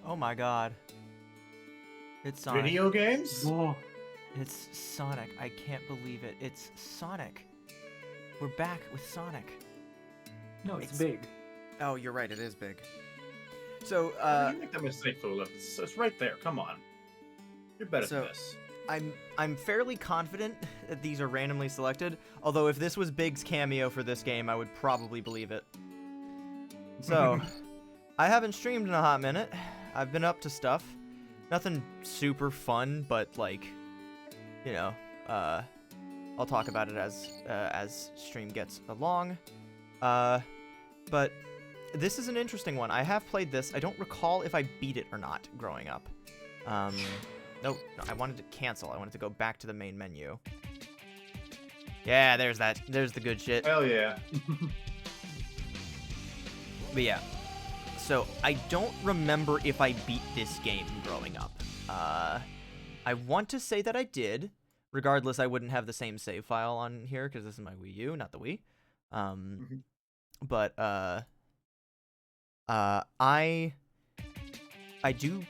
Oh my god. It's Sonic. Video games? Whoa. It's Sonic. I can't believe it. It's Sonic. We're back with Sonic. No, it's big. Oh, you're right. It is big. So, You make that mistake, Lula. It's right there. Come on. You're better than this. I'm fairly confident that these are randomly selected. Although, if this was Big's cameo for this game, I would probably believe it. So, I haven't streamed in a hot minute. I've been up to stuff. Nothing super fun, but like, you know, I'll talk about it as stream gets along. But this is an interesting one. I have played this. I don't recall if I beat it or not growing up. No, I wanted to cancel. I wanted to go back to the main menu. Yeah, there's that. There's the good shit. Hell yeah. But yeah. So, I don't remember if I beat this game growing up. I want to say that I did. Regardless, I wouldn't have the same save file on here, because this is my Wii U, not the Wii. But, I do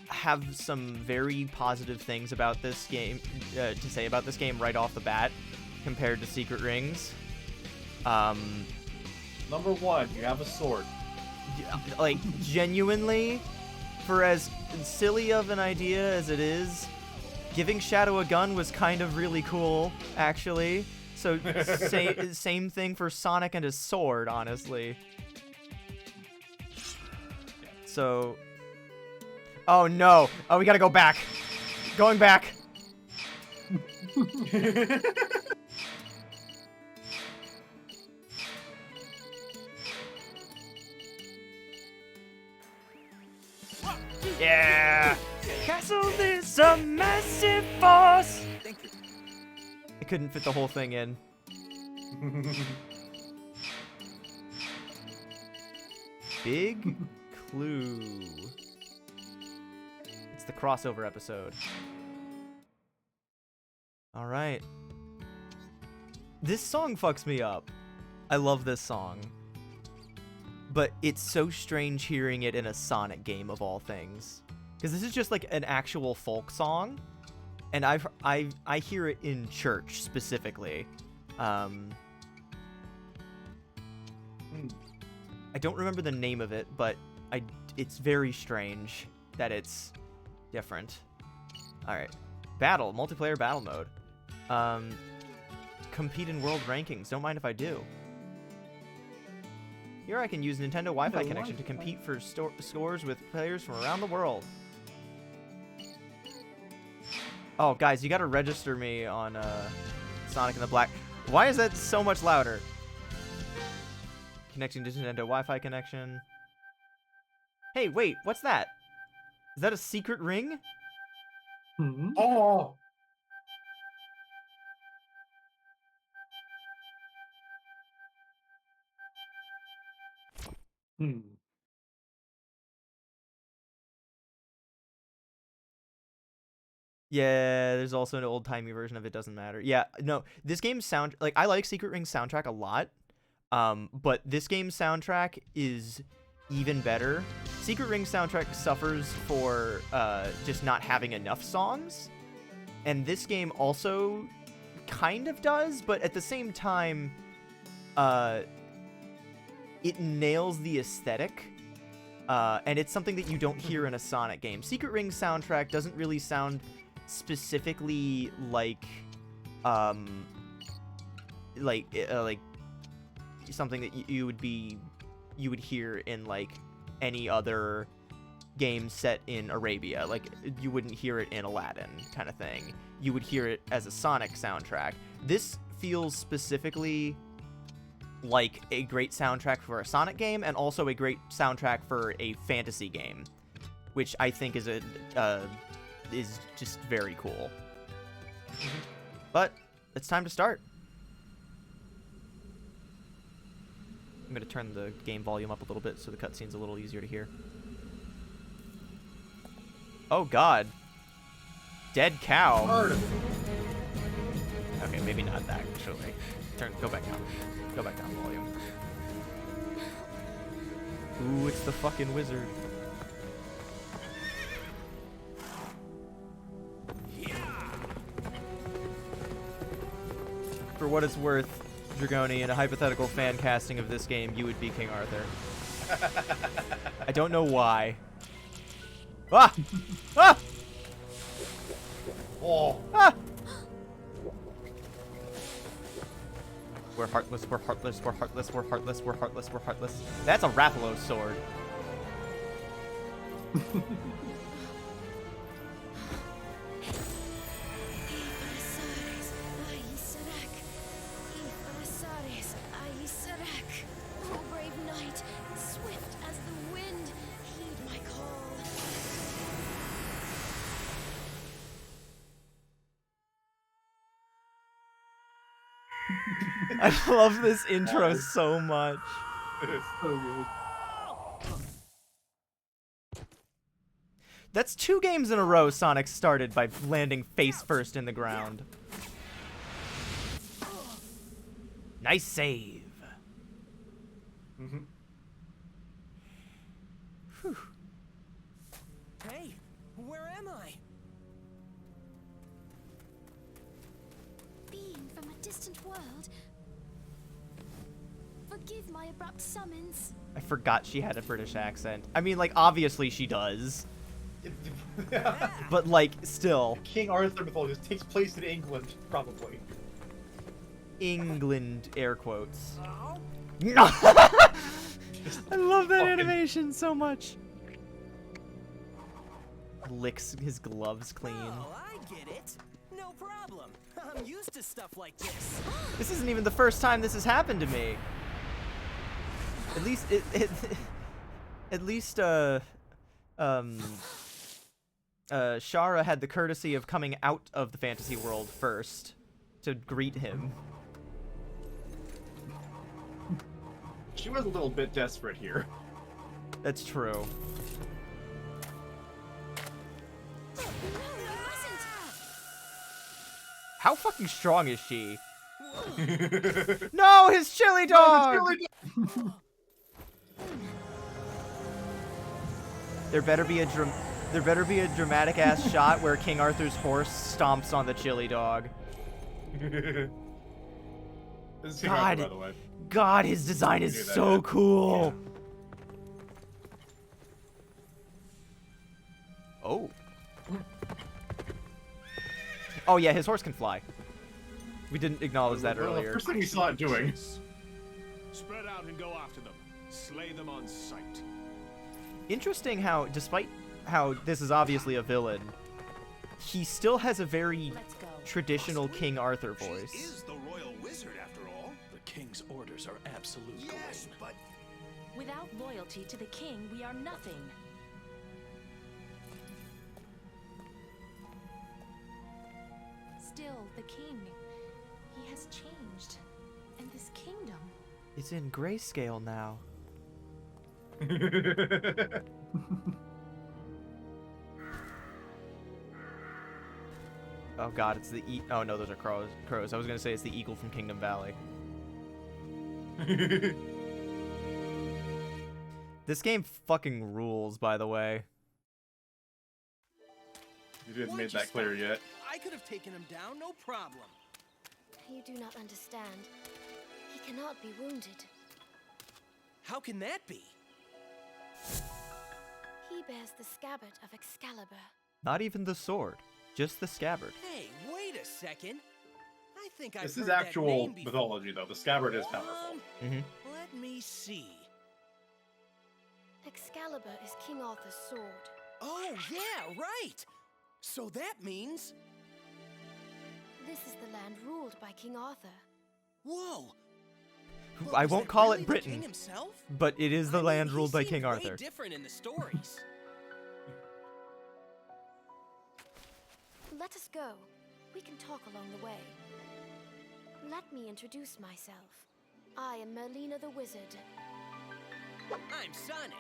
have some very positive things about this game, to say about this game right off the bat, compared to Secret Rings. Number one, you have a sword. Like, genuinely, for as silly of an idea as it is, giving Shadow a gun was kind of really cool, actually. So, same thing for Sonic and his sword, honestly. So... Oh, no. Oh, we gotta go back. Going back. Yeah! Castle is a massive force! Thank you. I couldn't fit the whole thing in. Big clue. It's the crossover episode. Alright. This song fucks me up. I love this song. But it's so strange hearing it in a Sonic game of all things. Because this is just like an actual folk song. And I hear it in church specifically. I don't remember the name of it, but it's very strange that it's different. Alright. Battle. Multiplayer battle mode. Compete in world rankings. Don't mind if I do. Here I can use Nintendo Wi-Fi connection to compete for scores with players from around the world. Oh, guys, you gotta register me on Sonic and the Black. Why is that so much louder? Connecting to Nintendo Wi-Fi connection. Hey, wait, what's that? Is that a secret ring? Hmm? Oh! Hmm. Yeah, there's also an old-timey version of It Doesn't Matter. Yeah, no, this game's like, I like Secret Ring's soundtrack a lot, but this game's soundtrack is even better. Secret Ring's soundtrack suffers for just not having enough songs, and this game also kind of does, but at the same time, it nails the aesthetic, and it's something that you don't hear in a Sonic game. Secret Ring's soundtrack doesn't really sound specifically like something that you would hear in like any other game set in Arabia. Like, you wouldn't hear it in Aladdin kind of thing. You would hear it as a Sonic soundtrack. This feels specifically like a great soundtrack for a Sonic game, and also a great soundtrack for a fantasy game, which I think is is just very cool. But it's time to start. I'm gonna turn the game volume up a little bit so the cutscene's a little easier to hear. Oh god. Dead cow. Okay, maybe not that, actually. Go back down. Go back down the volume. Ooh, it's the fucking wizard. for what it's worth, Dragoni, in a hypothetical fan casting of this game, you would be King Arthur. I don't know why. Ah! Ah! Oh. Ah! We're heartless, we're heartless, we're heartless, we're heartless, we're heartless, we're heartless. That's a Rathalos sword. Oh, brave knight, swift as the wind, heed my call. I love this intro so much. So good. That's 2 games in a row Sonic started by landing face first in the ground. Nice save. Mm-hmm. Whew. Hey, where am I? Being from a distant world, forgive my abrupt summons. I forgot she had a British accent. I mean, like, obviously she does. But, like, still. King Arthur mythology takes place in England, probably. England, air quotes. Oh, I love that Fucking- animation so much. Licks his gloves clean. oh, I get it. No problem. I'm used to stuff like this. This isn't even the first time this has happened to me. At least at least Shara had the courtesy of coming out of the fantasy world first to greet him. She was a little bit desperate here. That's true. No, it wasn't. How fucking strong is she? No, his chili dog! There better be a dramatic ass shot where King Arthur's horse stomps on the chili dog. This is King God. Arthur, by the way. God, his design Do is that, so yeah. cool. Oh. Oh yeah, his horse can fly. We didn't acknowledge that Well, the earlier. first thing we saw it doing. Spread out and go after them. Slay them on sight. Interesting how, despite how this is obviously a villain, he still has a very Let's go. traditional King Arthur She voice. is the royal wizard, after all. The king's orders are absolute. Yes, Gawain. but Without loyalty to the king, we are nothing. Still, the king, he has changed. And this kingdom, It's in grayscale now. Oh god, it's the oh no, those are crows. Crows. I was gonna say it's the eagle from Kingdom Valley. This game fucking rules, by the way. You didn't Why'd make you that clear stop? yet. I could have taken him down, no problem. you do not understand. He cannot be wounded. How can that be? He bears the scabbard of Excalibur. Not even the sword, just the scabbard. Hey, wait a second. I think I've This heard is that actual name before. mythology, though. The scabbard is powerful. Mm-hmm. Let me see. Excalibur is King Arthur's sword. Oh, yeah, right. So that means... This is the land ruled by King Arthur. Whoa. But I was won't that call really it the king Britain, himself? but it is the I mean, land he ruled by seemed King way Arthur. different in the stories. Let us go. We can talk along the way. Let me introduce myself. I am Merlina the Wizard. I'm Sonic.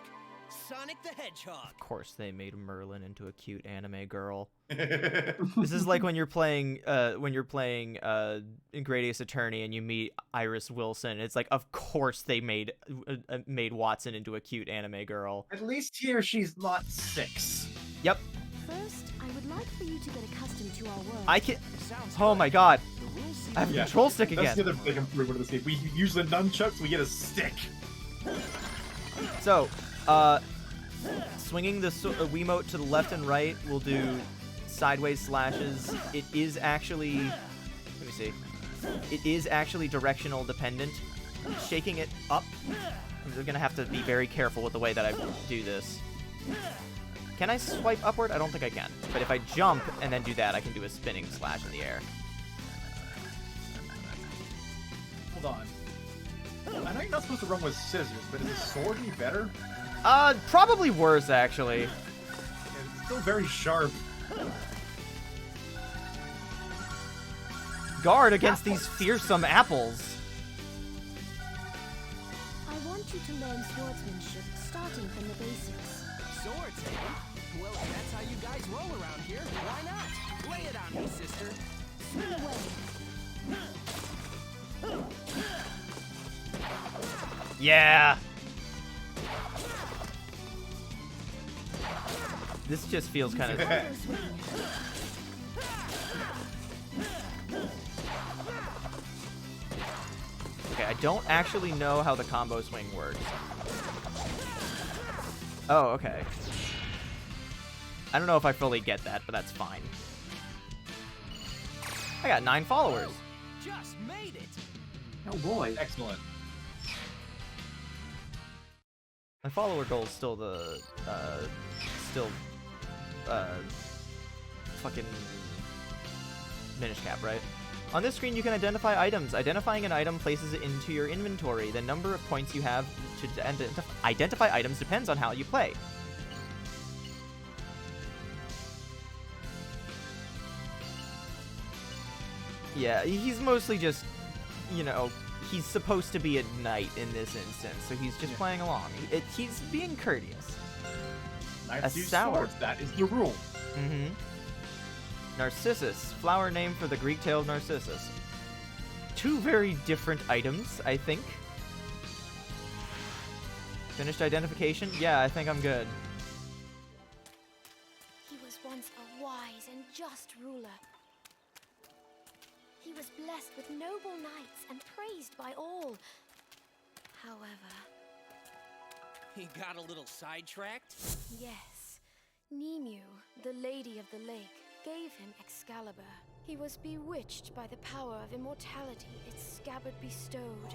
Sonic the Hedgehog. Of course they made Merlin into a cute anime girl. This is like when you're playing Ingradius Attorney and you meet Iris Wilson. It's like, of course they made Watson into a cute anime girl. At least here she's not 6. Yep. First, I would like for you to get accustomed to our world. I can. Oh my god. The rules seem I have a Yeah, control stick That's again. the other big improvement of this game. We use the nunchucks, we get a stick. So, swinging the Wiimote to the left and right will do sideways slashes. It is actually, let me see. It is actually directional dependent. Shaking it up, I'm gonna have to be very careful with the way that I do this. Can I swipe upward? I don't think I can. But if I jump and then do that, I can do a spinning slash in the air. Hold on. I know you're not supposed to run with scissors, but is a sword any better? Probably worse, actually. It's still very sharp. Guard against these fearsome apples. I want you to learn swordsmanship, starting from the basics. Swords, eh? Well, if that's how you guys roll around here, why not? Lay it on me, sister. Swing away. Yeah. This just feels kind of. Okay, I don't actually know how the combo swing works. Oh, okay. I don't know if I fully get that, but that's fine. I got 9 followers. Just made it. Oh boy. Excellent. My follower goal is still the, fucking Minish Cap, right? On this screen, you can identify items. Identifying an item places it into your inventory. The number of points you have to identify items depends on how you play. Yeah, he's mostly just, you know, he's supposed to be a knight in this instance, so he's just playing along. He's being courteous. Knights A use sour. swords. That is the rule. Mm-hmm. Narcissus, flower name for the Greek tale of Narcissus. 2 very different items, I think. Finished identification? Yeah, I think I'm good. He was once a wise and just ruler. He was blessed with noble knights and praised by all. However, He got a little sidetracked. yes, Nemu, the Lady of the Lake, gave him Excalibur. He was bewitched by the power of immortality its scabbard bestowed.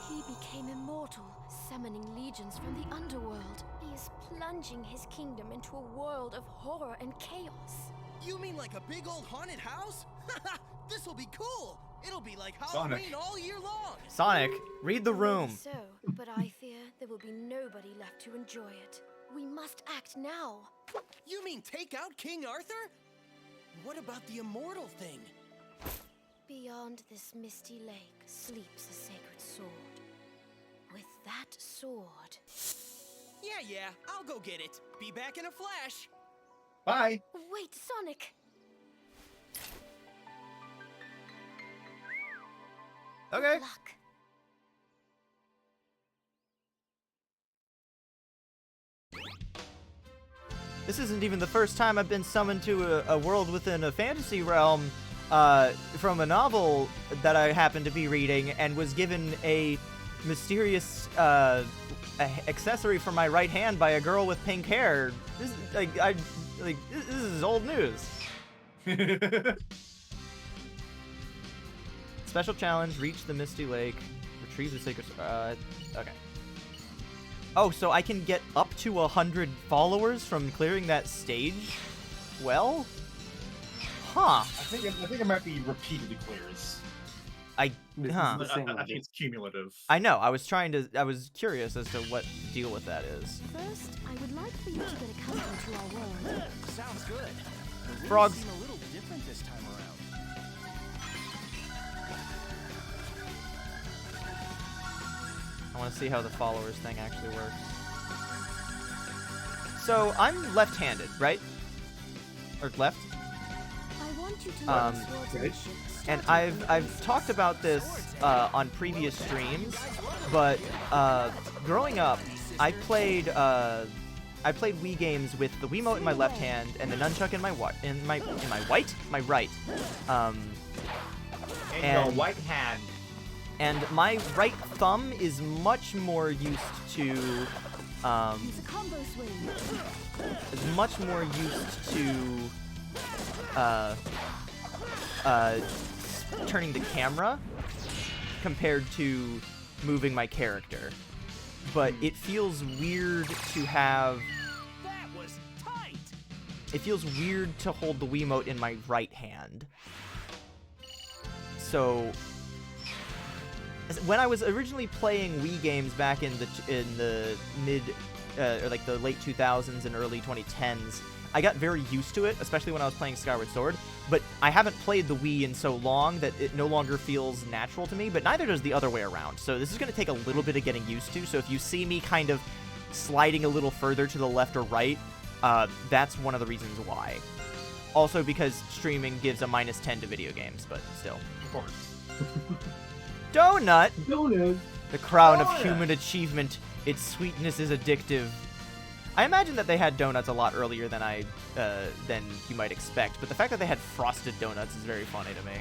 He became immortal, summoning legions from the underworld. He is plunging his kingdom into a world of horror and chaos. You mean like a big old haunted house? This'll be cool. It'll be like Sonic. Halloween all year long. Sonic, read the room. Maybe so, but I fear there will be nobody left to enjoy it. We must act now. You mean take out King Arthur? What about the immortal thing? Beyond this misty lake sleeps a sacred sword. With that sword... Yeah, I'll go get it. Be back in a flash. Bye. Wait, Sonic! Okay. Good luck. This isn't even the first time I've been summoned to a world within a fantasy realm from a novel that I happened to be reading and was given a mysterious accessory for my right hand by a girl with pink hair. This is this is old news. Special challenge: reach the Misty Lake, retrieve the sacred. Okay. Oh, so I can get up to 100 followers from clearing that stage? Well, huh? I think it might be repeated clears. This Huh. is the same I think logic. it's cumulative. I know. I was curious as to what the deal with that is. First, I would like for you to get accustomed to our world. Sounds good. The rules Frogs. seem a little different this time around. I want to see how the followers thing actually works. So I'm left-handed, right? Or left? I want you to learn swordsmanship. And starting from I've talked about this on previous streams, but growing up, I played I played Wii games with the Wiimote in my left hand and the nunchuck in my right. In And- your white hand. And my right thumb is much more used to Use a combo swing. Turning the camera compared to moving my character. But it feels weird to have... That was tight. It feels weird to hold the Wiimote in my right hand. So... when I was originally playing Wii games back in the mid, or like the late 2000s and early 2010s, I got very used to it, especially when I was playing Skyward Sword. But I haven't played the Wii in so long that it no longer feels natural to me, but neither does the other way around. So this is going to take a little bit of getting used to. So if you see me kind of sliding a little further to the left or right, that's one of the reasons why. Also because streaming gives a -10 to video games, but still. Of course. Donut! Donut. The crown of Donut. human achievement. Its sweetness is addictive. I imagine that they had donuts a lot earlier than than you might expect, but the fact that they had frosted donuts is very funny to me.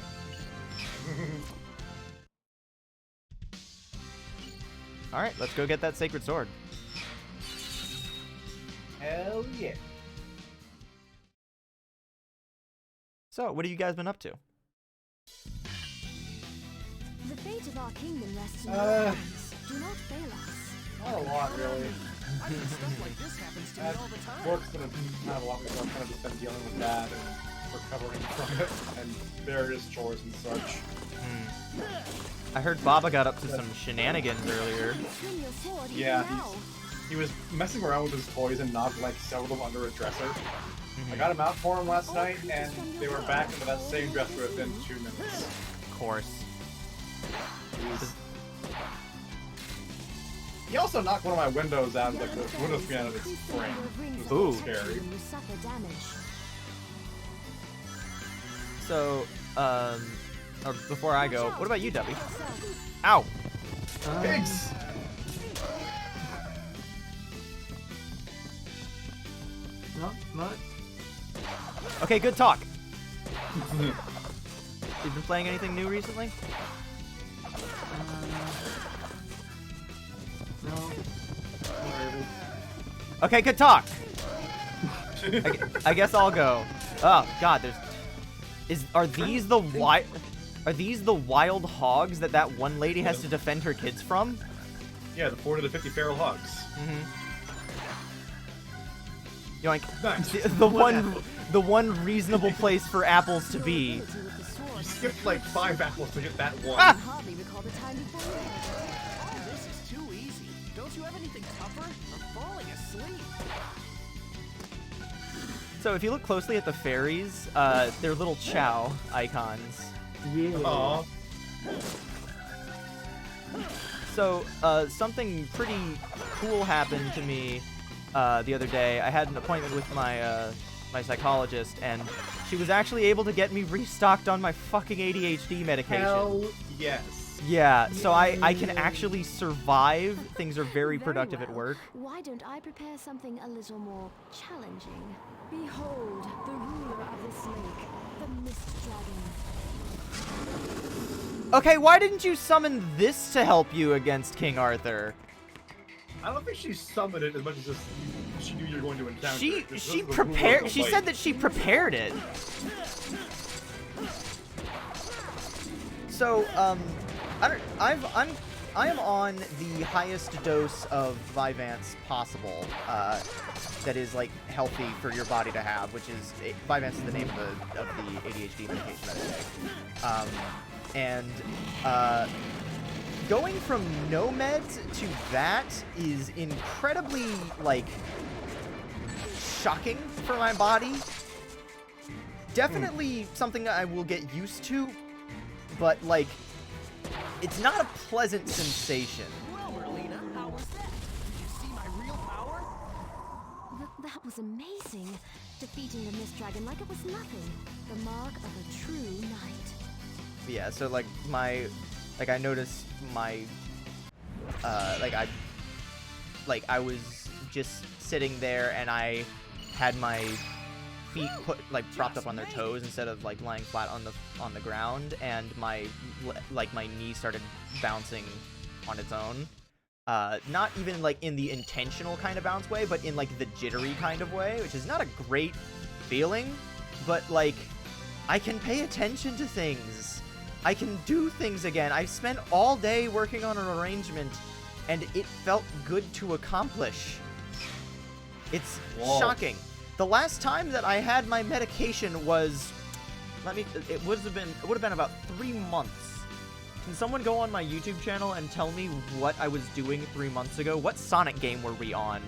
All right, let's go get that sacred sword. Hell yeah. So, what have you guys been up to? The fate of our kingdom rests in your hands. Do not fail us. Not a lot, really. I mean, stuff like this happens to me all the time. Work's been kind of a lot because I've kind of just been dealing with that and recovering from it and various chores and such. I heard Baba got up to some shenanigans earlier. Swing your sword Yeah, even now. he was messing around with his toys and knocked like several of them under a dresser. I got him out for him last night, and they were back into that same dresser within 2 minutes. Of course. He also knocked one of my windows out, like the window screen out of its frame. It was a Ooh. little scary. You suffer damage. So, or before I go, what about you, Debbie? Ow! Pigs! Not much. Okay, good talk. You've been playing anything new recently? No. Not really. Okay, good talk. I guess I'll go. Oh God, are these the wild hogs that one lady has to defend her kids from? Yeah, the 40 to 50 feral hogs. Yoink. Nice. The one reasonable place for apples to be. You skipped like 5 apples to get that one. Ah! Hardly recall the time before you had it. Oh, this is too easy. Don't you have anything tougher? I'm falling asleep. So if you look closely at the fairies, they're little chow icons. Yeah. Aw. So something pretty cool happened to me the other day. I had an appointment with my psychologist, and she was actually able to get me restocked on my fucking ADHD medication. Hell yes. Yeah, so I can actually survive. Things are very productive at well. work. Why don't I prepare something a little more challenging? Behold, the ruler of this lake, the Mist Dragon. Okay, why didn't you summon this to help you against King Arthur? I don't think she summoned it as much as just she knew you were going to encounter She it. This is the prepared. rule of She the said fight. that she prepared it. So I am on the highest dose of Vyvanse possible. That is like healthy for your body to have, which is Vyvanse is the name of the ADHD medication that I take. And going from no meds to that is incredibly like shocking for my body. Definitely something I will get used to, but like it's not a pleasant sensation. Well, Merlina, how was that? Did you see my real power? That was amazing. Defeating the Mist Dragon like it was nothing. The mark of a true knight. Yeah, so like I noticed my I was just sitting there and I had my feet put like propped up on their toes instead of like lying flat on the ground, and my knee started bouncing on its own. Not even like in the intentional kind of bounce way, but in like the jittery kind of way, which is not a great feeling, but like I can pay attention to things. I can do things again. I spent all day working on an arrangement and it felt good to accomplish. It's shocking. The last time that I had my medication was, it would have been about 3 months. Can someone go on my YouTube channel and tell me what I was doing 3 months ago? What Sonic game were we on?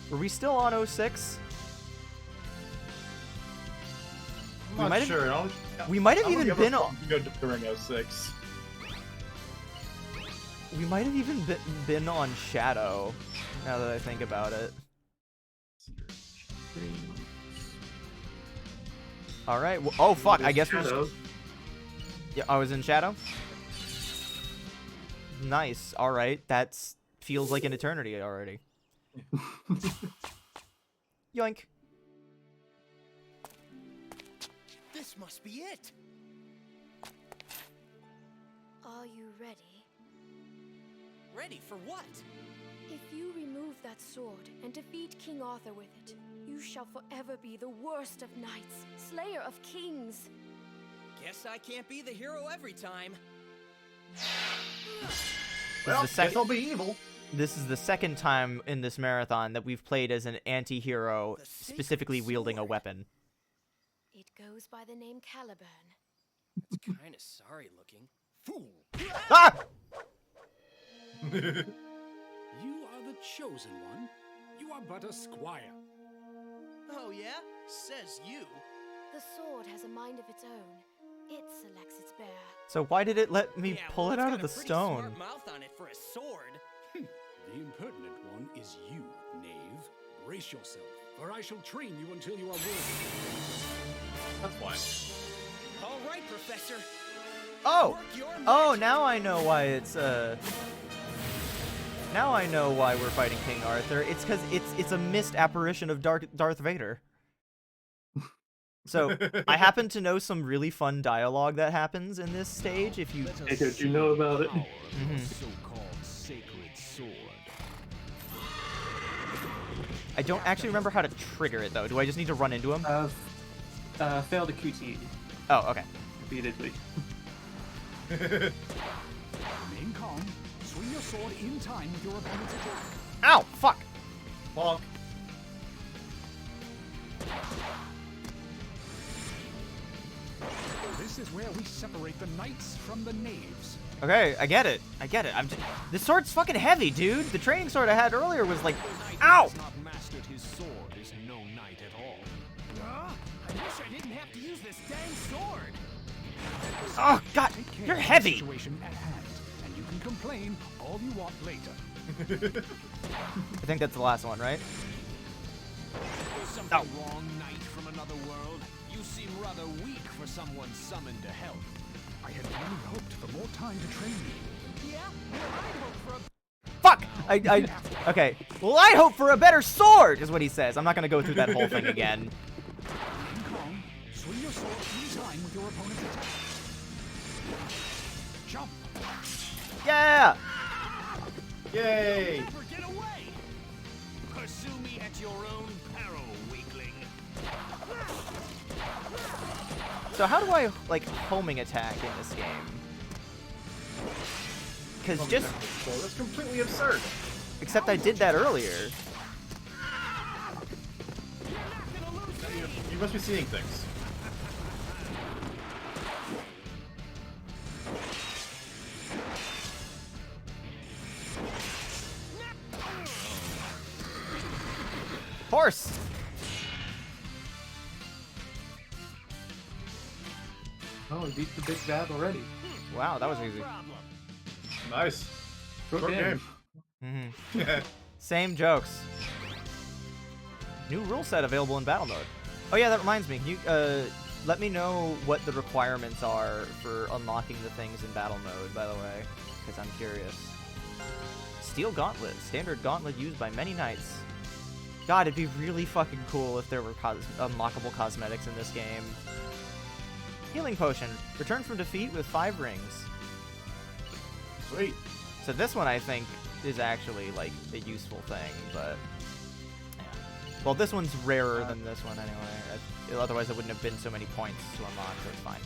Were we still on 06? I'm not sure. We might have even been on. Good during 06. We might have even been on Shadow. Now that I think about it. 3 months. All right. Well, oh fuck! I guess we're. Shadow. Yeah, I was in Shadow. Nice. All right. That's feels like an eternity already. Yoink. This must be it. Are you ready? Ready for what? If you remove that sword and defeat King Arthur with it, you shall forever be the worst of knights, slayer of kings. Guess I can't be the hero every time. Well, the second- guess I'll be evil. This is the second time in this marathon that we've played as an anti-hero, The sacred specifically wielding a sword. weapon. It goes by the name Caliburn. It's kind of sorry looking. Fool! Ah! You are the chosen one. You are but a squire. Oh yeah? Says you. The sword has a mind of its own. It selects its bearer. So why did it let me Yeah, pull well, it it's out got of the a pretty stone? smart mouth on it for a sword. The impertinent one is you, knave. Brace yourself, for I shall train you until you are worthy. That's fine. All right, Professor. Oh! Work your Oh, magic. now I know why it's, Now I know why we're fighting King Arthur. It's because it's a mist apparition of Darth Vader. So, I happen to know some really fun dialogue that happens in this stage, if you... Hey, did you know about it? Mhm. So-called sacred sword. I don't actually remember how to trigger it, though. Do I just need to run into him? Fail the QTE Oh, okay. repeatedly. Remain calm. Swing your sword in time with your opponent's attack. Ow! Fuck! Bonk. This is where we separate the knights from the knaves. Okay, I get it. This sword's fucking heavy, dude. The training sword I had earlier was like... Knight Ow! who has not mastered his sword is no knight at all. I wish I didn't have to use this dang sword. Oh, God! Take care You're of the heavy! situation at hand, and you can complain all you want later. I think that's the last one, right? Is something wrong, knight from another world? You seem rather weak for someone summoned to help. I had really hoped for more time to train you. Yeah, well, I hope for a Fuck! Okay. Well, I hope for a better sword, is what he says. I'm not gonna go through that whole thing again. Remain calm. Swing your sword in time with your opponent's attack. Jump! Yeah! Yay! never get away. Pursue me at your own peril, weakling. So how do I, like, homing attack in this game? Because just... That's completely absurd. Except I did that earlier. You must be seeing things. Horse! Oh, we beat the big bad already. Wow, that was easy. Problem. Nice. Short Short game. game. Mm-hmm. Same jokes. New rule set available in battle mode. Oh yeah, that reminds me. Can you let me know what the requirements are for unlocking the things in battle mode, by the way, because I'm curious. Steel Gauntlet, standard gauntlet used by many knights. God, it'd be really fucking cool if there were unlockable cosmetics in this game. Healing potion. Return from defeat with 5 rings. Sweet. So this one, I think, is actually, like, a useful thing, but... Yeah. Well, this one's rarer than this one, anyway. Otherwise, it wouldn't have been so many points to unlock, so it's fine.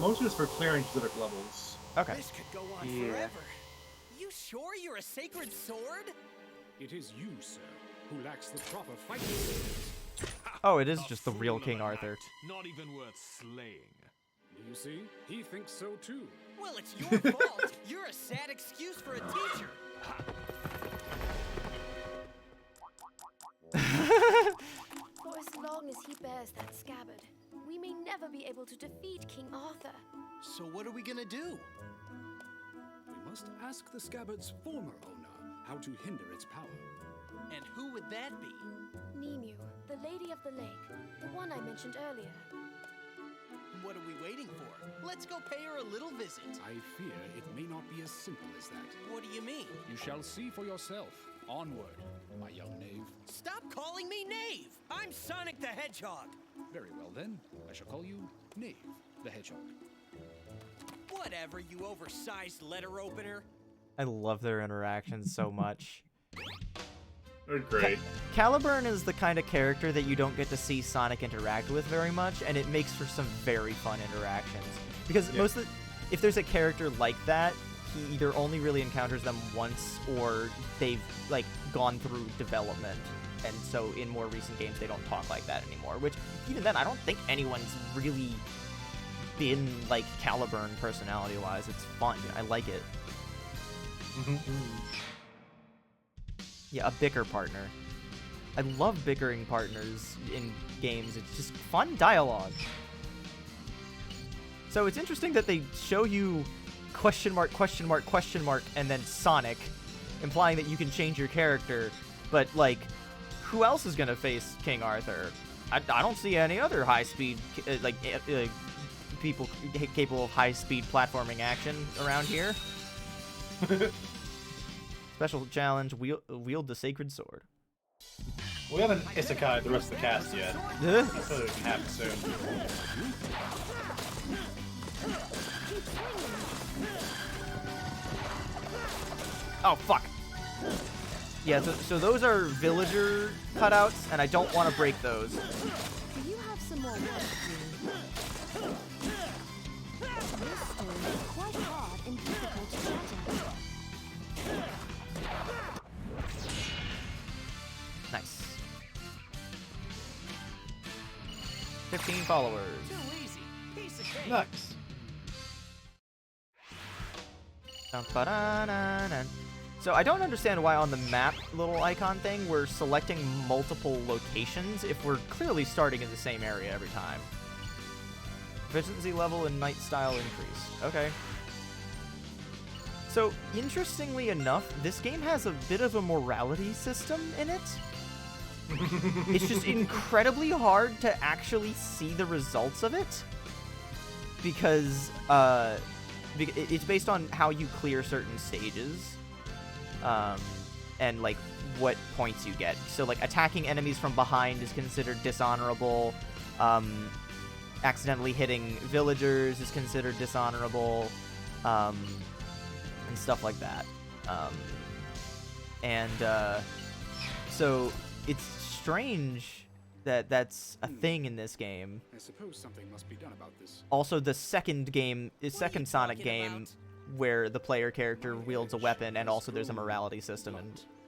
Most of it's for clearing specific levels. Okay. This could go on Yeah. forever. You sure you're a sacred sword? It is you, sir, who lacks the proper fighting skills. Oh, it is A just the real fool King of an Arthur. act, not even worth slaying. You see, he thinks so too. Well, it's your fault. You're a sad excuse for a teacher. For as long as he bears that scabbard, we may never be able to defeat King Arthur. So what are we gonna do? We must ask the scabbard's former owner how to hinder its power. And who would that be? Nemu, the Lady of the Lake, the one I mentioned earlier. What are we waiting for? Let's go pay her a little visit. I fear it may not be as simple as that. What do you mean? You shall see for yourself. Onward, my young knave. Stop calling me Knave! I'm Sonic the Hedgehog! Very well then, I shall call you Knave the Hedgehog. Whatever, you oversized letter opener. I love their interactions so much. They're great. Caliburn is the kind of character that you don't get to see Sonic interact with very much, and it makes for some very fun interactions. Because most of the, if there's a character like that, he either only really encounters them once, or they've like gone through development, and so in more recent games they don't talk like that anymore. Which even then, I don't think anyone's really been like Caliburn personality-wise. It's fun. I like it. Yeah, a bicker partner. I love bickering partners in games. It's just fun dialogue. So it's interesting that they show you question mark, question mark, question mark, and then Sonic, implying that you can change your character. But, like, who else is going to face King Arthur? I don't see any other high-speed, people capable of high-speed platforming action around here. Special challenge, wield the sacred sword. We haven't isekai the rest of the cast yet. That's probably gonna happen soon. Oh, fuck. Yeah, so those are villager cutouts, and I don't want to break those. Do you have some more work to do? This stone is quite hard and difficult to shatter. Nice. 15 followers. Too easy. Piece of cake. Nice. Dun-ba-da-na-na. So I don't understand why on the map little icon thing we're selecting multiple locations if we're clearly starting in the same area every time. Efficiency level and night style increased. Okay. So interestingly enough, this game has a bit of a morality system in it. It's just incredibly hard to actually see the results of it because it's based on how you clear certain stages. And like what points you get. So like attacking enemies from behind is considered dishonorable. Accidentally hitting villagers is considered dishonorable, and stuff like that. So it's strange that that's a thing in this game. I suppose something must be done about this. Also, the second Sonic game, where the player character wields a weapon, and also there's a morality system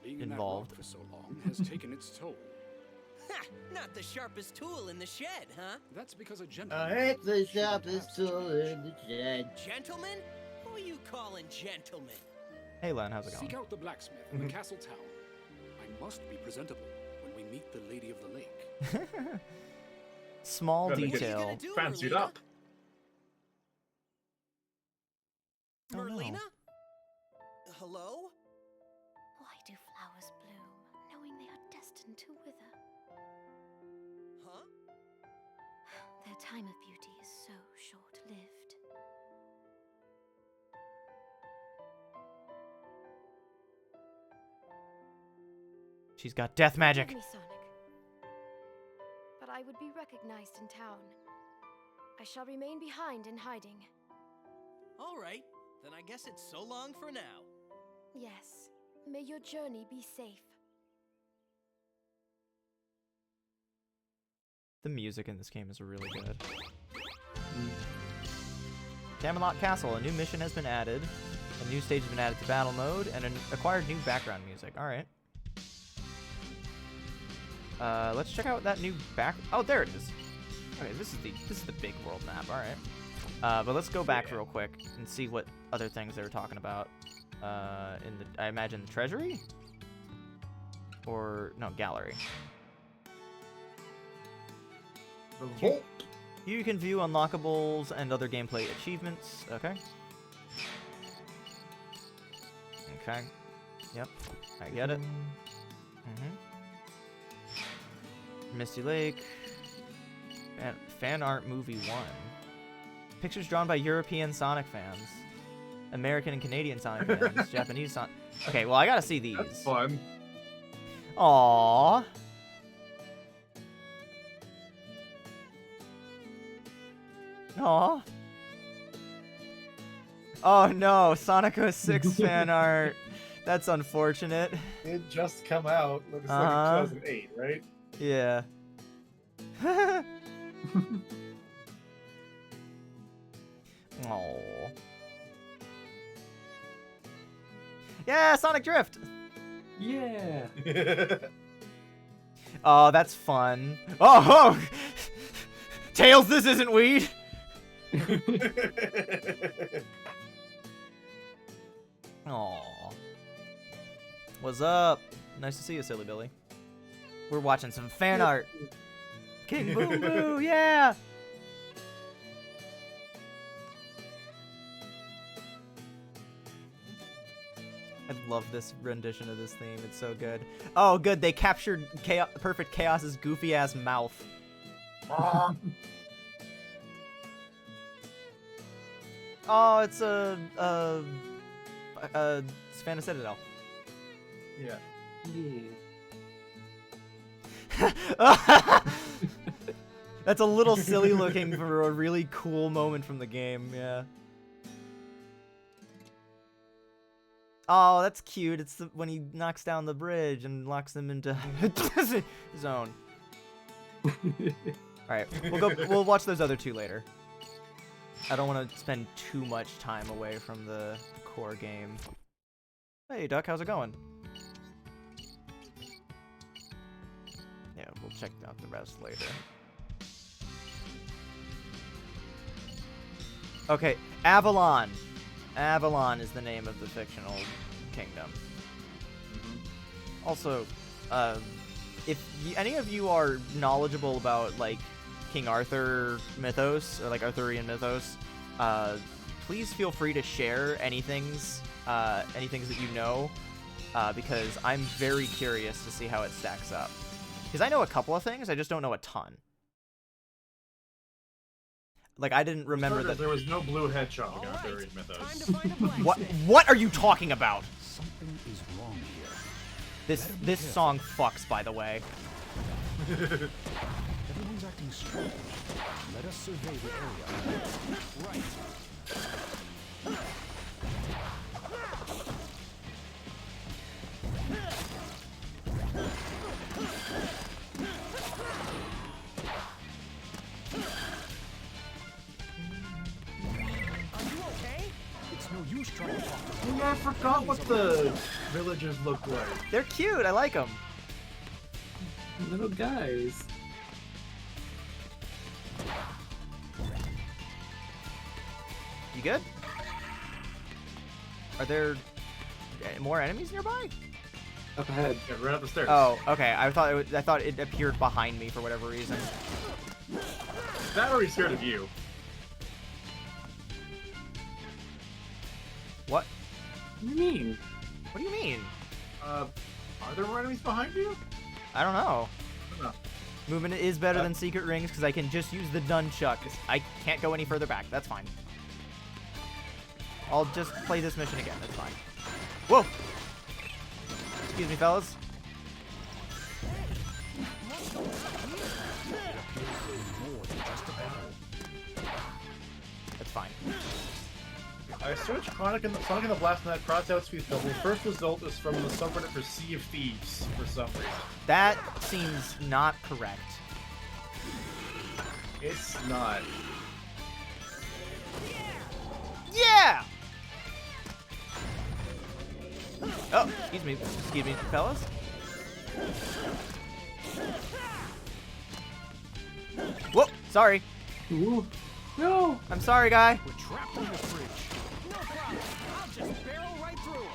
Being in that involved. rock for so long has taken its toll. Ha! Not the sharpest tool in the shed, huh? That's because a gentleman. It's the sharpest tool in the shed. Gentlemen? Who are you calling gentlemen? Hey Len, how's it Seek going? out the blacksmith in the castle town. I must be presentable when we meet the Lady of the Lake. Small Gotta make it detail. do, Fancied Merlina? up. Oh, no. Merlina? Hello? Why do flowers bloom, knowing they are destined to wither? Huh? Their time of beauty is so short-lived. She's got death magic. Forgive me, Sonic. But I would be recognized in town. I shall remain behind in hiding. All right, then I guess it's so long for now. Yes. May your journey be safe. The music in this game is really good. Camelot Castle. A new mission has been added. A new stage has been added to battle mode, and an acquired new background music. All right. Let's check out that new back. Oh, there it is. Okay, this is the big world map. All right. But let's go back real quick and see what other things they were talking about. In the, I imagine the treasury, or no, gallery. The vault. You can view unlockables and other gameplay achievements. Okay. Okay. Yep. I get it. Misty Lake. Fan art movie 1. Pictures drawn by European Sonic fans. American and Canadian Sonic fans. Japanese Sonic. Okay, well, I gotta see these. That's fun. Aww. Aww. Oh no, Sonic 06 fan art. That's unfortunate. It just come out. Looks Uh-huh. like 2008, right? Yeah. Oh. Yeah, Sonic Drift. Yeah. Oh, that's fun. Oh, oh! Tails, this isn't weed. Aw. What's up? Nice to see you, Silly Billy. We're watching some fan art. King Boom Boo, yeah! I love this rendition of this theme. It's so good. Oh, good. They captured Perfect Chaos's goofy-ass mouth. Oh, it's Savannah Citadel. Yeah. Yeah. That's a little silly looking for a really cool moment from the game, yeah. Oh, that's cute. It's when he knocks down the bridge and locks them into zone. Alright, we'll watch those other two later. I don't want to spend too much time away from the core game. Hey, Duck, how's it going? Yeah, we'll check out the rest later. Okay, Avalon. Avalon is the name of the fictional kingdom. Also, if any of you are knowledgeable about, like, King Arthur mythos, or, like, Arthurian mythos, please feel free to share anythings that you know, because I'm very curious to see how it stacks up. Because I know a couple of things, I just don't know a ton. Like, I didn't remember that there was no blue hedgehog in Arthurian mythos. What are you talking about? Something is wrong here. This song fucks, by the way. Everyone's acting strange. Let us survey the area. Right. No use trying to talk to them. Yeah, I forgot what the villagers look like. They're cute. I like them. Little guys. You good? Are there more enemies nearby? Up ahead. Yeah, right up the stairs. Oh, okay. I thought it appeared behind me for whatever reason. That already scared of you. What? What do you mean? What do you mean? Are there more enemies behind you? I don't know. No. Movement is better than secret rings because I can just use the nunchuck. I can't go any further back. That's fine. I'll just play this mission again. That's fine. Whoa! Excuse me, fellas. More than just a battle. That's fine. I searched Sonic and the Blast Knight crossed out speed double. First result is from the subreddit for Sea of Thieves for some reason. That seems not correct. It's not. Yeah! Oh, excuse me, fellas. Whoa, sorry. Ooh. No! I'm sorry, guy. We're trapped in the fridge. No problem. I'll just barrel right through 'em.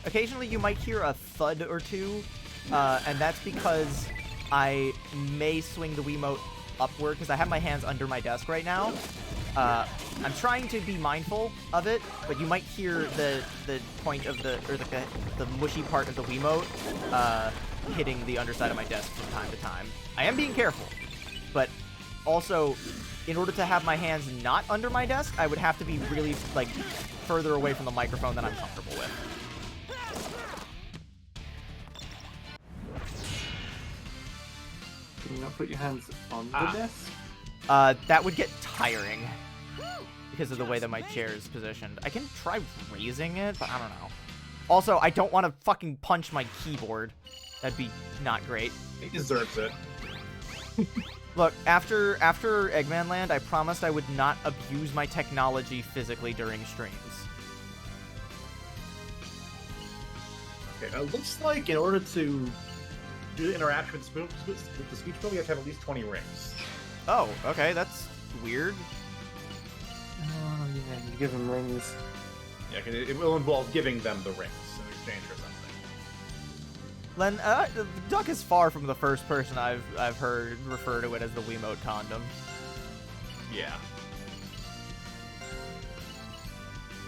Occasionally you might hear a thud or two, and that's because I may swing the Wiimote upward because I have my hands under my desk right now. I'm trying to be mindful of it, but you might hear the point of the mushy part of the Wiimote hitting the underside of my desk from time to time. I am being careful, but also, in order to have my hands not under my desk, I would have to be really, like, further away from the microphone than I'm comfortable with. Can you not put your hands on the desk? That would get tiring because of the way that my chair is positioned. I can try raising it, but I don't know. Also, I don't want to fucking punch my keyboard. That'd be not great. He deserves it. Look, after Eggman Land, I promised I would not abuse my technology physically during streams. Okay, it looks like in order to do the interaction with the speech bubble, you have to have at least 20 rings. Oh, okay, that's weird. Oh, yeah, you give him rings. Yeah, 'cause it will involve giving them the rings in exchange for something. Len, Duck is far from the first person I've heard refer to it as the Wiimote condom. Yeah.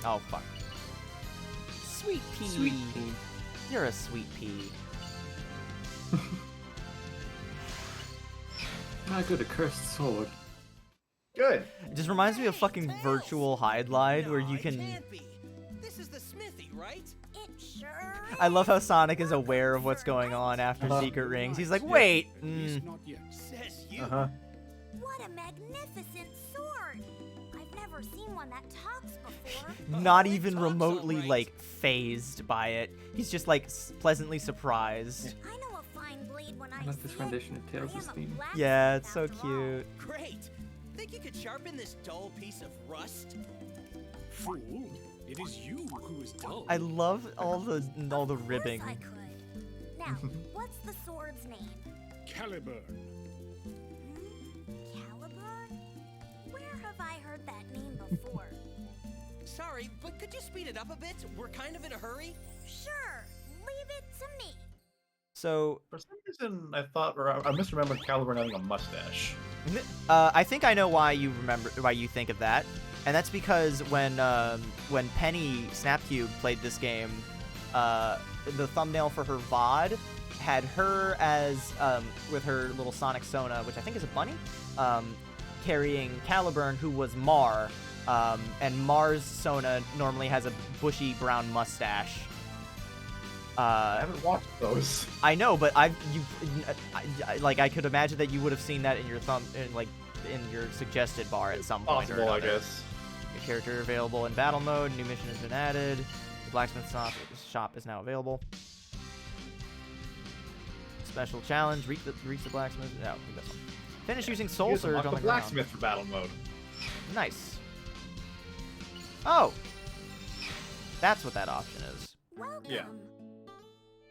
Oh, fuck. Sweet pea. Sweet pea. You're a sweet pea. I got a cursed sword. Good. It just reminds me of fucking virtual hide where you It can... can't be. This is the smithy, right? It sure I love how Sonic is aware of what's going on after Secret Rings. He's like, wait! At least not yet. Says you. Uh-huh. What a magnificent sword! I've never seen one that talks before. Not Oh, it even talks remotely, alright. like, phased by it. He's just, like, pleasantly surprised. I know a fine blade when I I like this see rendition of it. Tails' I am a theme. blacksmith Yeah, it's so after all. cute. Great. Think you could sharpen this dull piece of rust? Fool, it is you who is dull. I love all the Of ribbing. course I could. Now, what's the sword's name? Caliburn. Caliburn? Where have I heard that name before? Sorry, but could you speed it up a bit? We're kind of in a hurry. Sure, leave it to me. So, For some reason, I thought, or I misremembered Caliburn having a mustache. I think I know why you think of that, and that's because when Penny Snapcube played this game, the thumbnail for her VOD had her as with her little Sonic Sona, which I think is a bunny, carrying Caliburn, who was Mar, and Mar's Sona normally has a bushy brown mustache. I haven't watched those. I know, but I could imagine that you would have seen that in your in your suggested bar at some point or Possible, I another. guess. Your character available in battle mode. New mission has been added. The blacksmith shop is now available. Special challenge: reach the blacksmith. No, this one. Finish using Soul Here's Surge on the ground. blacksmith for battle mode. Nice. Oh, that's what that option is. Welcome. Yeah.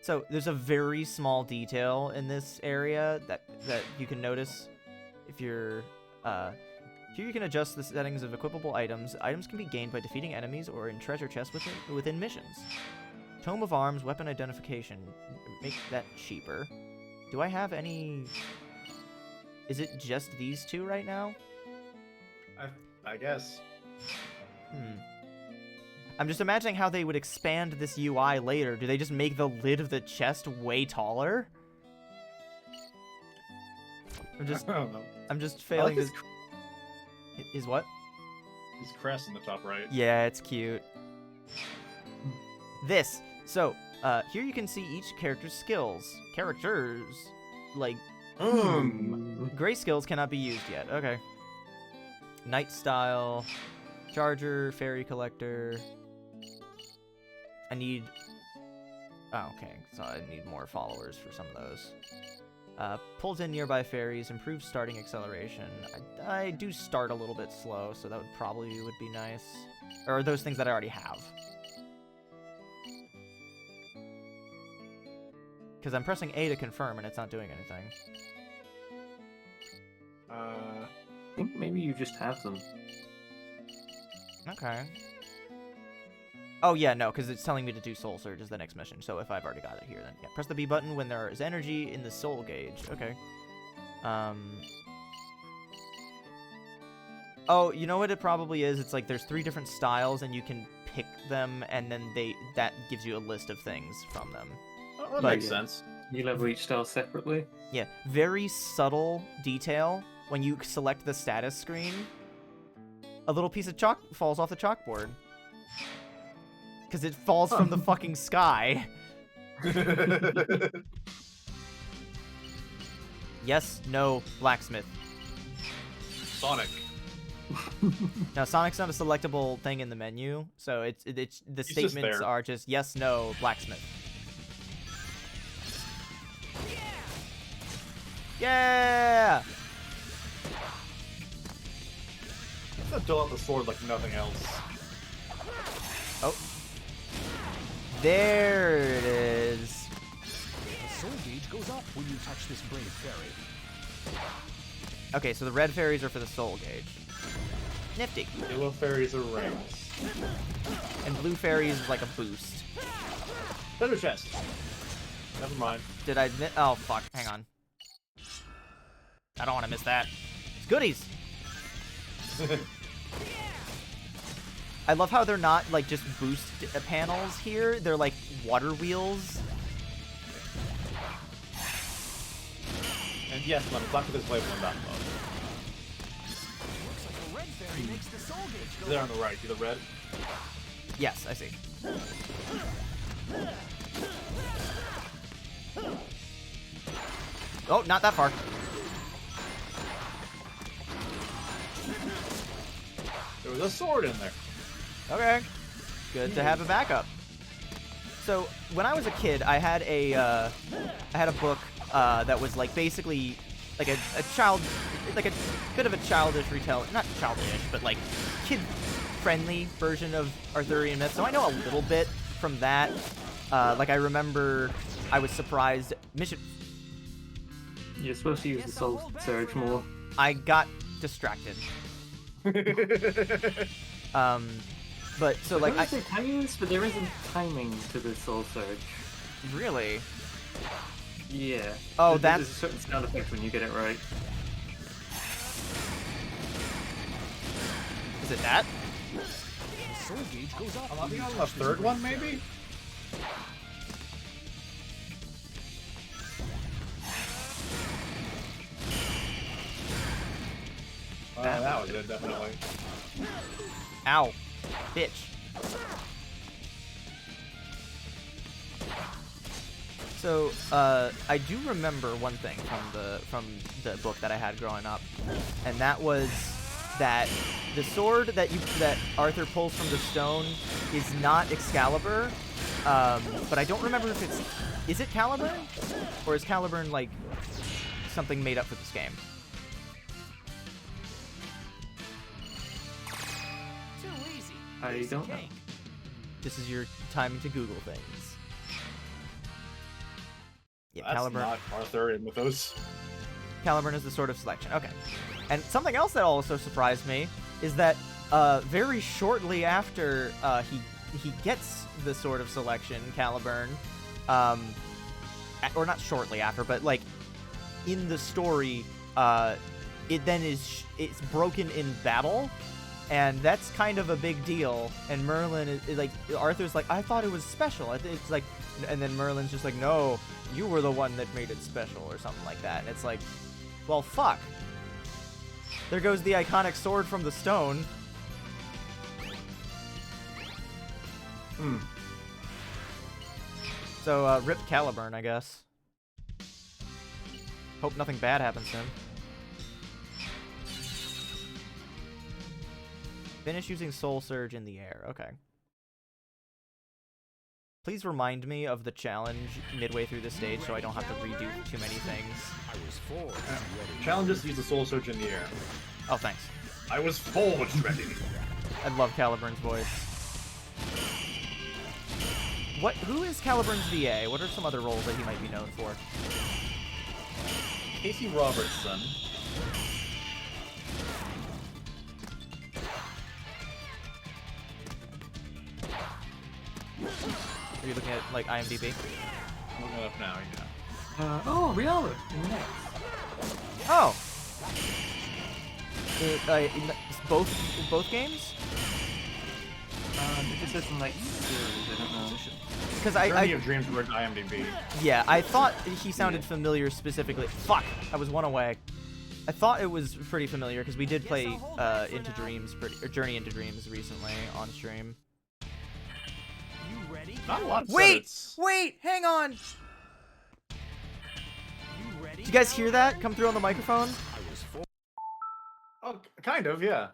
So there's a very small detail in this area that you can notice if you're here you can adjust the settings of equipable items. Items can be gained by defeating enemies or in treasure chests within missions. Tome of Arms, weapon identification. Make that cheaper. Do I have any... Is it just these two right now? I guess. I'm just imagining how they would expand this UI later. Do they just make the lid of the chest way taller? I don't know. I'm just I like failing his, to... Is what? his crest in the top right. Yeah, it's cute. So, here you can see each character's skills. Characters, like, Gray skills cannot be used yet. Okay. Night style, charger, fairy collector. I need. Oh, okay. So I need more followers for some of those. Pulls in nearby fairies, improves starting acceleration. I do start a little bit slow, so that would probably be nice. Or are those things that I already have? Because I'm pressing A to confirm and it's not doing anything. I think maybe you just have them. Okay. Oh, yeah, no, because it's telling me to do Soul Surge as the next mission. So if I've already got it here, then yeah. Press the B button when there is energy in the soul gauge. Okay. Oh, you know what it probably is? It's like there's 3 different styles, and you can pick them, and then that gives you a list of things from them. Oh, that makes sense. You level each style separately. Yeah, very subtle detail. When you select the status screen, a little piece of chalk falls off the chalkboard. Because it falls from the fucking sky. Yes, no, blacksmith. Sonic. Now, Sonic's not a selectable thing in the menu, so it's the statements are just yes, no, blacksmith. Yeah! I'm gonna dull out the sword like nothing else. Oh. There it is. The soul gauge goes up when you touch this brave fairy. Okay, so the red fairies are for the soul gauge. Nifty. Yellow fairies are rings. And blue fairies is like a boost. Treasure chest. Never mind. Did I admit? Oh, fuck. Hang on. I don't want to miss that. It's goodies. I love how they're not like just boost panels here. They're like water wheels. And yes, Lemon, black with this label in that mode. Looks like a red fairy makes the soul gauge go There on the right, see the red? Yes, I see. Oh, not that far. There was a sword in there. Okay. Good to have a backup. So when I was a kid, I had a book that was like basically like a child, like a bit of a childish retelling, not childish, but like kid-friendly version of Arthurian myth. So I know a little bit from that. Like I remember, I was surprised. You're supposed to use the soul surge more. I got distracted. But so like I say timings, but there isn't timing to the soul surge. Really? Yeah. Oh, There's a certain sound effect when you get it right. Is it that? The soul gauge goes up. I think on the third one, maybe? That was it, definitely. Ow. Bitch. So, I do remember one thing from the book that I had growing up, and that was that the sword that Arthur pulls from the stone is not Excalibur, but I don't remember if is it Caliburn? Or is Caliburn, like, something made up for this game? I don't know. This is your time to Google things. Yeah, That's Caliburn. not Arthurian mythos. Caliburn is the sword of selection. Okay. And something else that also surprised me is that very shortly after he gets the sword of selection, Caliburn, or not shortly after, but like in the story, it's broken in battle. And that's kind of a big deal. And Merlin is like, Arthur's like, I thought it was special. It's like, and then Merlin's just like, no, you were the one that made it special, or something like that. And it's like, well, fuck. There goes the iconic sword from the stone. So, rip Caliburn, I guess. Hope nothing bad happens to him. Finish using Soul Surge in the air. Okay. Please remind me of the challenge midway through the stage so I don't have to redo too many things. I was forged ready. Challenges use the Soul Surge in the air. Oh, thanks. I was forged ready. I love Caliburn's voice. Who is Caliburn's VA? What are some other roles that he might be known for? Casey Robertson. Are you looking at, like, IMDb? I'm looking it up now, yeah. Oh, we are in the next. Oh! Both games? It just says from like series, I don't know. Because Journey of Dreams were IMDb. Yeah, I thought he sounded familiar specifically. Fuck! I was one away. I thought it was pretty familiar because we did play Into Dreams, or Journey into Dreams recently on stream. You ready? Not a lot of Wait! credits. Wait! Hang on! You ready? Did you guys hear that come through on the microphone? I was forged. Oh, kind of, yeah.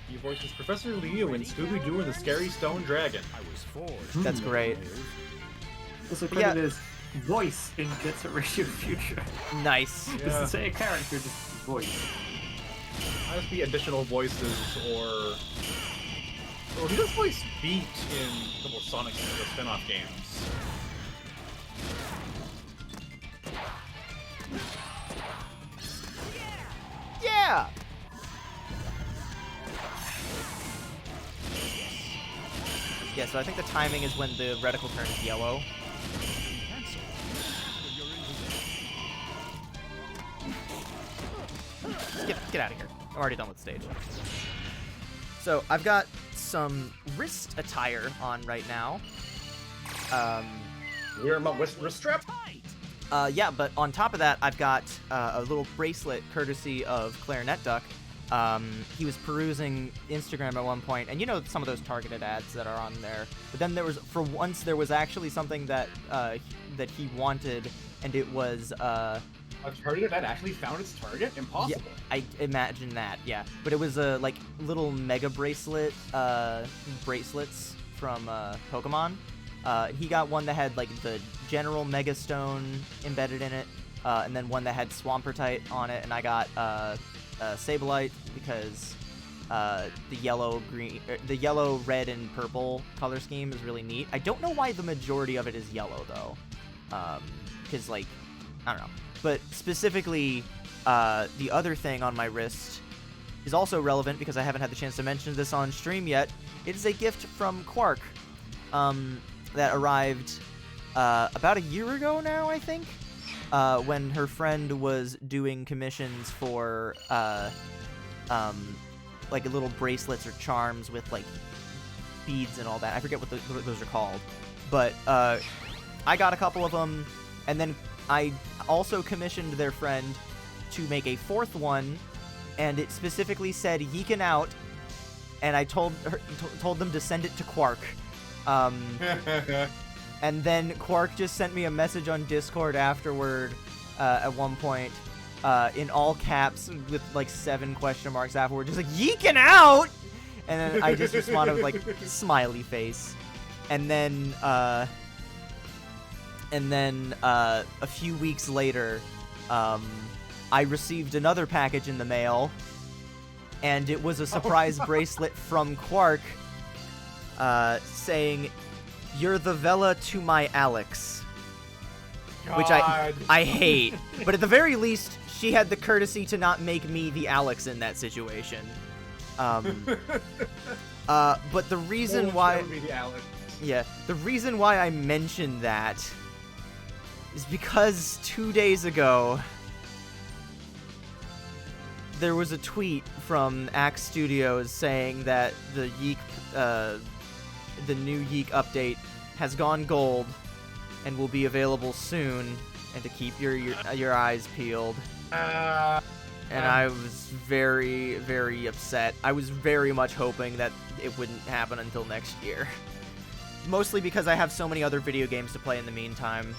He voices Professor Leo in Scooby-Doo and the Scary Stone Dragon. I was forged. That's great. Also But yeah. credited as voice in Jet Set Radio Future. Nice. It's Yeah. the same character, just voice. Might be additional voices or... Oh, he does voice Beat in a couple of Sonic spin-off games. Yeah! Yeah, so I think the timing is when the reticle turns yellow. Cancel. You're in position. Just get out of here. I'm already done with the stage. So I've got some wrist attire on right now. We're about wrist strap? Yeah, but on top of that, I've got a little bracelet courtesy of Clarinet Duck. He was perusing Instagram at one point, and you know some of those targeted ads that are on there. But then there was, for once, there was actually something that that he wanted, and it was A target that actually found its target? Impossible. Yeah, I imagine that, yeah. But it was like little mega bracelets from Pokemon. He got one that had like the general Mega Stone embedded in it, and then one that had Swampertite on it, and I got Sableye because the yellow, red, and purple color scheme is really neat. I don't know why the majority of it is yellow though, because like I don't know. But specifically, the other thing on my wrist is also relevant because I haven't had the chance to mention this on stream yet. It is a gift from Quark that arrived about a year ago now, I think, when her friend was doing commissions for like little bracelets or charms with like beads and all that. I forget what those are called, but I got a couple of them, and then I also commissioned their friend to make a fourth one, and it specifically said "Yeekin' out," and I told them to send it to Quark. And then Quark just sent me a message on Discord afterward, at one point, in all caps with like 7 question marks afterward, just like "Yeekin' out," and then I just responded with like smiley face, and then a few weeks later, I received another package in the mail, and it was a surprise bracelet from Quark, saying, "You're the Vela to my Alex," which I hate. But at the very least, she had the courtesy to not make me the Alex in that situation. But the reason why, the reason why I mentioned that is because 2 days ago, there was a tweet from Axe Studios saying that the new Yeek update has gone gold and will be available soon, and to keep your eyes peeled. and I was very, very upset. I was very much hoping that it wouldn't happen until next year. Mostly because I have so many other video games to play in the meantime.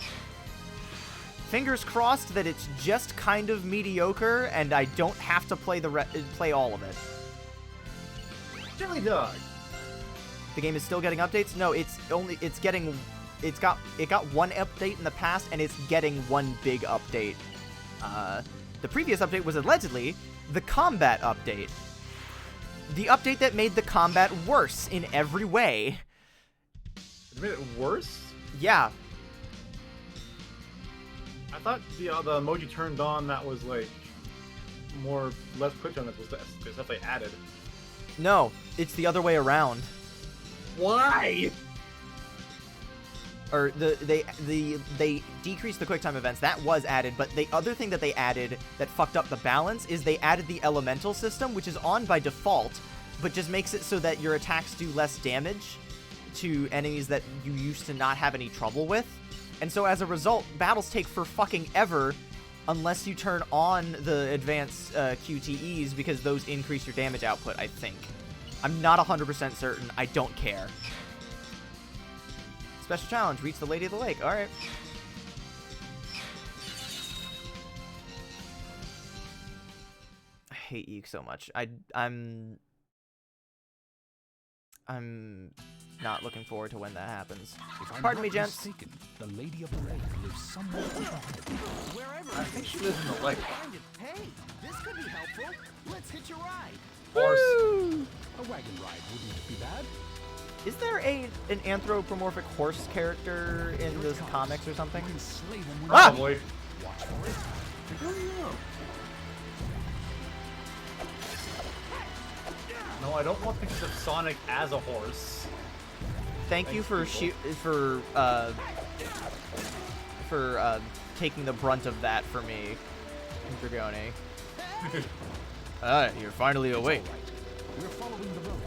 Fingers crossed that it's just kind of mediocre and I don't have to play play all of it. Chili Dog. The game is still getting updates? No, it got one update in the past and it's getting one big update. The previous update was allegedly the combat update. The update that made the combat worse in every way. It made it worse? Yeah. I thought the emoji turned on that was like less quick on it was the stuff they added. No, it's the other way around. Why? Or they decreased the QuickTime events. That was added, but the other thing that they added that fucked up the balance is they added the elemental system, which is on by default, but just makes it so that your attacks do less damage to enemies that you used to not have any trouble with. And so as a result, battles take for fucking ever unless you turn on the advanced QTEs, because those increase your damage output, I think. I'm not 100% certain. I don't care. Special challenge, reach the Lady of the Lake. Alright. I hate Eek so much. I'm not looking forward to when that happens. Pardon me, gents. Mistaken, the Lady of the Lake lives somewhere Wherever I think she lives in the lake. find it. Hey, this could be helpful. Let's hitch a ride. Horse. A wagon ride wouldn't be bad. Is there an anthropomorphic horse character in this comics or something? You can slay them with Probably. Watch for it. I don't know. No, I don't want pictures of Sonic as a horse. Thank you for taking the brunt of that for me, Dragoni. You're finally awake. We're following the road.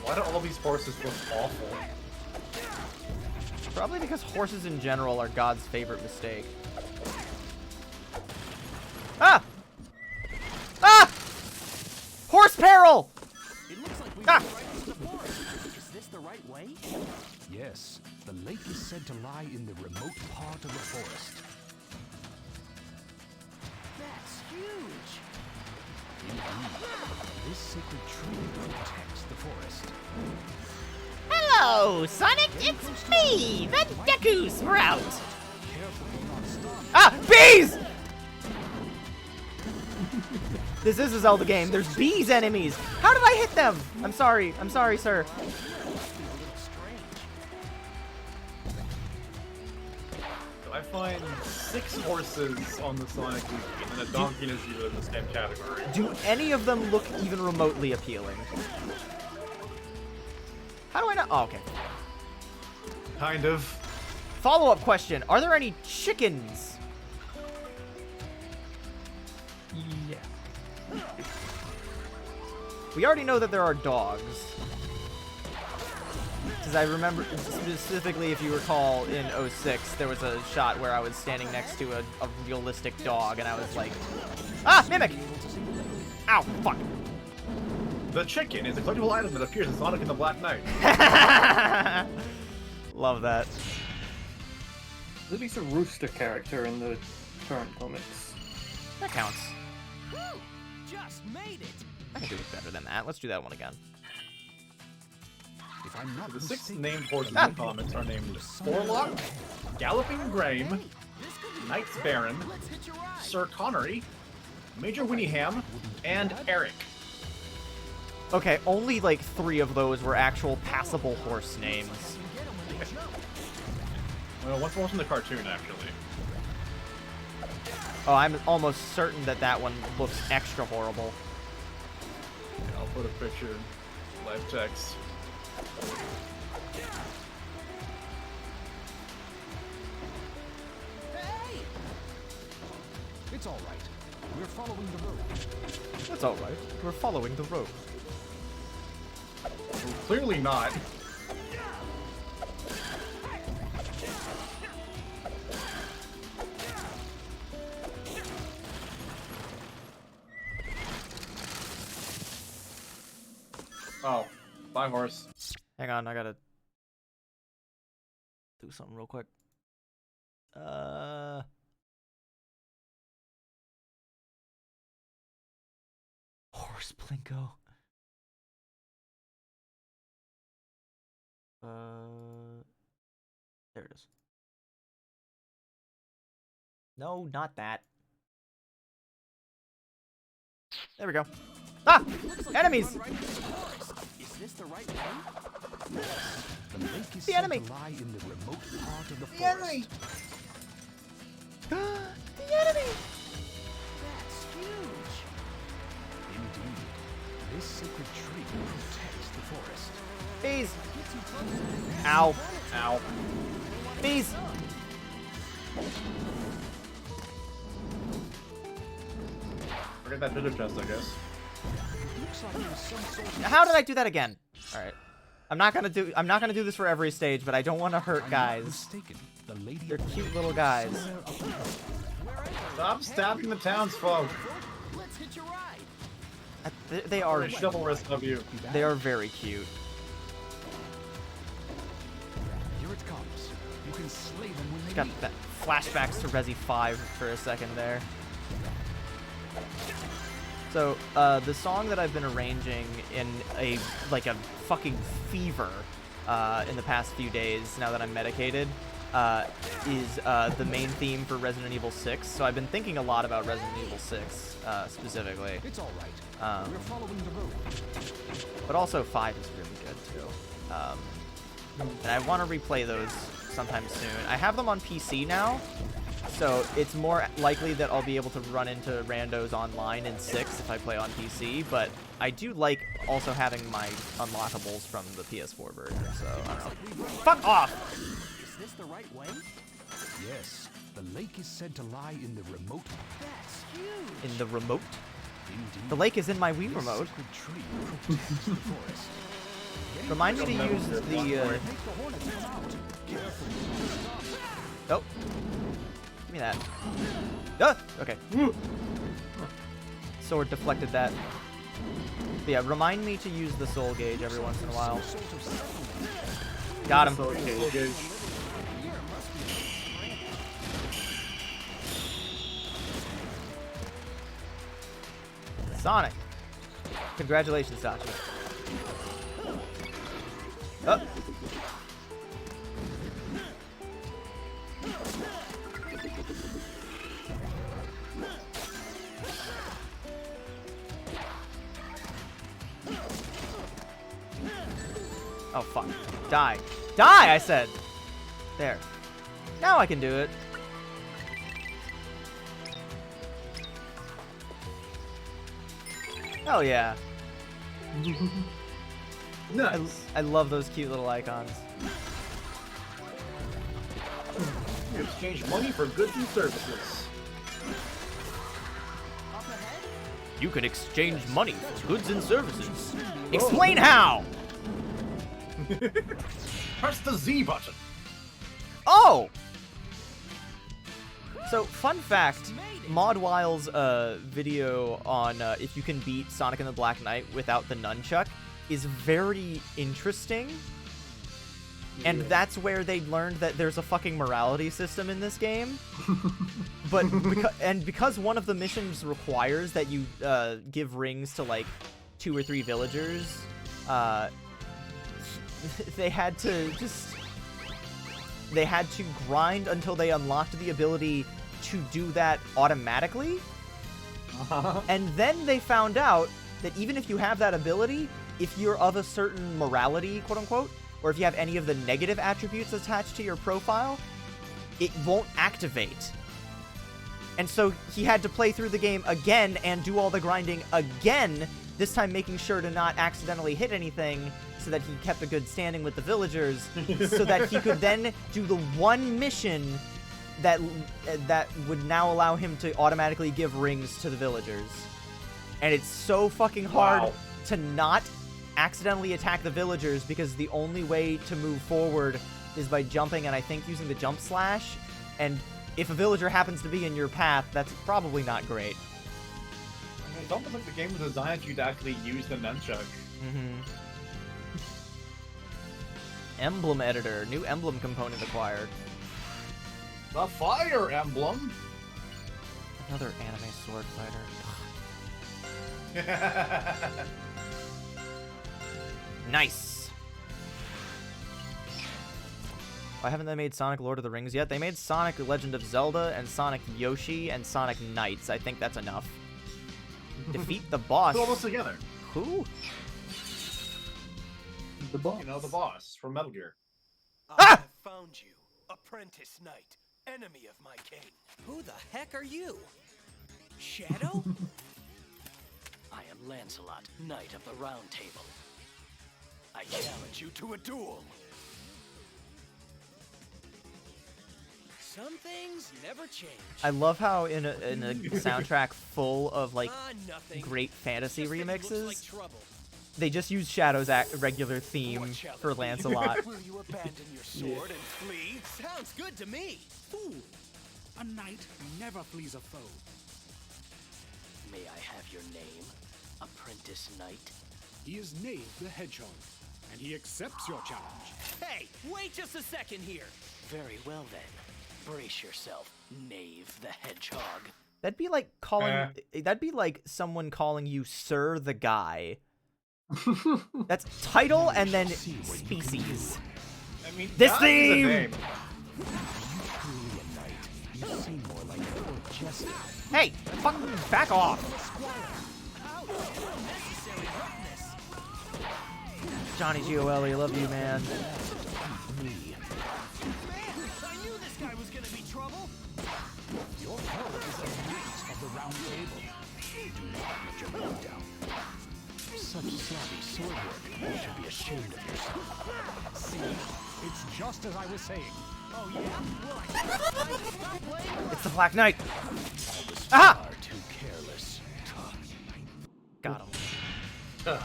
Why do all these horses look awful? Probably because horses in general are God's favorite mistake. Ah! Ah! Horse peril! It looks like we've Ah! been right into the forest. Is this the right way? Yes, the lake is said to lie in the remote part of the forest. That's huge. Indeed, this sacred tree protects the forest. Hello, Sonic, it's me, the Deku Sprout. Careful do not stop. Ah! Bees! This is a Zelda game. There's bees enemies. How did I hit them? I'm sorry. I'm sorry, sir. So I find 6 horses on the Sonic Wiki, and a donkey and a zebra in the same category. Do any of them look even remotely appealing? How do I know? Oh, okay. Kind of. Follow-up question. Are there any chickens? Yeah. We already know that there are dogs. Because I remember, specifically if you recall, in 06, there was a shot where I was standing next to a realistic dog, and I was like, ah, Mimic! Ow, fuck. The chicken is a collectible item that appears in Sonic and the Black Knight. Love that. There's at least a rooster character in the current comics. That counts. Whew, just made it. I can do it better than that. Let's do that one again. If I'm not The 6 mistaken, named horses in the comics are named Forlock, Galloping Graham, This could be Knight's Baron, Let's hitch a ride. Sir Connery, Major Winningham, and Eric. Okay, only like 3 of those were actual passable horse names. Well, one from the cartoon, actually. Oh, I'm almost certain that that one looks extra horrible. Yeah, I'll put a picture, live text. Hey! it's all right. We're following the road. That's alright. We're following the road. Well, clearly not. Oh, bye, horse. Hang on, I gotta do something real quick. Horse Plinko. There it is. No, not that. There we go. Ah! Enemies! Is this the right way? The lake is The said enemy! to lie in the remote part of the The forest. enemy! The enemy! That's huge. Indeed, this sacred tree protects the forest. Bees! Ow. Ow. Bees! Forget that treasure chest, I guess. Looks like there's some sort of How did I do that again? Alright. I'm not gonna do this for every stage, but I don't want to hurt I'm not guys. mistaken. The lady They're cute little guys. Stop stabbing the townsfolk. Let's hitch a ride. They are Chivalrous of you. they are very cute. Here it comes. You can slay them when they Got meet. that flashbacks to Resi 5 for a second there. So, the song that I've been arranging in a fucking fever in the past few days, now that I'm medicated, is the main theme for Resident Evil 6. So I've been thinking a lot about Resident Evil 6 specifically. It's all right. We're following the road. But also 5 is really good too. And I want to replay those sometime soon. I have them on PC now, so it's more likely that I'll be able to run into randos online in 6 if I play on PC, but I do like also having my unlockables from the PS4 version, so I don't know. Fuck off! Is this the right way? Yes, the lake is said to lie in the remote. That's huge. In the remote? Indeed. The lake is in my Wii This remote. sacred tree protects the forest. Remind me to use the, Make the hornets come out. Oh. Give me that. Ah! Okay. Sword deflected that. But yeah, remind me to use the soul gauge every once in a while. Got him. Okay. Sonic. Congratulations, Sachi. Oh. Oh, fuck. Die. Die, I said! There. Now I can do it. Hell yeah. Nice. I love those cute little icons. You exchange money for goods and services. You can exchange money for goods and services. Explain how! Press the Z button. Oh! So, fun fact, ModWile's video on if you can beat Sonic and the Black Knight without the nunchuck is very interesting. And that's where they learned that there's a fucking morality system in this game. But because one of the missions requires that you give rings to like 2 or 3 villagers, they had to grind until they unlocked the ability to do that automatically. And then they found out that even if you have that ability, if you're of a certain morality, quote unquote, or if you have any of the negative attributes attached to your profile, it won't activate. And so he had to play through the game again and do all the grinding again, this time making sure to not accidentally hit anything so that he kept a good standing with the villagers, so that he could then do the one mission that would now allow him to automatically give rings to the villagers. And it's so fucking hard to not accidentally attack the villagers, because the only way to move forward is by jumping, and I think using the jump slash. And if a villager happens to be in your path, that's probably not great. It's almost like the game was designed for you to actually use the nunchuck. emblem editor. New emblem component acquired. The fire emblem. Another anime sword fighter. Nice. Why haven't they made Sonic Lord of the Rings yet? They made Sonic Legend of Zelda and Sonic Yoshi and Sonic Knights. I think that's enough. Defeat the boss. Put all those together. Who? The boss. You know, the boss from Metal Gear. I have found you, apprentice knight, enemy of my king. Who the heck are you? Shadow? I am Lancelot, knight of the Round Table. I challenge you to a duel. Some things never change. I love how in a soundtrack full of like Nothing. great fantasy Just that it looks remixes, like trouble. they just use Shadow's regular theme What shall for it be? Lancelot. Will you abandon your sword and flee? Sounds good to me. Fool! A knight never flees a foe. May I have your name, apprentice knight? He is Knave the Hedgehog, and he accepts your challenge. Hey, wait just a second here. Very well then. Brace yourself, Knave the Hedgehog. That'd be like calling. That'd be like someone calling you Sir the Guy. That's title and then species. I mean, This God is a theme! name. Truly a knight. You seem more like a court jester. Hey, fucking back off. Johnny Gioeli, I love you, man. I knew this guy was gonna be trouble. Your foe is a knight of the Round Table. Do not let your guard down. Such sloppy sword work. You should be ashamed of yourself. See? It's just as I was saying. Oh yeah? Well, stop playing. It's the Black Knight. I was Ah! far too careless. Got him.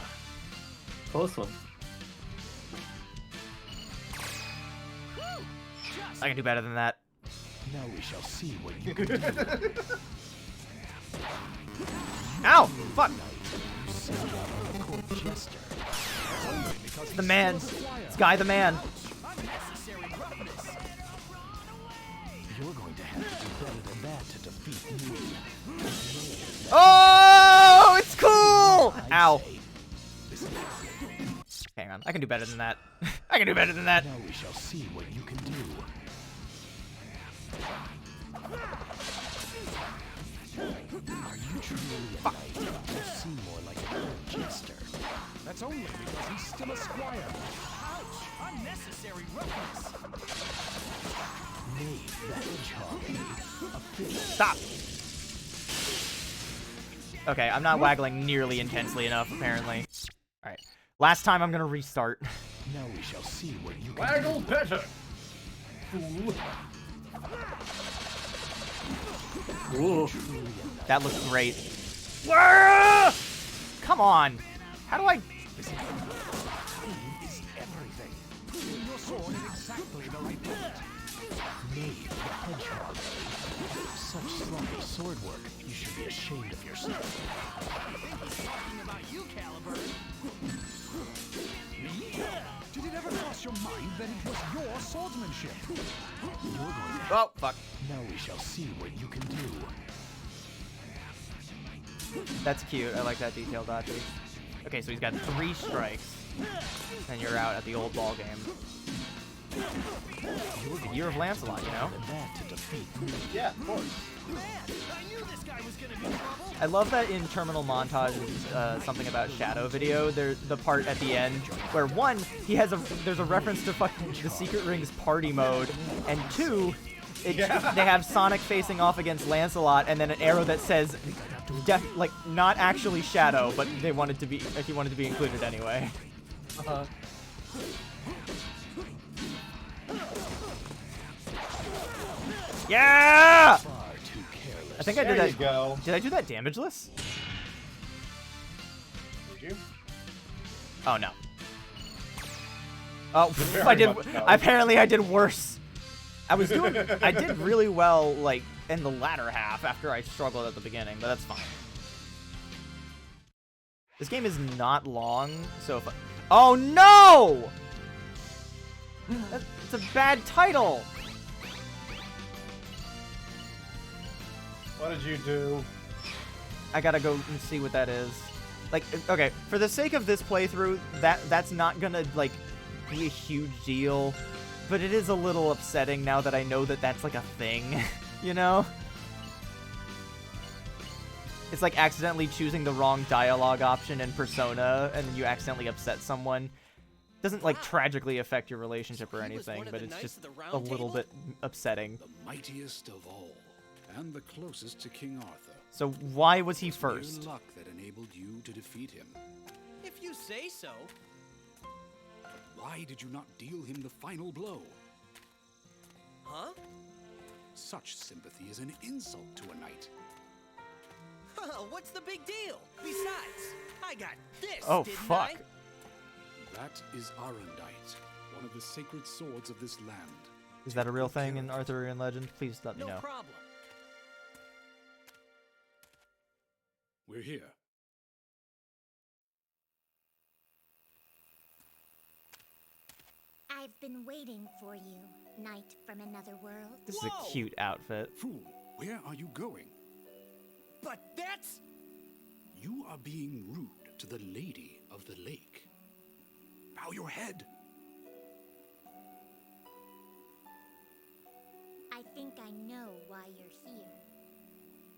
Close one. I can do better than that. Now we shall see what you can do. Ow! Fuck! You say you are a court jester. It's the man. It's Guy the man. Unnecessary roughness. You're going to have to do better than that to defeat me. Oh! It's cool! Ow. Hang on. I can do better than that. I can do better than that. Now we shall see what you can do. Are you truly a knight? You seem more like a court jester. That's only because he's still a squire. Ouch! Unnecessary roughness. Knave the Hedgehog. Stop. Okay, I'm not waggling nearly intensely enough, apparently. Alright. Last time I'm gonna restart. Now we shall see what you can Waggle better. Fool. Ooh. That looks great. Ah! Come on. How do I... is everything. Putting your sword in exactly the right place. Knave the Hedgehog. Such sloppy sword work. You should be ashamed of yourself. Talking about you, Caliber. Did it ever cross your mind that it was your swordsmanship? You're going to Oh, fuck. Now we shall see what you can do. That's cute. I like that detail, Dodgy. Okay, so he's got 3 strikes. And you're out at the old ball game. The year of Lancelot, you know? And that to defeat me. Yeah, of course. Man, I knew this guy was gonna be trouble. I love that in Terminal Montage's something about Shadow video, there's the part at the end where 1, there's a reference to fucking the Secret Rings party mode, and 2, they have Sonic facing off against Lancelot, and then an arrow that says, like, not actually Shadow, but he wanted to be included anyway. Yeah! Far too careless. I think I did There that. you go. Did I do that damageless? Did you? Oh no. Oh, Very I did. much so. Apparently, I did worse. I did really well, like in the latter half after I struggled at the beginning, but that's fine. This game is not long, so if oh no! It's a bad title. What did you do? I gotta go and see what that is. Like, okay, for the sake of this playthrough, that's not gonna, like, be a huge deal. But it is a little upsetting now that I know that that's, like, a thing, you know? It's like accidentally choosing the wrong dialogue option in Persona, and you accidentally upset someone. Doesn't, like, tragically affect your relationship or anything, but it's just a little bit upsetting. The mightiest of all, and the closest to King Arthur. So why was he It was first? mere luck that enabled you to defeat him. If you say so. Why did you not deal him the final blow? Huh? Such sympathy is an insult to a knight. What's the big deal? Besides, I got this, Oh, didn't fuck. I? That is Arundite, one of the sacred swords of this land. Is that a real thing in Arthurian legend? Please let me No know. problem. We're here. I've been waiting for you, knight from another world. This is a cute outfit. Fool, where are you going? But that's... You are being rude to the Lady of the Lake. Bow your head. I think I know why you're here.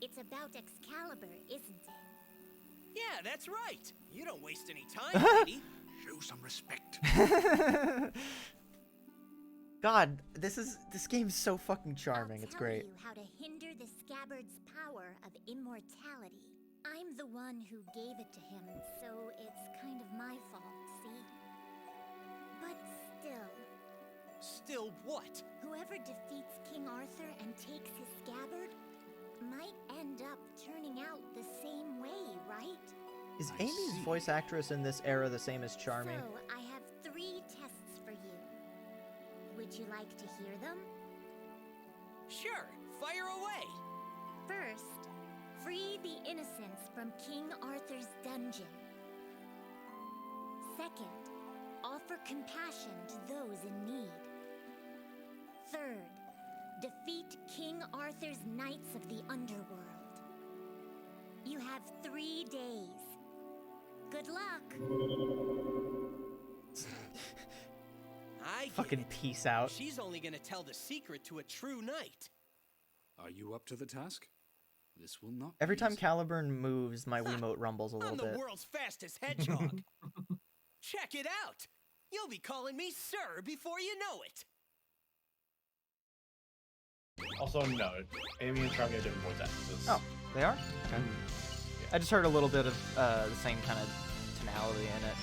It's about Excalibur, isn't it? Yeah, that's right. You don't waste any time, lady. Show some respect. God, this game's so fucking charming. It's great. I'll tell you how to hinder the scabbard's power of immortality. I'm the one who gave it to him, so it's kind of my fault, see? But still, Still what? whoever defeats King Arthur and takes his scabbard might end up turning out the same way, right? Is I Amy's see. voice actress in this era the same as Charming? So, I have 3 tests for you. Would you like to hear them? Sure, fire away. First, free the innocents from King Arthur's dungeon. Second, offer compassion to those in need. Third, defeat King Arthur's knights of the underworld. You have 3 days. Good luck. I get Fucking it. peace out. She's only gonna tell the secret to a true knight. Are you up to the task? This will not Every be time easy. Caliburn moves, my Wiimote rumbles a little I'm the bit. world's fastest hedgehog. Check it out. You'll be calling me sir before you know it. Also, no, Amy and Charmy are different voice actresses. Oh, they are? Okay. I just heard a little bit of the same kind of tonality in it.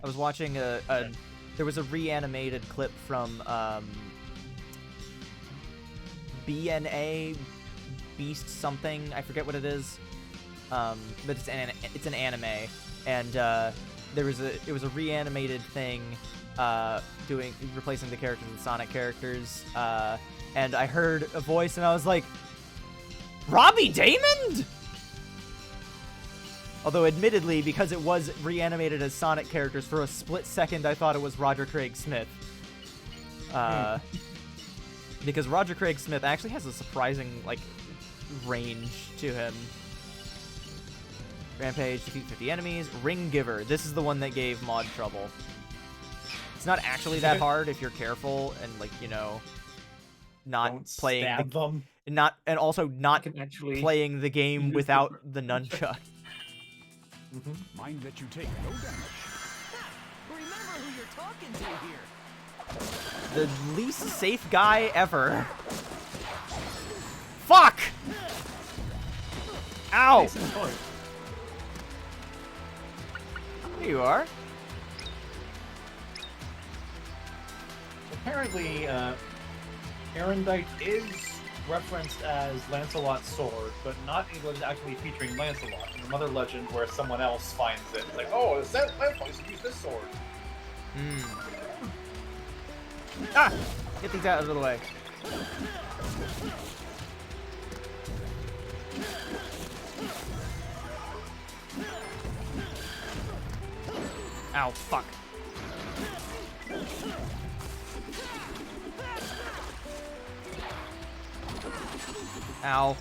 I was watching there was a reanimated clip from BNA Beast something. I forget what it is. But it's an anime, and it was a reanimated thing replacing the characters with Sonic characters. And I heard a voice, and I was like, Robbie Damon? Although, admittedly, because it was reanimated as Sonic characters, for a split second I thought it was Roger Craig Smith. Because Roger Craig Smith actually has a surprising, like, range to him. Rampage, defeat 50 enemies. Ring Giver. This is the one that gave Maud trouble. It's not actually that hard if you're careful and, like, you know, not Don't playing stab them. and also not can actually playing the game use without the- the nunchuck. Mind that you take no damage. Remember who you're talking to here. The least safe guy ever. Fuck! Ow! Case in point. There you are. Apparently, Arundite is referenced as Lancelot's sword, but not English actually featuring Lancelot. In another legend where someone else finds it, like, oh, is that Lancelot used to use this sword? Ah! Get these out of the way. Ow, fuck. Ow.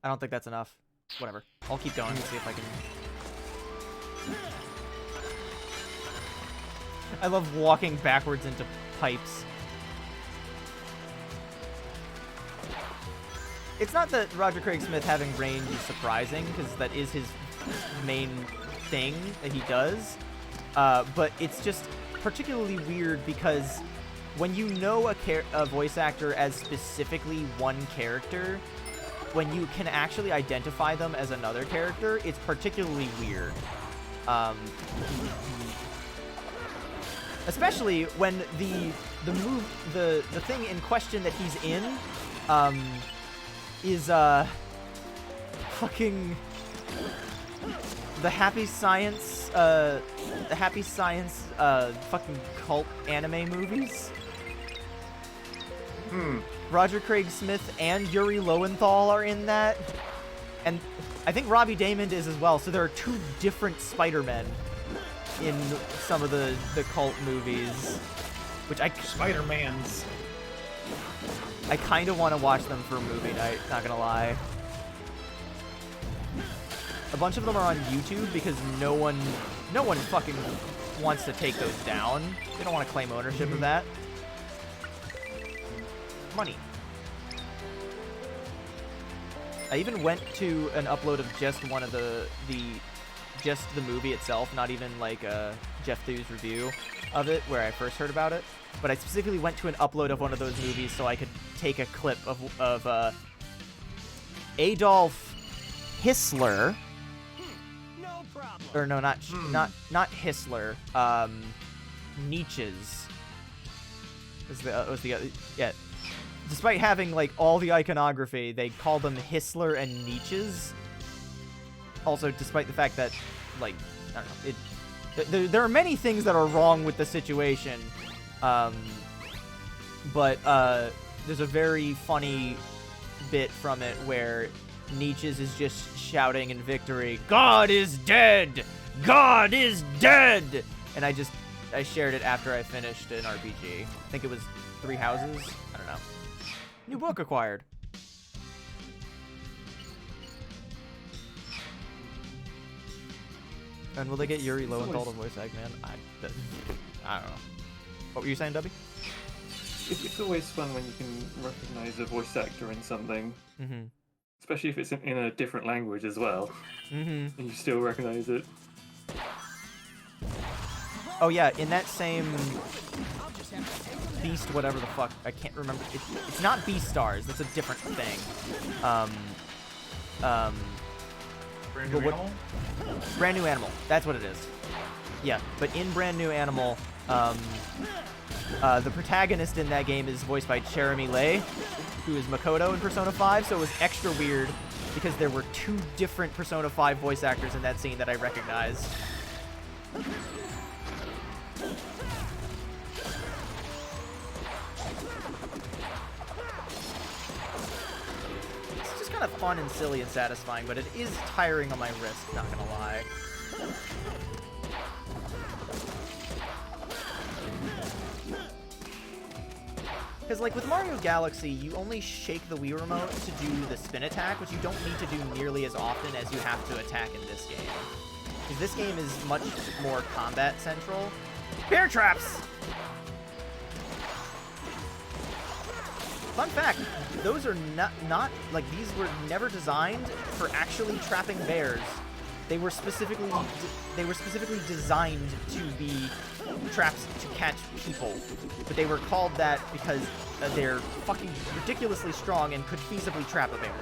I don't think that's enough. Whatever. I'll keep going and see if I can... I love walking backwards into pipes. It's not that Roger Craig Smith having range is surprising, because that is his main thing that he does. But it's just particularly weird because when you know a voice actor as specifically one character, when you can actually identify them as another character, it's particularly weird. Especially when the thing in question that he's in is fucking the Happy Science fucking cult anime movies. Roger Craig Smith and Yuri Lowenthal are in that, and I think Robbie Daymond is as well. So there are two different Spider-Men in some of the cult movies, which Spider-Mans. I kind of want to watch them for movie night, not gonna lie. A bunch of them are on YouTube because no one fucking wants to take those down. They don't want to claim ownership of that. Money. I even went to an upload of just one of just the movie itself, not even like Jeff Thu's review of it, where I first heard about it. But I specifically went to an upload of one of those movies so I could take a clip of Adolf Hitler. No problem. Or no, not Hitler. Nietzsche's was the other, yeah. Despite having like all the iconography, they call them Hitler and Nietzsche's. Also, despite the fact that, like, I don't know, there are many things that are wrong with the situation. But there's a very funny bit from it where Nietzsche's is just shouting in victory, "God is dead! God is dead!" And I shared it after I finished an RPG. I think it was 3 Houses? I don't know. New book acquired. And will they get Yuri Lowenthal to voice act, man? I don't know. What were you saying, Dubby? It's always fun when you can recognize a voice actor in something. Mm-hmm. Especially if it's in a different language as well. Mm-hmm. And you still recognize it. Oh yeah, in that same Beast, whatever the fuck, I can't remember. It's not Beastars. That's a different thing. Brand New Animal? Brand New Animal. That's what it is. Yeah, but in Brand New Animal, the protagonist in that game is voiced by Jeremy Lay, who is Makoto in Persona 5, so it was extra weird because there were 2 different Persona 5 voice actors in that scene that I recognized. It's just kind of fun and silly and satisfying, but it is tiring on my wrist, not gonna lie. Because, like, with Mario Galaxy, you only shake the Wii Remote to do the spin attack, which you don't need to do nearly as often as you have to attack in this game. Because this game is much more combat central. Bear traps! Fun fact, those are not like, these were never designed for actually trapping bears. They were specifically designed to be traps to catch people, but they were called that because they're fucking ridiculously strong and could feasibly trap a bear.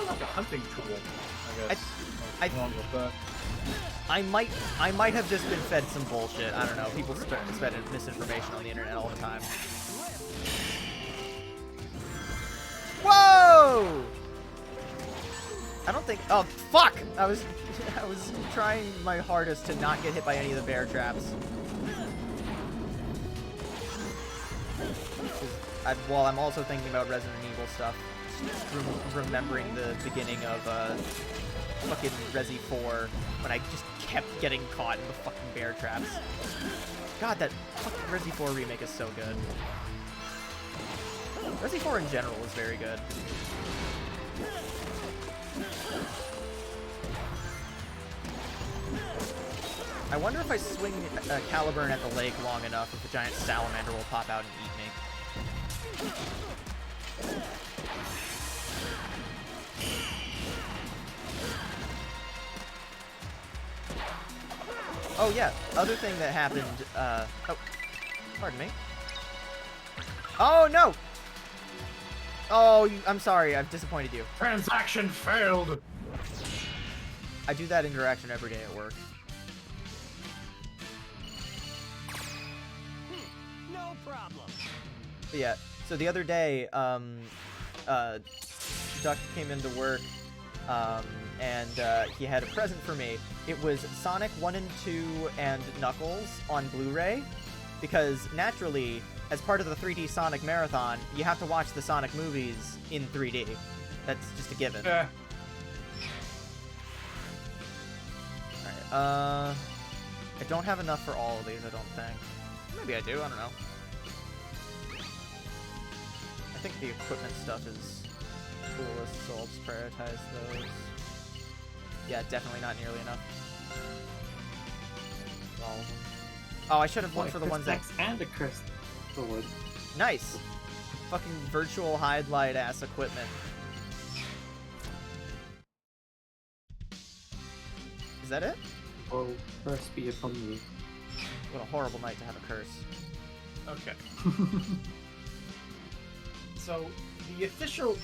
Like a hunting tool, I guess. What's wrong with that? I might have just been fed some bullshit. I don't know. People spread misinformation on the internet all the time. Whoa! I don't think. Oh fuck! I was trying my hardest to not get hit by any of the bear traps. While I'm also thinking about Resident Evil stuff, remembering the beginning of fucking Resi 4 when I just kept getting caught in the fucking bear traps. God, that fucking Resi 4 remake is so good. Resi 4 in general is very good. I wonder if I swing Caliburn at the lake long enough, if a giant salamander will pop out and eat me. Oh yeah, other thing that happened, oh, pardon me. Oh no! Oh, I'm sorry, I've disappointed you. Transaction failed! I do that interaction every day at work. No problem. But yeah, so the other day, Duck came into work, and he had a present for me. It was Sonic 1 and 2 and Knuckles on Blu-ray, because naturally, as part of the 3D Sonic Marathon, you have to watch the Sonic movies in 3D. That's just a given. Yeah. Alright, I don't have enough for all of these, I don't think. Maybe I do, I don't know. I think the equipment stuff is coolest, so I'll just prioritize those. Yeah, definitely not nearly enough. All of them. Oh, I should have looked for the ones that... and a crystal sword. Nice! Fucking virtual highlight ass equipment. Is that it? Oh, curse be upon you. What a horrible night to have a curse. Okay. So, the official,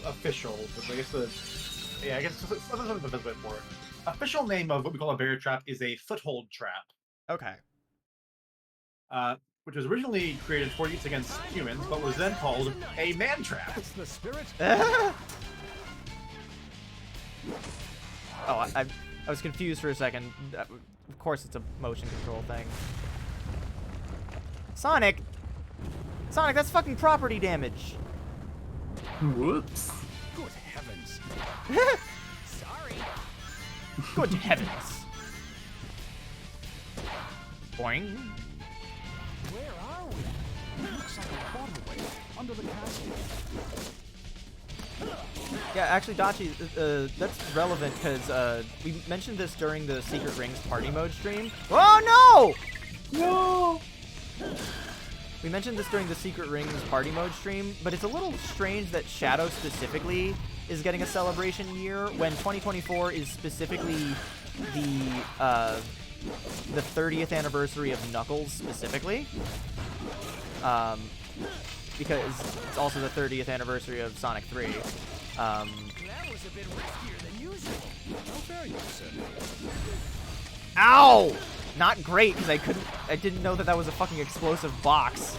official, but I guess I guess that's the best way for it. Official name of what we call a bear trap is a foothold trap. Okay. Which was originally created for use against humans, but was then called a man trap. It's the spirit. Oh, I was confused for a second. Of course it's a motion control thing. Sonic! Sonic, that's fucking property damage! Whoops. Good heavens. Sorry. Good heavens. Boing. Where are we? It looks like a waterway under the castle. Yeah, actually, Dachi, that's relevant because we mentioned this during the Secret Rings party mode stream. Oh no! No! We mentioned this during the Secret Rings party mode stream, but it's a little strange that Shadow specifically is getting a celebration year when 2024 is specifically the 30th anniversary of Knuckles specifically. Because it's also the 30th anniversary of Sonic 3. That was a bit riskier than usual. How fair you said. Ow! Not great, because I didn't know that that was a fucking explosive box.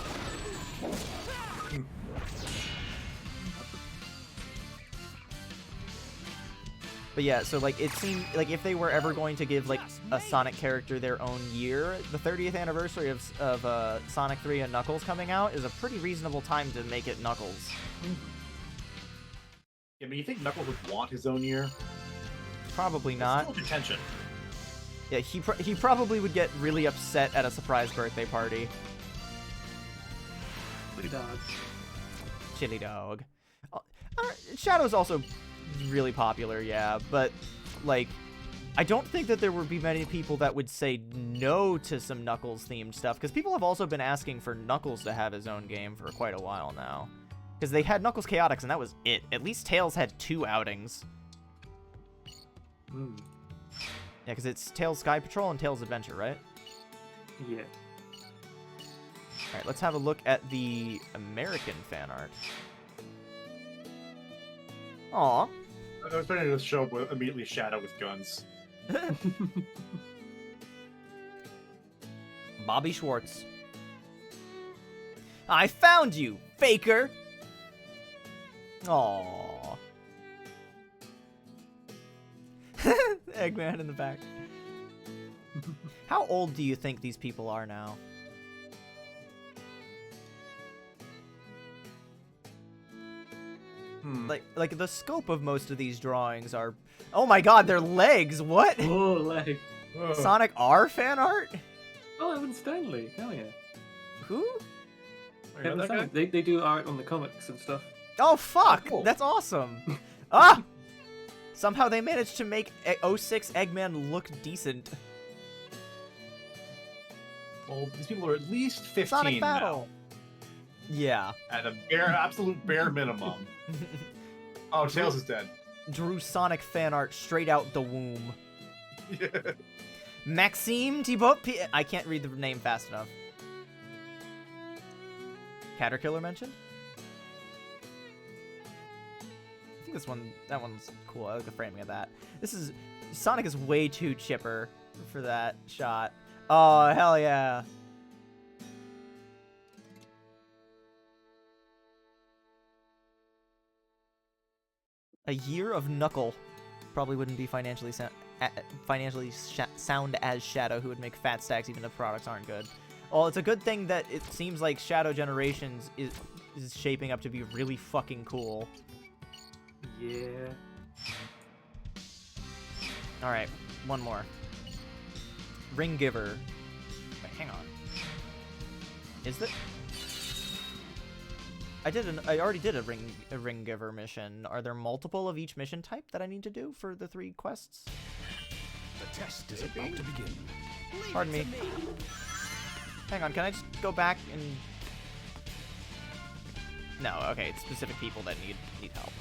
But yeah, so like it seemed like if they were ever going to give like a Sonic character their own year, the 30th anniversary of Sonic 3 and Knuckles coming out is a pretty reasonable time to make it Knuckles. I mean, you think Knuckles would want his own year? Probably not. Still detention. Yeah, he probably would get really upset at a surprise birthday party. Chili dog. Chili dog. Shadow's also really popular, yeah, but like I don't think that there would be many people that would say no to some Knuckles themed stuff, because people have also been asking for Knuckles to have his own game for quite a while now, because they had Knuckles Chaotix and that was it. At least Tails had 2 outings. Yeah, because it's Tails Sky Patrol and Tails Adventure, right? Yeah. Alright, let's have a look at the American fan art. Aw. I was planning to show up with immediately Shadow with guns. Bobby Schwartz. I found you, faker! Aww. Eggman in the back. How old do you think these people are now? Like the scope of most of these drawings are... Oh my god, they're legs! What? Oh, leg. Ugh. Sonic R fan art? Oh, Evan Stanley. Hell yeah. Who? Oh, you know Evan that guy? Stanley. They do art on the comics and stuff. Oh, fuck! Oh, cool. That's awesome! Ah! Somehow they managed to make 06 Eggman look decent. Well, these people are at least 15 Sonic now. Battle! Yeah. At a absolute bare minimum. Oh, Tails is dead. Drew Sonic fan art straight out the womb. Yeah. Maxime Thibault P. I can't read the name fast enough. Caterpillar mentioned? I think that one's cool. I like the framing of that. Sonic is way too chipper for that shot. Oh, hell yeah. A year of Knuckle probably wouldn't be financially sound as Shadow, who would make fat stacks even if products aren't good. Well, it's a good thing that it seems like Shadow Generations is shaping up to be really fucking cool. Yeah. Alright, one more. Ring Giver. Wait, hang on. Is it? I already did a ring giver mission. Are there multiple of each mission type that I need to do for the 3 quests? The test is about to begin. Pardon me. Hang on, can I just go back and... No, okay, it's specific people that need help.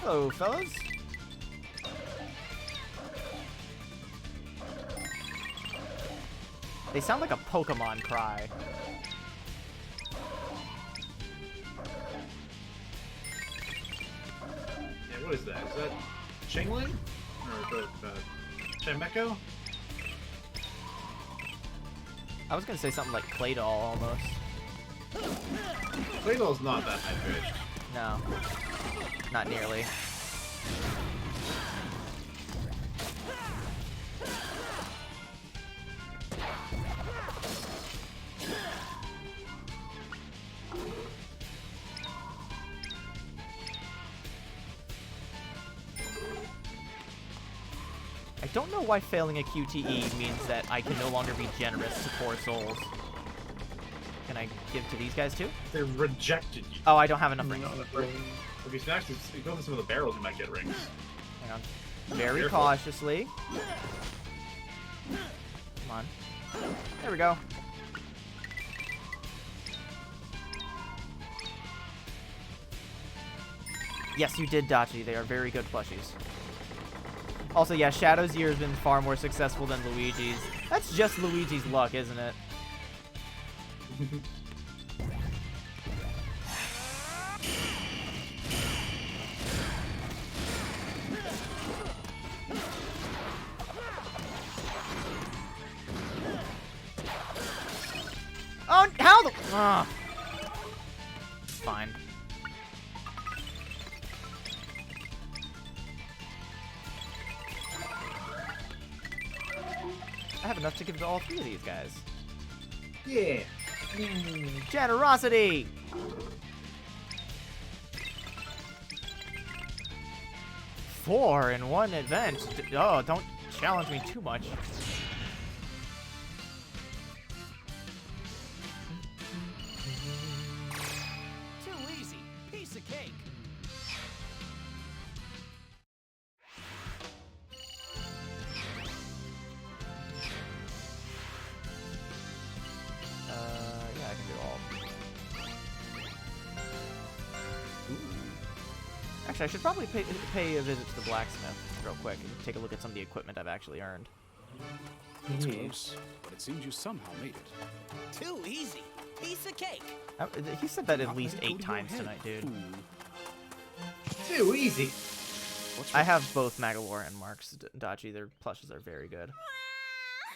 Hello, fellas. They sound like a Pokemon cry. Yeah, what is that? Is that Chingling? Or Chimecho? I was gonna say something like Claydol almost. Claydol's not that high-pitched. No. Not nearly. I don't know why failing a QTE means that I can no longer be generous to poor souls. Can I give to these guys too? They rejected you. Oh, I don't have enough rings. If you actually go to some of the barrels, you might get rings. Hang on. Very Careful. cautiously. Come on. There we go. Yes, you did, Dachi. They are very good plushies. Also, yeah, Shadow's year has been far more successful than Luigi's. That's just Luigi's luck, isn't it? Oh, how the... Ugh. Fine. I have enough to give to all 3 of these guys. Yeah. Generosity! Four in one event. Oh, don't challenge me too much. Too easy. Piece of cake. Yeah, I can do all. Ooh. Actually, I should probably pay a visit to the blacksmith real quick and take a look at some of the equipment I've actually earned. It's close, but it seems you somehow made it. Too easy. Piece of cake. He said that at Not least let it go 8 to your times head, tonight, dude. fool. Too easy. What's I wrong? have both Magalore and Mark's Dachi. Their plushes are very good.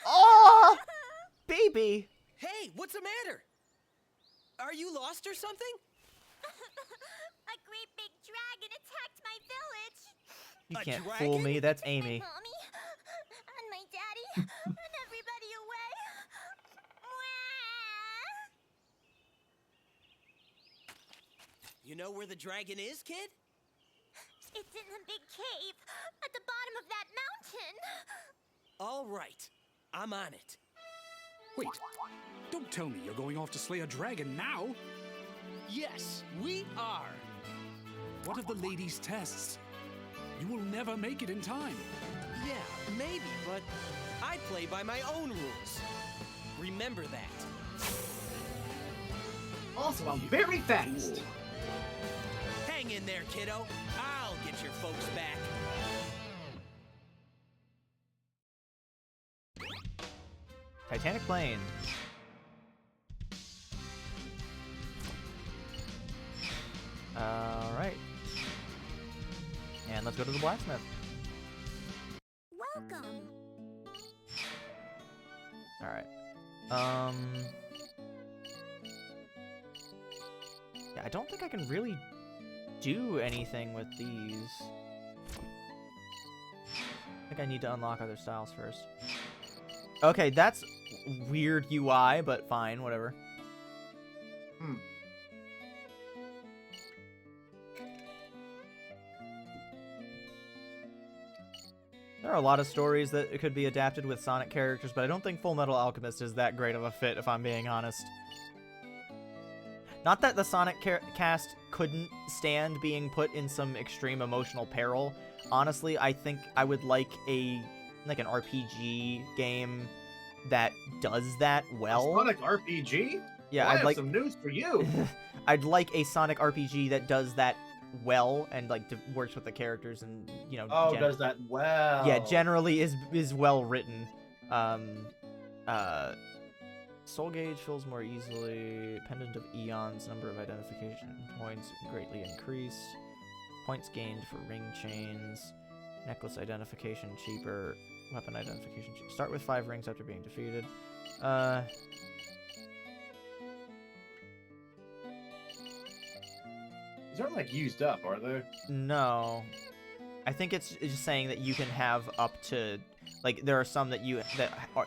Oh, baby! Hey, what's the matter? Are you lost or something? A great big dragon attacked my village. You A can't dragon? fool me. That's My Amy. mommy and my daddy and everybody away. You know where the dragon is, kid? It's in the big cave at the bottom of that mountain. All right. I'm on it. Wait, don't tell me you're going off to slay a dragon now. Yes, we are. What of the ladies' tests? You will never make it in time. Yeah, maybe, but I play by my own rules. Remember that. Also, I'm very fast. Hang in there, kiddo. I'll get your folks back. Titanic Plane. Alright. And let's go to the blacksmith. Welcome. Alright. Yeah, I don't think I can really do anything with these. I think I need to unlock other styles first. Okay, that's weird UI, but fine, whatever. There are a lot of stories that could be adapted with Sonic characters, but I don't think Full Metal Alchemist is that great of a fit, if I'm being honest. Not that the Sonic cast couldn't stand being put in some extreme emotional peril. Honestly, I think I would like an RPG game that does that well. Sonic RPG? Yeah, well, I'd like some news for you. I'd like a Sonic RPG that does that well and like works with the characters and Does that well? Yeah, generally is well written. Soul Gauge fills more easily. Pendant of Eons, number of identification points greatly increased. Points gained for ring chains. Necklace identification cheaper. Weapon identification cheaper. Start with 5 rings after being defeated. These aren't like used up, are they? No. I think it's just saying that you can have up to, like, there are some that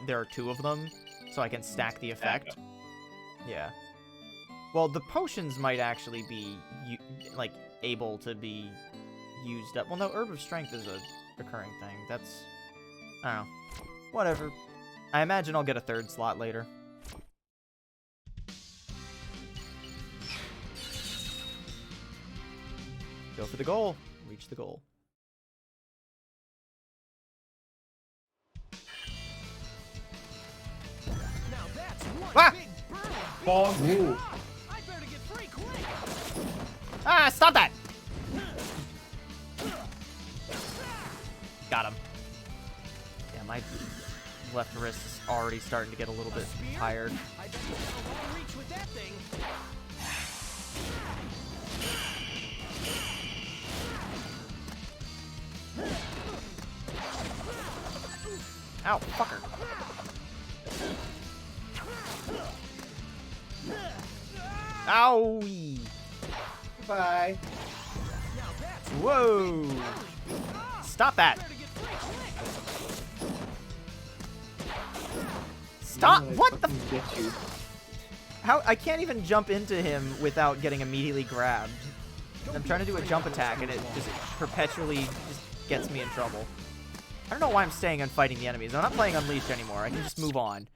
there are 2 of them, so I can stack the effect. Yeah. Well, the potions might actually be, like, able to be used up. Well, no, Herb of Strength is a recurring thing. That's, I don't know. Whatever. I imagine I'll get a 3rd slot later. Go for the goal. Reach the goal. Now that's one big burly Bonk. I better get free quick. Ah, stop that! Got him. Yeah, my left wrist is already starting to get a little bit tired. I bet you have a long reach with that thing. Ow, fucker. Owie! Bye. Whoa! Stop that! Stop! What the? How? I can't even jump into him without getting immediately grabbed. I'm trying to do a jump attack and it just perpetually just gets me in trouble. I don't know why I'm staying on fighting the enemies. I'm not playing Unleashed anymore. I can just move on.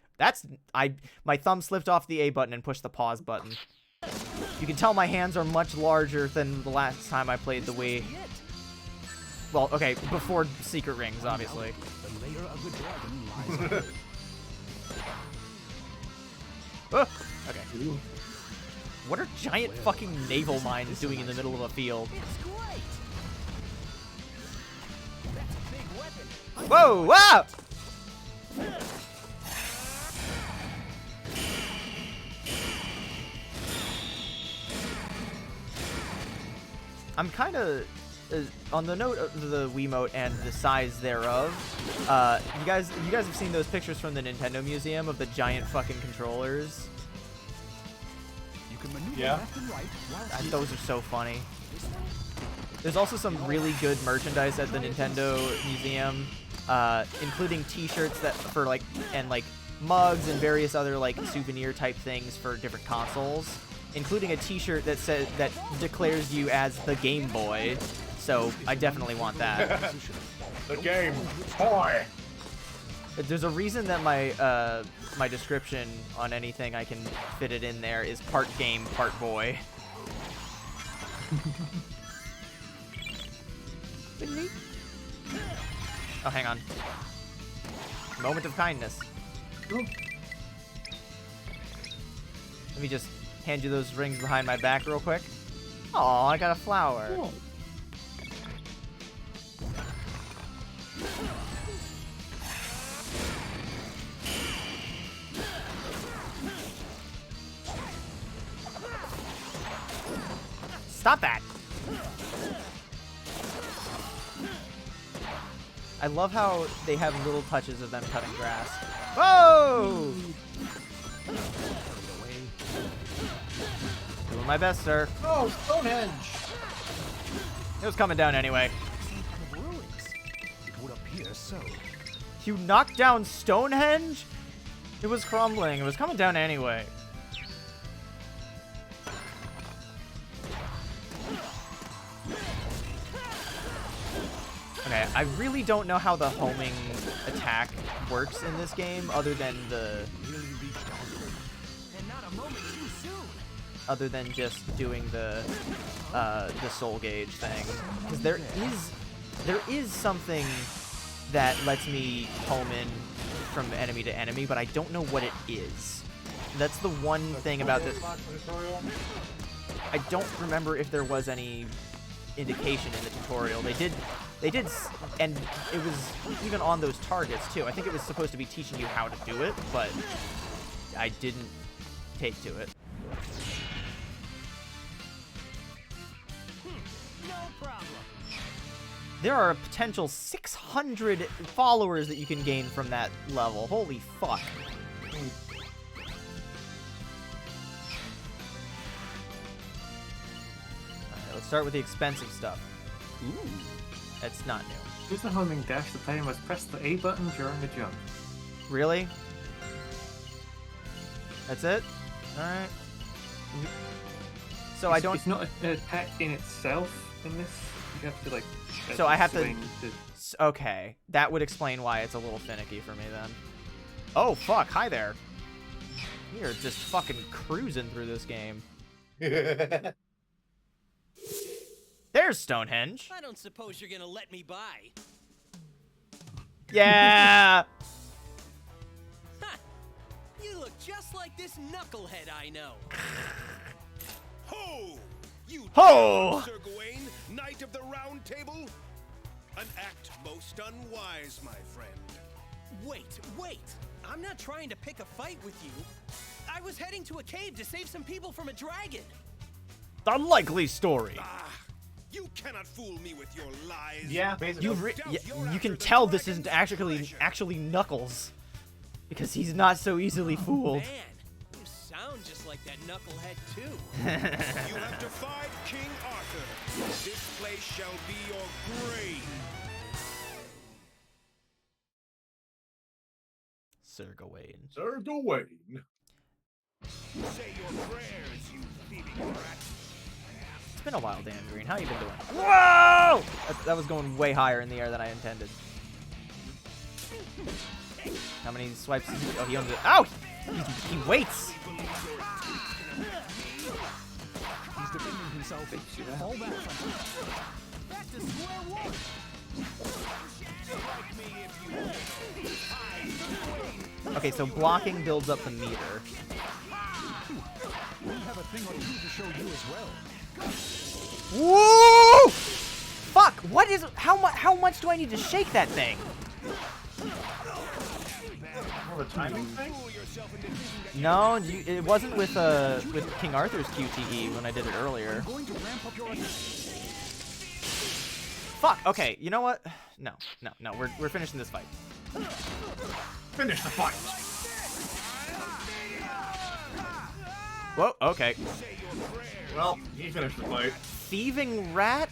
My thumb slipped off the A button and pushed the pause button. You can tell my hands are much larger than the last time I played the Wii. Well, okay, before Secret Rings, obviously. The lair of the dragon lies Okay. What are giant fucking naval mines doing in the middle of a field? It's great. That's a big weapon. Whoa! Whoa! I'm kind of on the note of the Wiimote and the size thereof. You guys have seen those pictures from the Nintendo Museum of the giant fucking controllers? You can maneuver Yeah. left and right while Those are so funny. There's also some really good merchandise at the Nintendo Museum, including T-shirts that for like mugs and various other like souvenir type things for different consoles. including a T-shirt that declares you as the Game Boy. So I definitely want that. The Game Boy. There's a reason that my my description on anything I can fit it in there is part game, part boy. Oh, hang on. Moment of kindness. Oh. Let me just hand you those rings behind my back real quick. Oh, I got a flower. Cool. Stop that! I love how they have little touches of them cutting grass. Whoa! Doing my best, sir. Oh, Stonehenge! It was coming down anyway. It would appear so. You knocked down Stonehenge? It was crumbling. It was coming down anyway. Okay, I really don't know how the homing attack works in this game, other than just doing the soul gauge thing, because there is something that lets me home in from enemy to enemy, but I don't know what it is. That's the one thing about this. I don't remember if there was any indication in the tutorial. They did, and it was even on those targets too. I think it was supposed to be teaching you how to do it, but I didn't take to it. No problem. There are a potential 600 followers that you can gain from that level. Holy fuck. Alright, let's start with the expensive stuff. Ooh. That's not new. Use the homing dash. The player must press the A button during a jump. Really? That's it? Alright. So I don't... It's not an attack in itself in this. You have to, like... So I have to... swing Okay. That would explain why it's a little finicky for me then. Oh, fuck. Hi there. You're just fucking cruising through this game. There's Stonehenge. I don't suppose you're gonna let me by. Yeah! Ha! You look just like this knucklehead I know. Ho! You Ho! Sir Gawain, Knight of the Round Table? An act most unwise, my friend. Wait! I'm not trying to pick a fight with you. I was heading to a cave to save some people from a dragon. Unlikely story. Ah, you cannot fool me with your lies. Yeah, basically. You can tell this isn't actually Knuckles, because he's not so easily fooled. Man, you sound just like that knucklehead too. You have defied King Arthur. This place shall be your grave. Sir Gawain. Sir Gawain. Say your prayers, you thieving rat. It's been a while, Dan Green. How you been doing? Whoa! That was going way higher in the air than I intended. How many swipes? Oh, he owns it. Ow! He waits. He's defending himself. Fall back from him. Back to square one. Okay, so blocking builds up the meter. We have a thing or two to show you as well. Woo! Fuck! What is? How much do I need to shake that thing? More of a timing thing? No, it wasn't with King Arthur's QTE when I did it earlier. Going to ramp up your... Fuck. Okay, you know what? No. We're finishing this fight. Finish the fight. Whoa. Okay. Well, he finished the fight. Thieving rat?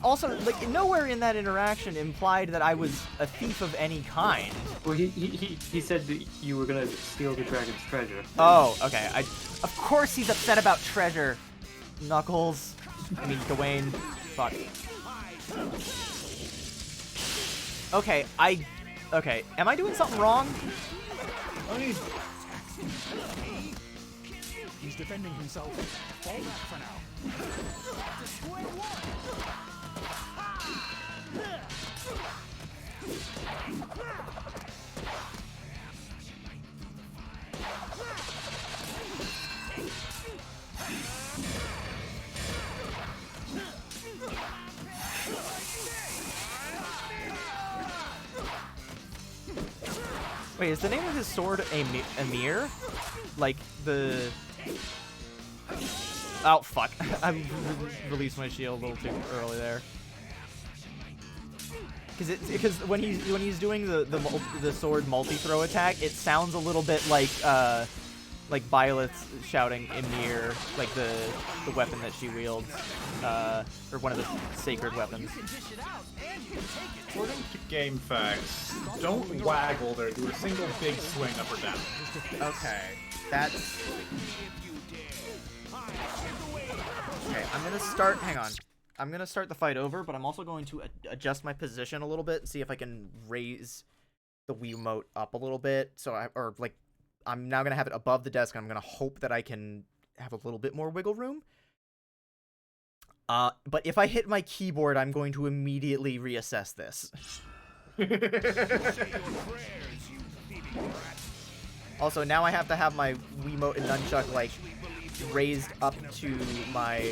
Also, like, nowhere in that interaction implied that I was a thief of any kind. Well, he said that you were gonna steal the dragon's treasure. Oh, okay. Of course he's upset about treasure. Knuckles. I mean, Dwayne. Fuck. Okay, okay, am I doing something wrong? He's defending himself. Fall back for now. Wait, is the name of his sword Amir? Like the... Oh, fuck. I released my shield a little too early there. Because when he's doing the sword multi-throw attack, it sounds a little bit like Byleth's shouting Ymir, like the weapon that she wields, or one of the sacred weapons. According to game facts, don't waggle there. Do a single big swing up or down. Okay, that's... Okay, I'm gonna start... Hang on. I'm gonna start the fight over, but I'm also going to adjust my position a little bit and see if I can raise the Wiimote up a little bit. So I'm now gonna have it above the desk, and I'm gonna hope that I can have a little bit more wiggle room. But if I hit my keyboard, I'm going to immediately reassess this. Also, now I have to have my Wiimote and nunchuck, like, raised up to my,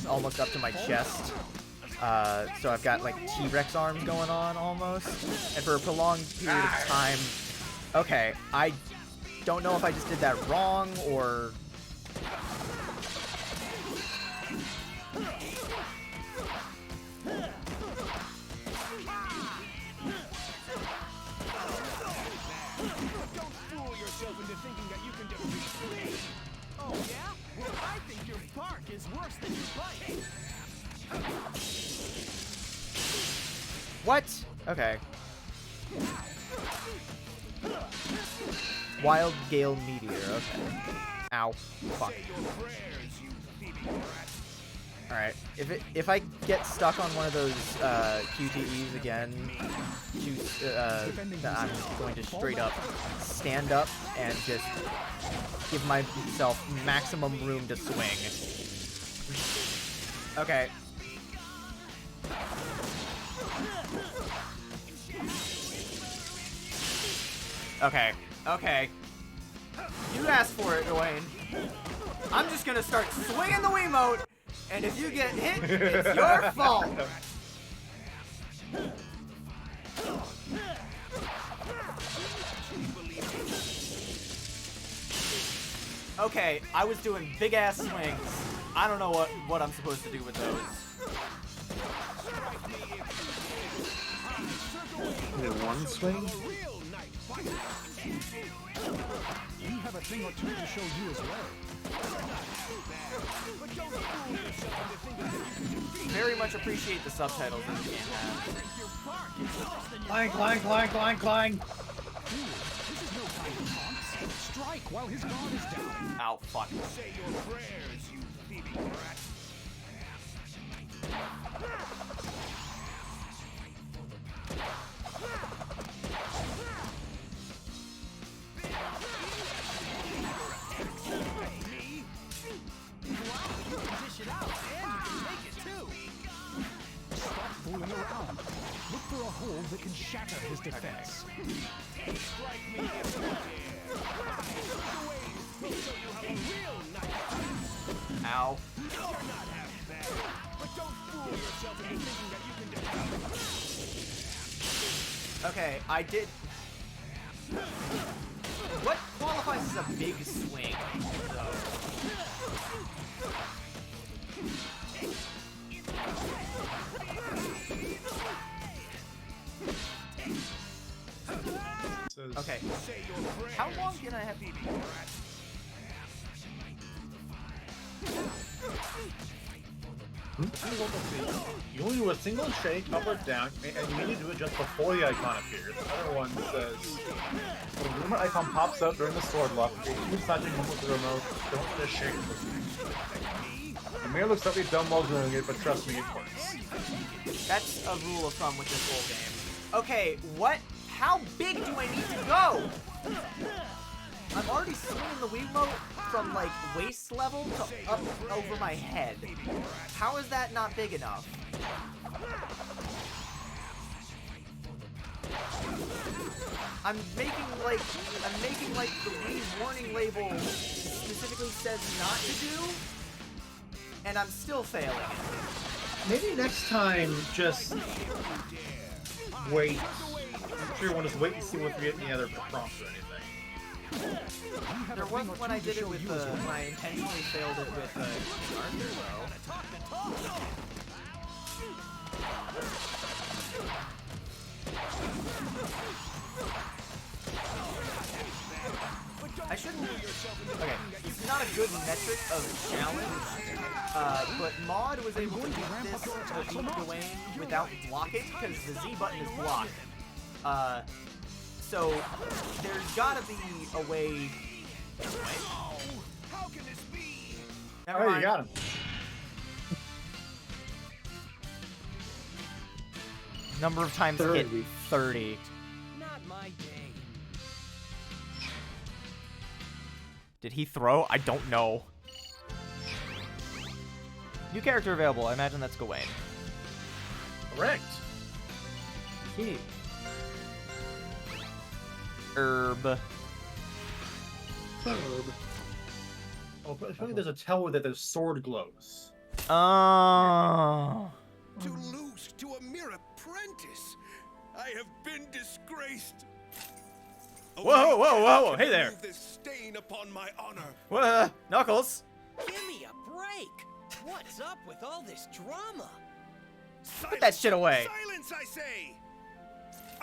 almost up to my chest. So I've got, like, T-Rex arms going on, almost. And for a prolonged period of time... Okay, I don't know if I just did that wrong, or... Oh yeah? Well, I think your bark is worse than your bite. What? Okay. Wild Gale Meteor, okay. Ow. Fuck. Alright, if I get stuck on one of those QTEs again, I'm going to straight up stand up and just give myself maximum room to swing. Okay. Okay. Okay. You asked for it, Dwayne. I'm just gonna start swinging the Wiimote, and if you get hit, it's your fault. Okay, I was doing big-ass swings. I don't know what I'm supposed to do with those. Is it one swing? We have a thing or two to show you as well. Very much appreciate the subtitles in the game. Clang, clang, clang, clang, clang. This is no time for taunts. Strike while his guard is down. Ow, fuck. Say your prayers, you thieving brat. Stop fooling around. Look for a hole that can shatter his defense. Strike me if you dare. We'll show you how a real knight fights. Ow. You're not half bad, but don't fool yourself into thinking that you can defeat. Okay, I did... What qualifies as a big swing, though? Okay. How long can I have... You only do a single shake, up or down, and you need to do it just before the icon appears. The other one says, when the rumor icon pops up during the sword lock, if you touching him with the remote, don't just shake it. It may look slightly dumb while doing it, but trust me, it works. That's a rule of thumb with this whole game. Okay, what? How big do I need to go? I'm already swinging the Wiimote from, like, waist level to up over my head. How is that not big enough? I'm making like the Wii warning label specifically says not to do, and I'm still failing it. Maybe next time, just wait. I'm sure you want to wait and see if we get any other prompts or anything. There wasn't when I did it with when I intentionally failed it with King Arthur, though. I shouldn't. Okay, it's not a good metric of challenge, but Maud was able to do this to beat Gawain without blocking because the Z button is blocked. So there's gotta be a way. How can this be? Never Oh, mind. you got him. Number of times 30. hit 30. Not my day. Did he throw? I don't know. New character available. I imagine that's Gawain. Correct. He. Herb. Oh, but apparently there's a tower that the sword glows. Oh. To lose to a mere apprentice. I have been disgraced. Whoa, whoa, whoa, hey there. Remove this stain upon my honor. Knuckles. Give me a break. What's up with all this drama? Put that shit away. Silence, I say.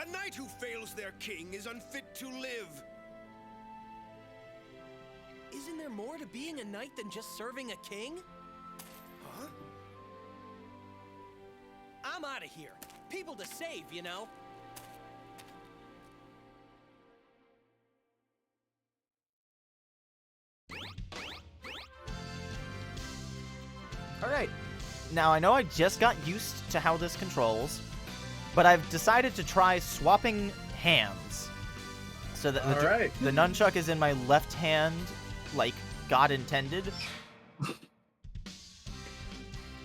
A knight who fails their king is unfit to live. Isn't there more to being a knight than just serving a king? Huh? I'm out of here. People to save, you know. Alright. Now, I know I just got used to how this controls, but I've decided to try swapping hands. So that the nunchuck is in my left hand, like God intended.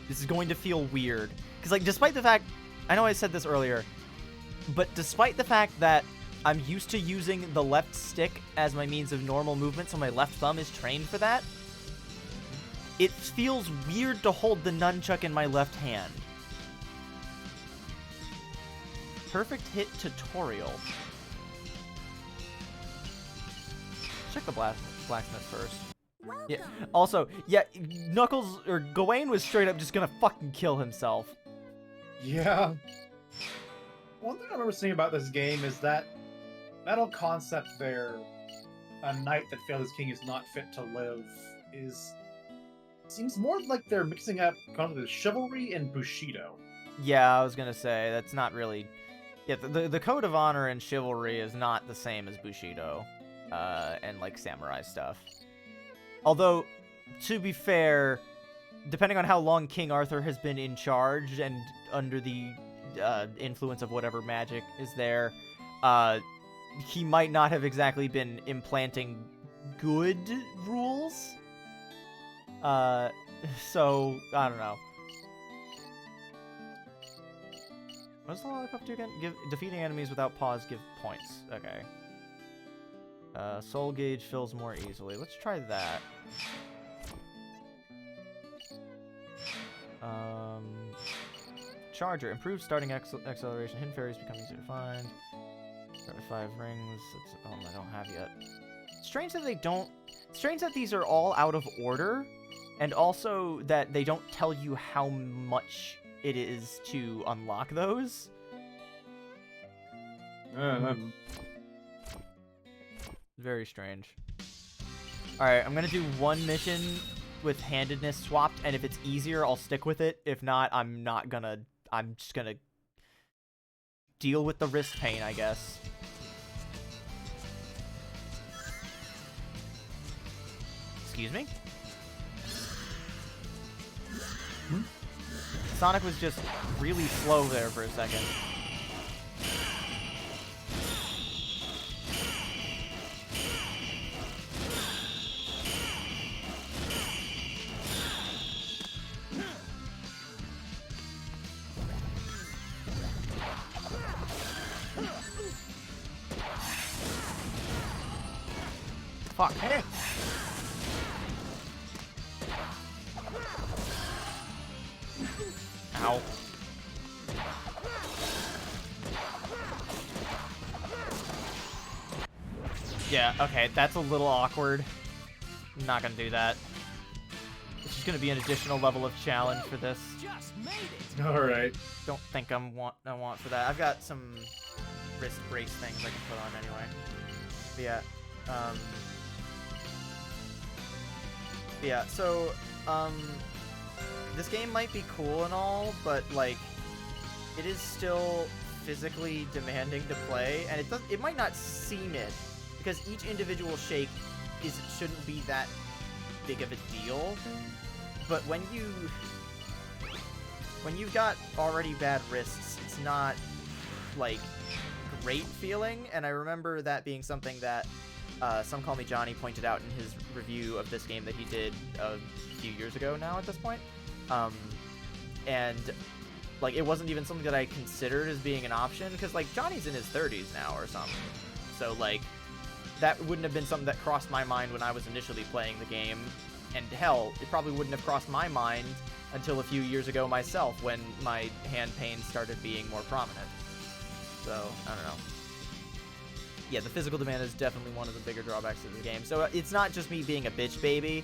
This is going to feel weird. Because, like, despite the fact... I know I said this earlier, but despite the fact that I'm used to using the left stick as my means of normal movement, so my left thumb is trained for that, it feels weird to hold the nunchuck in my left hand. Perfect hit tutorial. Check the blacksmith first. Yeah. Also, yeah, Knuckles or Gawain was straight up just gonna fucking kill himself. Yeah. One thing I remember seeing about this game is that whole concept there, a knight that failed his king is not fit to live, seems more like they're mixing up kind of the chivalry and Bushido. Yeah, I was gonna say that's not really. Yeah, the code of honor and chivalry is not the same as Bushido, and like samurai stuff. Although, to be fair, depending on how long King Arthur has been in charge and under the influence of whatever magic is there, he might not have exactly been implanting good rules. So, I don't know. What does the lollipop do again? Defeating enemies without pause give points. Okay. Soul gauge fills more easily. Let's try that. Charger. Improved starting acceleration. Hidden fairies become easier to find. Start with 5 rings. I don't have yet. Strange that they don't... Strange that these are all out of order. And also that they don't tell you how much it is to unlock those. Very strange. Alright, I'm gonna do one mission with handedness swapped, and if it's easier, I'll stick with it. If not, I'm just gonna deal with the wrist pain, I guess. Excuse me? Sonic was just really slow there for a second. Fuck. Hey. Ow. Yeah, okay, that's a little awkward. I'm not gonna do that. It's just gonna be an additional level of challenge for this. Just made it. All right. Don't think I want for that. I've got some wrist brace things I can put on anyway. But yeah. So, this game might be cool and all, but like, it is still physically demanding to play, and it might not seem it, because each individual shake shouldn't be that big of a deal. But when you've got already bad wrists, it's not like great feeling. And I remember that being something that Some Call Me Johnny pointed out in his review of this game that he did a few years ago now at this point. And like, it wasn't even something that I considered as being an option, because like, Johnny's in his 30s now or something. So like, that wouldn't have been something that crossed my mind when I was initially playing the game. And hell, it probably wouldn't have crossed my mind until a few years ago myself, when my hand pain started being more prominent. So, I don't know. Yeah, the physical demand is definitely one of the bigger drawbacks of the game. So it's not just me being a bitch baby.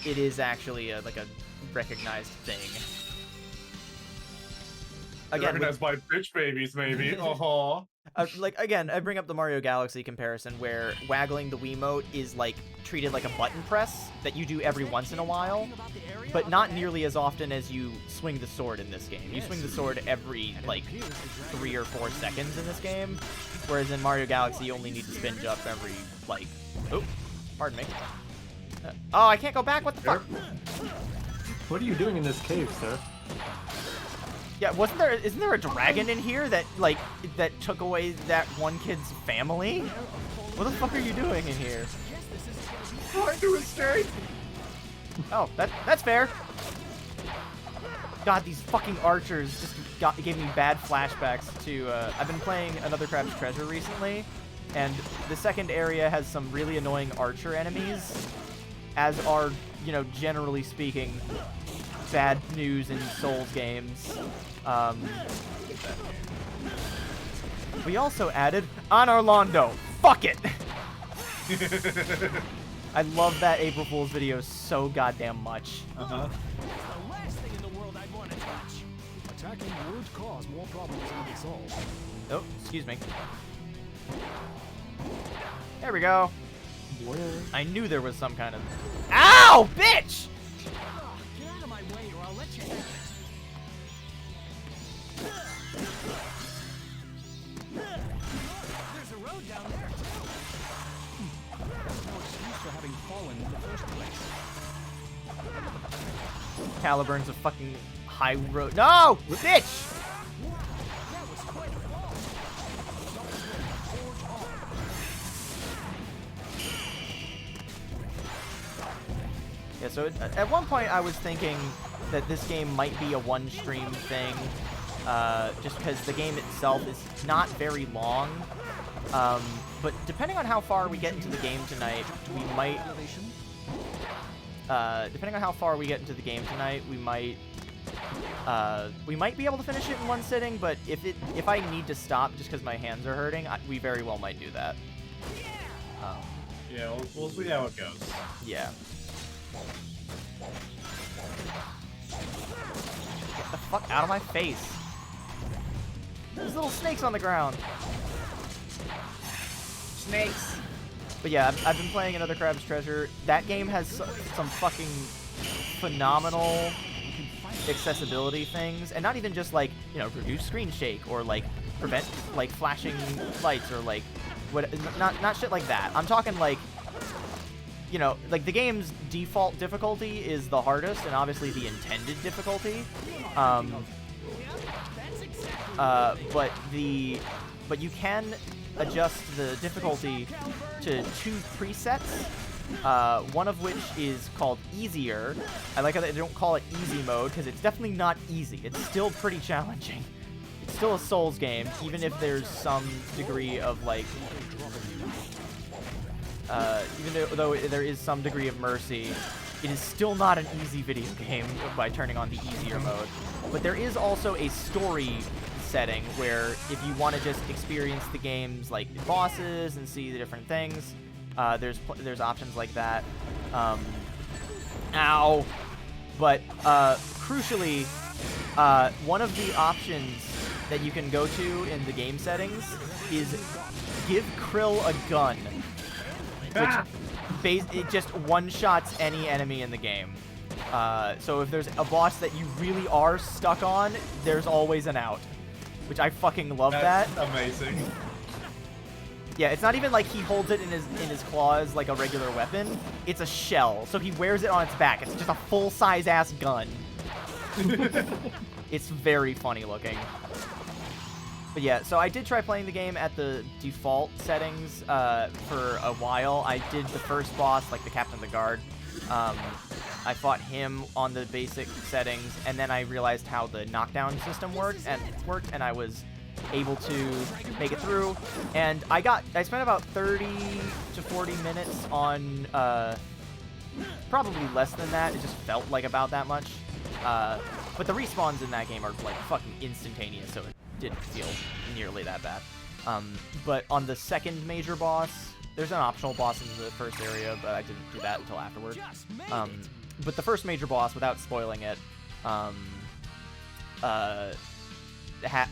It is actually like a recognized thing. Again, recognized by bitch babies, maybe. Like, again, I bring up the Mario Galaxy comparison, where waggling the Wiimote is like treated like a button press that you do every once in a while, but not nearly as often as you swing the sword in this game. You swing the sword every like 3 or 4 seconds in this game, whereas in Mario Galaxy you only need to spin jump every like, oh, pardon me. Oh, I can't go back. What the fuck? What are you doing in this cave, sir? Yeah, isn't there a dragon in here that took away that one kid's family? What the fuck are you doing in here? Trying to escape. Oh, that's fair. God, these fucking archers just gave me bad flashbacks to, I've been playing Another Crab's Treasure recently, and the second area has some really annoying archer enemies, as are, you know, generally speaking, bad news in Souls games. We also added Honor Londo. Fuck it! I love that April Fool's video so goddamn much. It's the last thing in the world I'd want to touch. Attacking would cause more problems than it solves. Oh, excuse me. There we go. I knew there was some kind of... Ow, bitch! Get out of my way or I'll let you have it. There's a road down there, too. No excuse for having fallen in the first place. Caliburn's a fucking high road. No! Bitch! That was quite a fall. Yeah, so at one point I was thinking that this game might be a one-stream thing, just because the game itself is not very long. But depending on how far we get into the game tonight, we might... depending on how far we get into the game tonight, we might be able to finish it in one sitting, but if I need to stop just because my hands are hurting, we very well might do that. Yeah, we'll see how it goes. Yeah. Get the fuck out of my face. There's little snakes on the ground. Snakes. But yeah, I've been playing Another Crab's Treasure. That game has some fucking phenomenal accessibility things, and not even just like, you know, reduce screen shake or like prevent like flashing lights or like what, not shit like that. I'm talking like, you know, like the game's default difficulty is the hardest and obviously the intended difficulty. But you can adjust the difficulty to 2 presets. One of which is called easier. I like how they don't call it easy mode because it's definitely not easy. It's still pretty challenging. It's still a Souls game, even if there's some degree of like, though there is some degree of mercy, it is still not an easy video game by turning on the easier mode. But there is also a story setting where if you want to just experience the game's like bosses and see the different things, there's options like that. Ow! But crucially, one of the options that you can go to in the game settings is give Krill a gun, which it just one-shots any enemy in the game. So if there's a boss that you really are stuck on, there's always an out, which I fucking love. That's amazing. Yeah, it's not even like he holds it in his claws like a regular weapon. It's a shell, so he wears it on its back. It's just a full-size ass gun. It's very funny looking. But yeah, so I did try playing the game at the default settings for a while. I did the first boss, like the Captain of the Guard. I fought him on the basic settings, and then I realized how the knockdown system worked, and I was able to make it through. And I spent about 30 to 40 minutes on, probably less than that. It just felt like about that much. But the respawns in that game are like fucking instantaneous, so it didn't feel nearly that bad. But on the second major boss, there's an optional boss in the first area, but I didn't do that until afterward. But the first major boss, without spoiling it,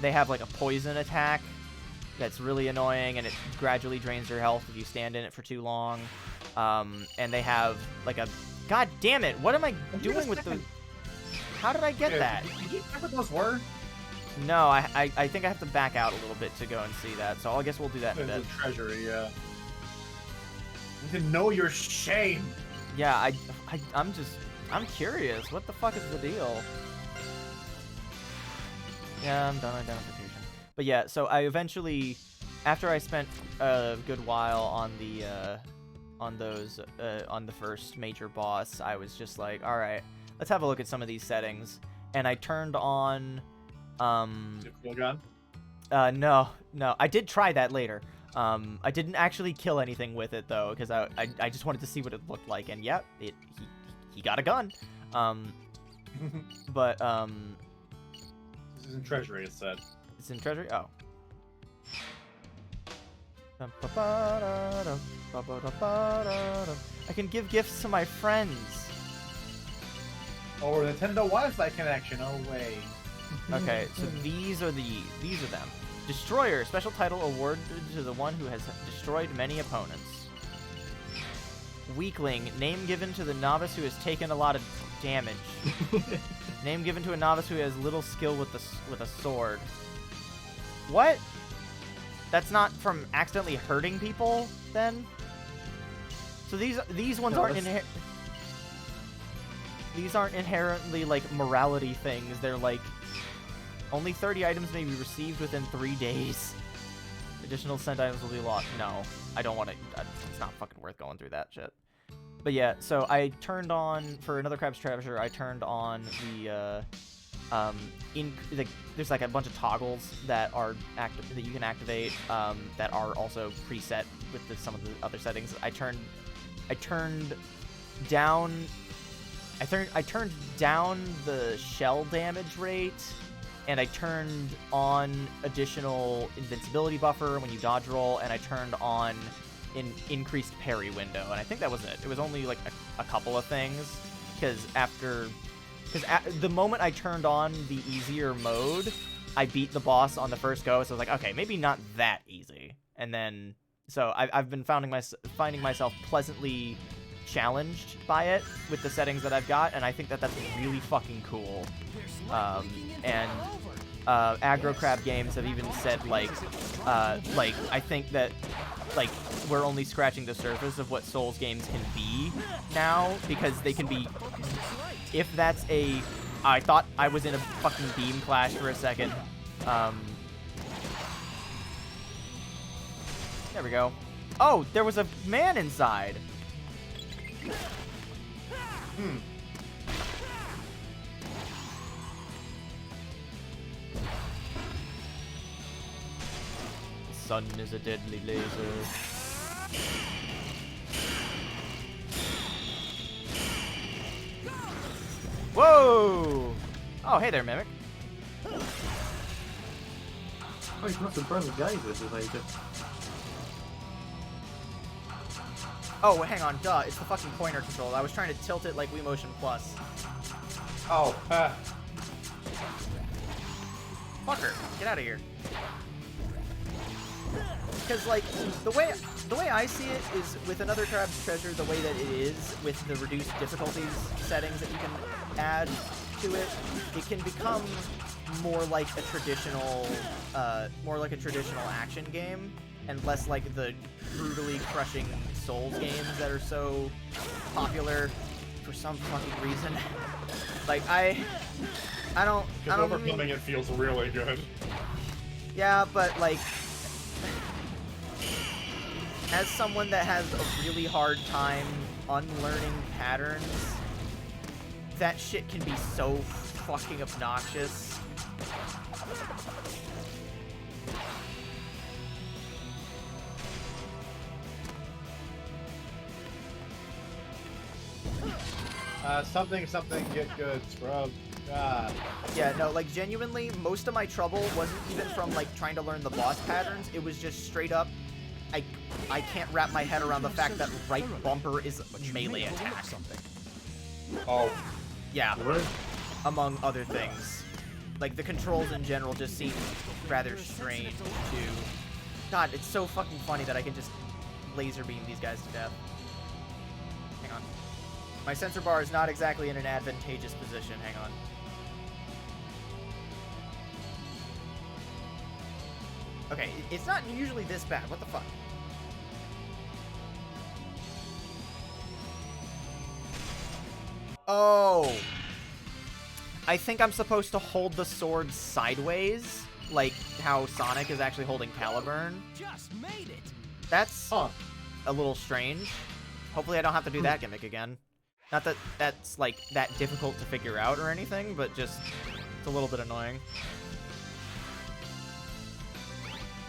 they have like a poison attack that's really annoying, and it gradually drains your health if you stand in it for too long. And they have like a... God damn it! What am I doing with the... How did I get that? Did you remember what those were? No, I think I have to back out a little bit to go and see that, so I guess we'll do that in a bit. The treasury, yeah. You can know your shame. Yeah, I'm curious. What the fuck is the deal? Yeah, I'm done identification. But yeah, so I eventually, after I spent a good while on the on the first major boss, I was just like, all right, let's have a look at some of these settings, and I turned on. Cool gun? No, I did try that later. I didn't actually kill anything with it though, because I just wanted to see what it looked like, and yep, he got a gun. But this is in treasury, it said. It's in treasury. Oh. I can give gifts to my friends. Or Nintendo Wi-Fi connection. Oh wait. Okay, so these are them. Destroyer, special title awarded to the one who has destroyed many opponents. Weakling, name given to the novice who has taken a lot of damage. Name given to a novice who has little skill with a sword. What? That's not from accidentally hurting people, then? So these ones aren't these aren't inherently like morality things. They're like only 30 items may be received within 3 days. Additional sent items will be lost. No, I don't want to. It's not fucking worth going through that shit. But yeah, so I turned on, for Another Crab's Treasure, I turned on the, there's like a bunch of toggles that are that you can activate, that are also preset with some of the other settings. I turned down the shell damage rate, and I turned on additional invincibility buffer when you dodge roll, and I turned on an increased parry window, and I think that was it. It was only like a couple of things, because the moment I turned on the easier mode, I beat the boss on the first go, so I was like, okay, maybe not that easy. And then So I've been finding myself pleasantly challenged by it with the settings that I've got, and I think that that's really fucking cool. And aggro crab games have even said like I think that like we're only scratching the surface of what Souls games can be now, because they can be, if that's a, I thought I was in a fucking beam clash for a second. There we go. Oh, there was a man inside. The sun is a deadly laser. Whoa! Oh, hey there, Mimic. Oh, he's not to burn the guys with the laser. Oh, hang on, duh. It's the fucking pointer control. I was trying to tilt it like Wii Motion Plus. Oh, Fucker, get out of here. Because, like, the way I see it is with Another Crab's Treasure, the way that it is with the reduced difficulties settings that you can add to it, it can become more like a traditional action game, and less like the brutally crushing Souls games that are so popular for some fucking reason. Like I don't. Because overcoming it feels really good. Yeah, but like, as someone that has a really hard time unlearning patterns, that shit can be so fucking obnoxious. Something, get good, scrub. Yeah, no, like, genuinely, most of my trouble wasn't even from, like, trying to learn the boss patterns. It was just straight up, I can't wrap my head around the fact that right bumper is melee attack. Oh. Yeah. Among other things. Like, the controls in general just seem rather strange, too. God, it's so fucking funny that I can just laser beam these guys to death. Hang on. My sensor bar is not exactly in an advantageous position. Hang on. Okay, it's not usually this bad. What the fuck? Oh. I think I'm supposed to hold the sword sideways, like how Sonic is actually holding Caliburn. Just made it. That's a little strange. Hopefully I don't have to do that gimmick again. Not that that's, like, that difficult to figure out or anything, but just, it's a little bit annoying.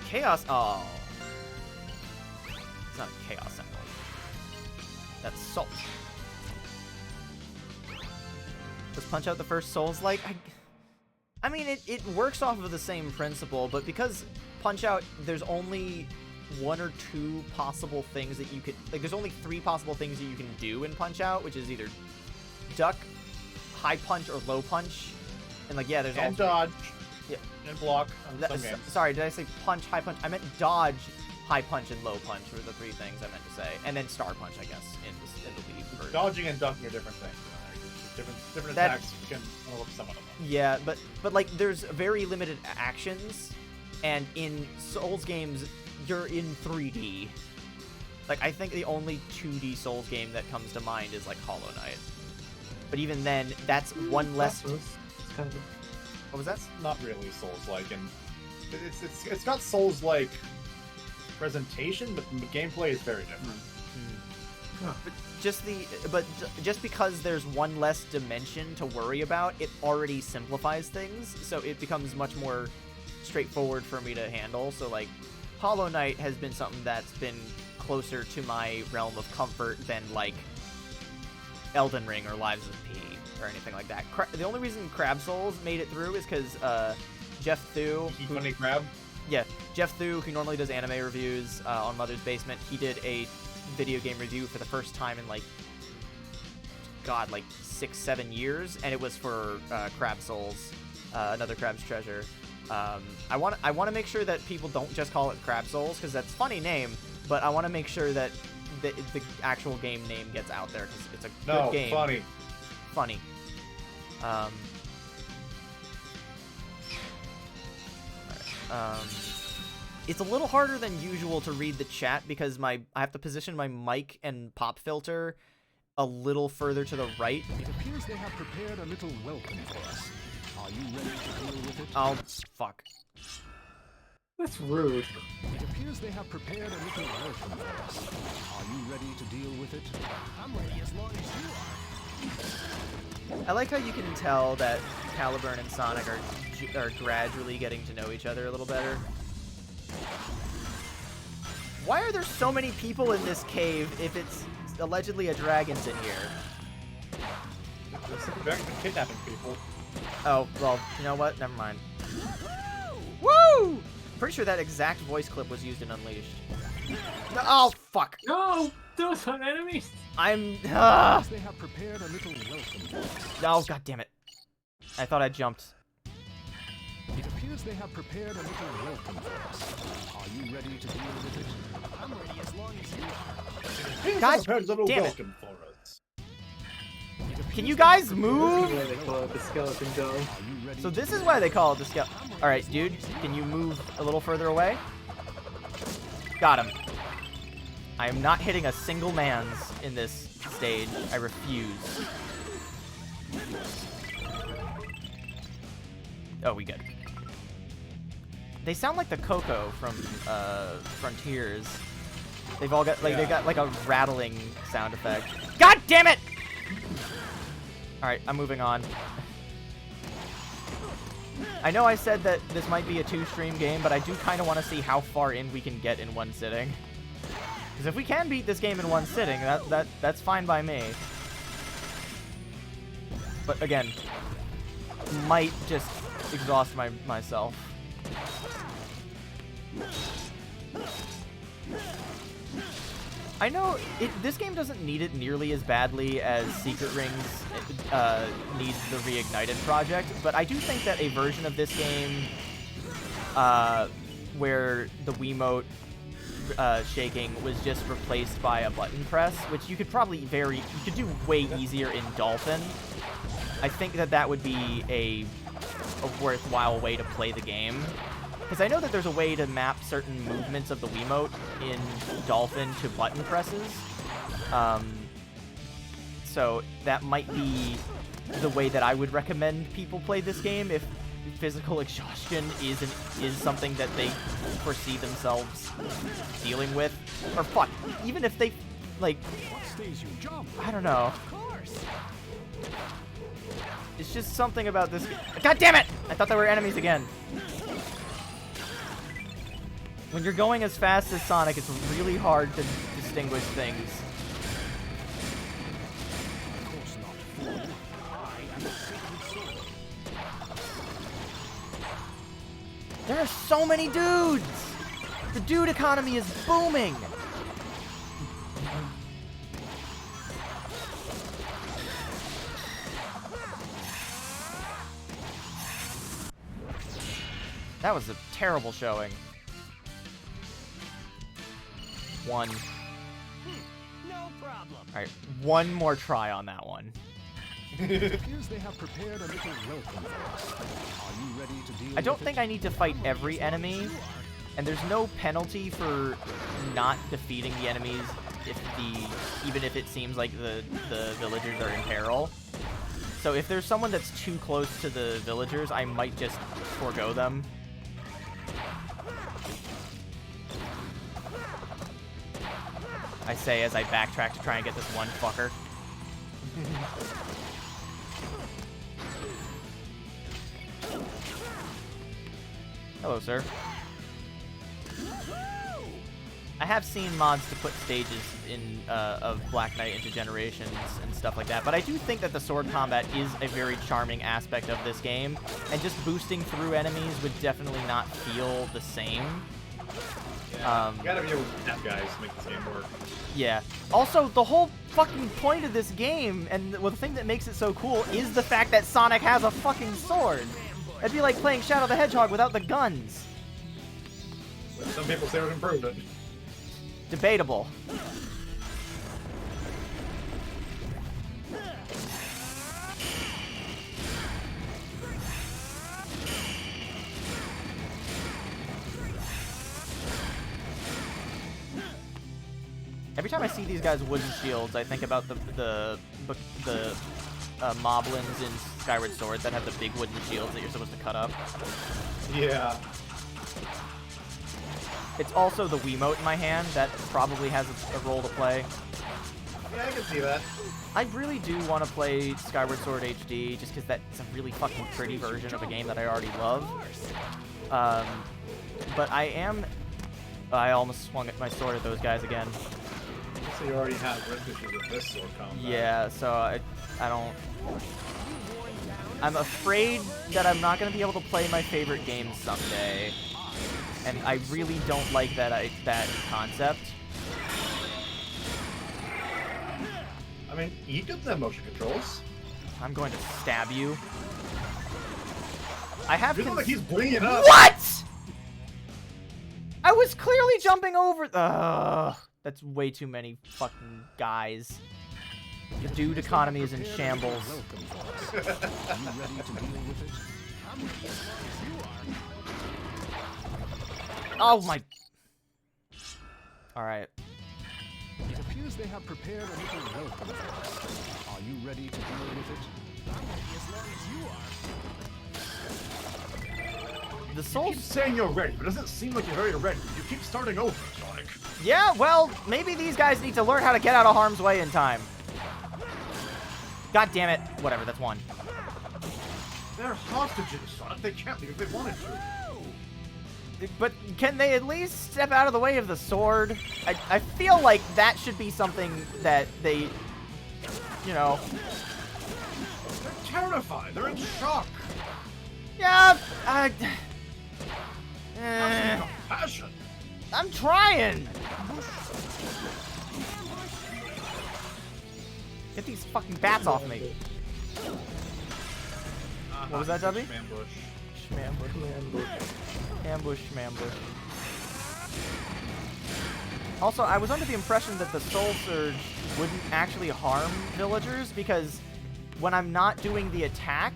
Chaos, oh. It's not a Chaos Emerald. That's Salt. Does Punch Out the first Souls-like? I mean, it works off of the same principle, but because Punch Out, there's only one or two possible things that you could, like, there's only three possible things that you can do in Punch Out, which is either duck, high punch, or low punch. And, like, yeah, there's and also dodge. Yeah. And block on some games. Sorry, did I say punch, high punch? I meant dodge, high punch, and low punch were the three things I meant to say. And then star punch, I guess, in the Wii version. Dodging and ducking are different things. Different attacks can overlook some of them. Yeah, but like, there's very limited actions, and in Souls games, you're in 3D. Like, I think the only 2D Souls game that comes to mind is, like, Hollow Knight. But even then, that's one less... It's kind of... What was that? Not really Souls-like, and it's got Souls-like presentation, but the gameplay is very different. But just because there's one less dimension to worry about, it already simplifies things, so it becomes much more straightforward for me to handle. So, like, Hollow Knight has been something that's been closer to my realm of comfort than, like, Elden Ring or Lives of P or anything like that. The only reason Crab Souls made it through is because Jeff Thu... Funny Crab? Yeah, Jeff Thu, who normally does anime reviews on Mother's Basement, he did a video game review for the first time in, like, God, like 6-7 years, and it was for Crab Souls, Another Crab's Treasure. I want to make sure that people don't just call it Crab Souls, because that's a funny name, but I want to make sure that the actual game name gets out there because it's a No, good game. funny. Funny. It's a little harder than usual to read the chat because I have to position my mic and pop filter a little further to the right. It appears they have prepared a little welcome for us. Are you ready to deal with it? Oh, fuck. That's rude. It appears they have prepared a little welcome for us. Are you ready to deal with it? I'm ready as long as you are. I like how you can tell that Caliburn and Sonic are gradually getting to know each other a little better. Why are there so many people in this cave if it's allegedly a dragon's in here? They're kidnapping people. Oh, well, you know what? Never mind. Woo! Pretty sure that exact voice clip was used in Unleashed. No, oh, fuck. No! Those are enemies! I'm... They have prepared a little welcome for us. Oh, god damn it. I thought I jumped. It appears they have prepared a little welcome for us. Are you ready to deal with it? I'm ready as long as you are. God Prepared a little damn it. welcome for us. Can you guys move? That's why they call it the skeleton dome. So this is why they call it the skeleton. Alright, dude, can you move a little further away? Got him. I am not hitting a single man's in this stage. I refuse. Oh, we good. They sound like the Coco from Frontiers. They've all got like they got like a rattling sound effect. God damn it! All right, I'm moving on. I know I said that this might be a 2-stream game, but I do kind of want to see how far in we can get in one sitting. Because if we can beat this game in one sitting, that's fine by me. But again, might just exhaust myself. I know this game doesn't need it nearly as badly as Secret Rings needs the Reignited project, but I do think that a version of this game where the Wiimote shaking was just replaced by a button press, which you could probably you could do way easier in Dolphin. I think that would be a worthwhile way to play the game. Because I know that there's a way to map certain movements of the Wiimote in Dolphin to button presses. So that might be the way that I would recommend people play this game if physical exhaustion is something that they foresee themselves dealing with. Or fuck, even if they, like, I don't know. It's just something about this. God damn it! I thought there were enemies again. When you're going as fast as Sonic, it's really hard to distinguish things. There are so many dudes! The dude economy is booming! That was a terrible showing. One. No problem. Alright, one more try on that one. It appears they have prepared a little welcome for us. Are you ready to deal I don't with think it? I need to fight every enemy, and there's no penalty for not defeating the enemies even if it seems like the villagers are in peril. So if there's someone that's too close to the villagers, I might just forego them. I say as I backtrack to try and get this one fucker. Hello, sir. I have seen mods to put stages in of Black Knight into Generations and stuff like that, but I do think that the sword combat is a very charming aspect of this game, and just boosting through enemies would definitely not feel the same. Yeah, you gotta be able to tap guys to make this game work. Yeah. Also, the whole fucking point of this game, and the thing that makes it so cool, is the fact that Sonic has a fucking sword. It'd be like playing Shadow the Hedgehog without the guns. Some people say it would improve it. Debatable. Every time I see these guys' wooden shields, I think about the moblins in Skyward Sword that have the big wooden shields that you're supposed to cut up. Yeah. It's also the Wiimote in my hand that probably has a role to play. Yeah, I can see that. I really do want to play Skyward Sword HD just because that's a really fucking pretty version of a game that I already love. But I almost swung at my sword at those guys again. So you already have issues with this sword combat. Yeah, so I don't... I'm afraid that I'm not going to be able to play my favorite games someday. And I really don't like that concept. I mean, you get the motion controls. I'm going to stab you. I have... You look like he's bringing up. What?! I was clearly jumping over... That's way too many fucking guys. The dude economy is in shambles. Oh my... Alright. It appears they have prepared a little welcome for us. Are you ready to deal with it? I'm ready as long as you are. The soul... You keep saying you're ready, but it doesn't seem like you're very ready. You keep starting over, Sonic. Yeah, well, maybe these guys need to learn how to get out of harm's way in time. God damn it. Whatever, that's one. They're hostages, Sonic. They can't leave if they wanted to. But can they at least step out of the way of the sword? I feel like that should be something that they, you know... They're terrified. They're in shock. Yeah, Compassion. I'm trying! Get these fucking bats off me. What was that, Dubby? Schmambush. Ambush, schmambush. Also, I was under the impression that the Soul Surge wouldn't actually harm villagers because when I'm not doing the attack,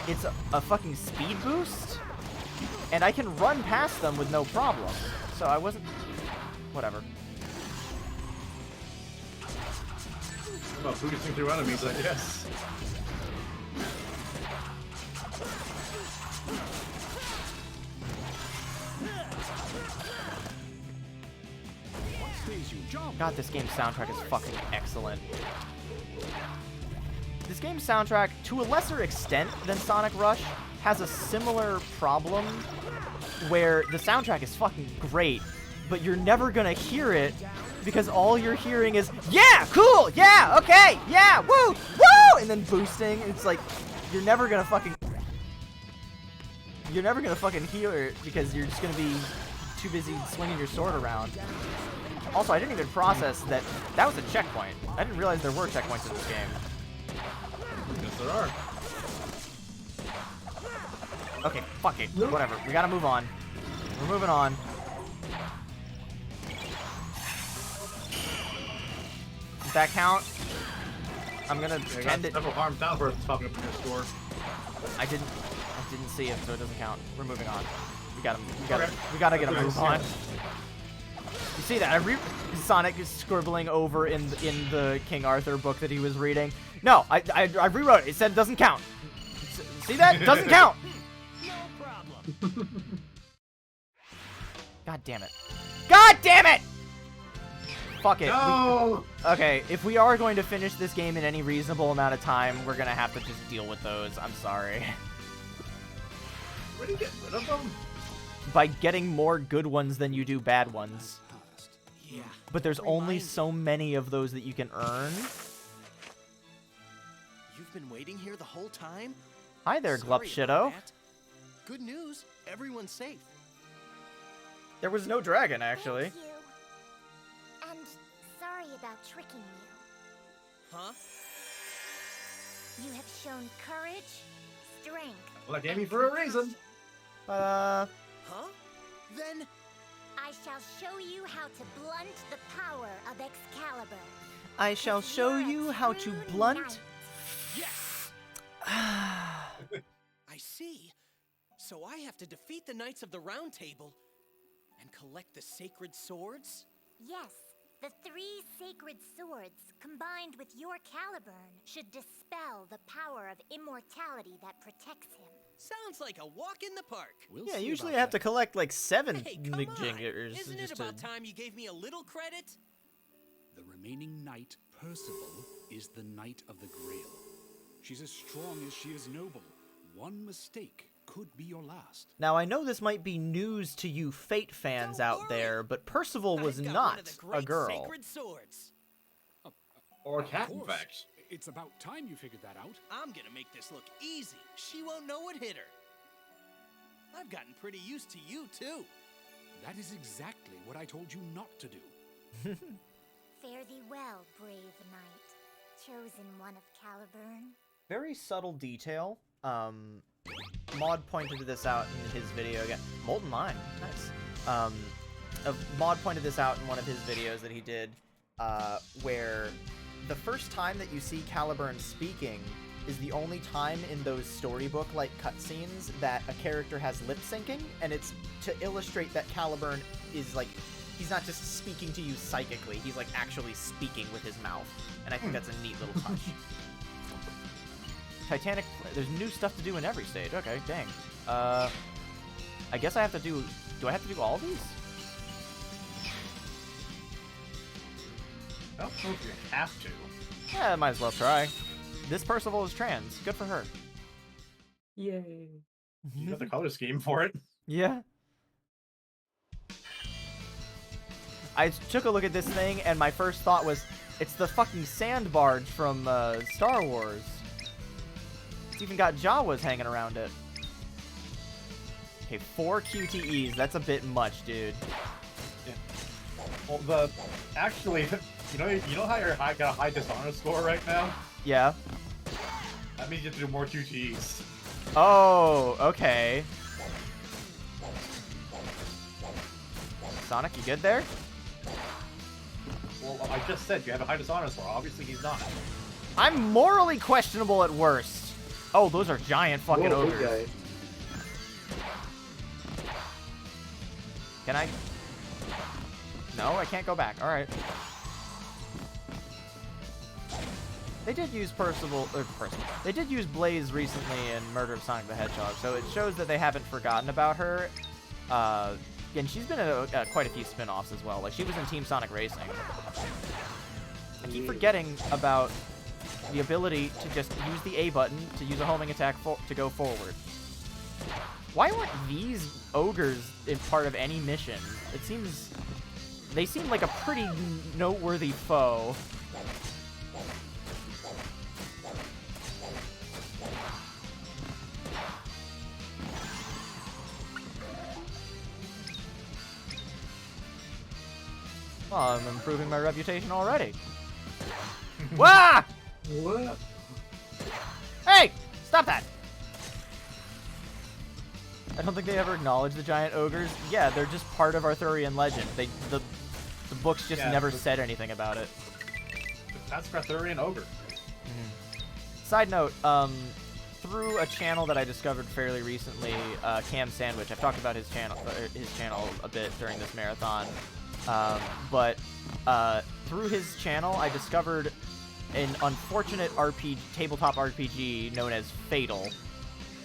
it's a fucking speed boost, and I can run past them with no problem. So I wasn't... Whatever. About boosting through enemies, I guess. God, this game's soundtrack is fucking excellent. This game's soundtrack, to a lesser extent than Sonic Rush, has a similar problem where the soundtrack is fucking great, but you're never gonna hear it because all you're hearing is, yeah, cool, yeah, okay, yeah, woo, woo, and then boosting. It's like, you're never gonna fucking hear it because you're just gonna be too busy swinging your sword around. Also, I didn't even process that was a checkpoint. I didn't realize there were checkpoints in this game. Yes, there are. Okay, fuck it. Whatever. We gotta move on. We're moving on. Does that count? I'm gonna pretend it. Several harm down for popping up in your score. I didn't see it, so it doesn't count. We're moving on. We gotta get a move on. You see that? Sonic is scribbling over in the King Arthur book that he was reading. No, I rewrote it. It said it doesn't count. See that? It doesn't count. No problem. God damn it. God damn it! Fuck it. No! Okay, if we are going to finish this game in any reasonable amount of time, we're gonna have to just deal with those. I'm sorry. Where do you get rid of them? By getting more good ones than you do bad ones. Yeah. But there's only so many of those that you can earn. You've been waiting here the whole time? Hi there, Sorry Glupshido. about that. Good news, everyone's safe. There was no dragon, actually. Thank you. And sorry about tricking you. Huh? You have shown courage, strength. Well, I gave you for a reason. But, Huh? Then I shall show you how to blunt the power of Excalibur. I shall show you how to blunt. Yes! I see. So I have to defeat the Knights of the Round Table and collect the sacred swords? Yes, the 3 sacred swords, combined with your Caliburn, should dispel the power of immortality that protects him. Sounds like a walk in the park. We'll Yeah, see usually about I have to that. collect like 7 Hey, come on! McJingers. Isn't it about time you gave me a little credit? The remaining knight, Percival, is the Knight of the Grail. She's as strong as she is noble. One mistake could be your last. Now, I know this might be news to you Fate fans Don't out worry. there, but Percival was I've got one not of the a great girl. Sacred swords. Or a Of cat, in course. fact. It's about time you figured that out. I'm gonna make this look easy. She won't know what hit her. I've gotten pretty used to you, too. That is exactly what I told you not to do. Fare thee well, brave knight, chosen one of Caliburn. Very subtle detail. Maud pointed this out in his video again. Molten Mine, nice. Maud pointed this out in one of his videos that he did, where the first time that you see Caliburn speaking is the only time in those storybook-like cutscenes that a character has lip syncing, and it's to illustrate that Caliburn is like, he's not just speaking to you psychically, he's like actually speaking with his mouth, and I think that's a neat little touch. Titanic, there's new stuff to do in every stage. Okay, dang. I guess I have to do I have to do all these? I don't know if you have to. Yeah, I might as well try. This Percival is trans. Good for her. Yay. You got the color scheme for it. Yeah. I took a look at this thing, and my first thought was, it's the fucking sand barge from Star Wars. It's even got Jawas hanging around it. Okay, 4 QTEs. That's a bit much, dude. Yeah. Well, actually, you know how you're got a high dishonor score right now? Yeah. That means you have to do more QTEs. Oh, okay. Sonic, you good there? Well, I just said you have a high dishonor score. Obviously, he's not. I'm morally questionable at worst. Oh, those are giant fucking Whoa, ogres. okay. Can I? No, I can't go back. All right. They did use Percival. They did use Blaze recently in Murder of Sonic the Hedgehog, so it shows that they haven't forgotten about her. And she's been in quite a few spin-offs as well. Like, she was in Team Sonic Racing. I keep forgetting about the ability to just use the A button to use a homing attack to go forward. Why weren't these ogres in part of any mission? It seems... They seem like a pretty noteworthy foe. Well, I'm improving my reputation already. Wah! What? Hey! Stop that! I don't think they ever acknowledge the giant ogres. Yeah, they're just part of Arthurian legend. The books just never said anything about it. That's Arthurian ogre. Side note, through a channel that I discovered fairly recently, Cam Sandwich. I've talked about his channel a bit during this marathon. But through his channel, I discovered an unfortunate tabletop RPG known as Fatal.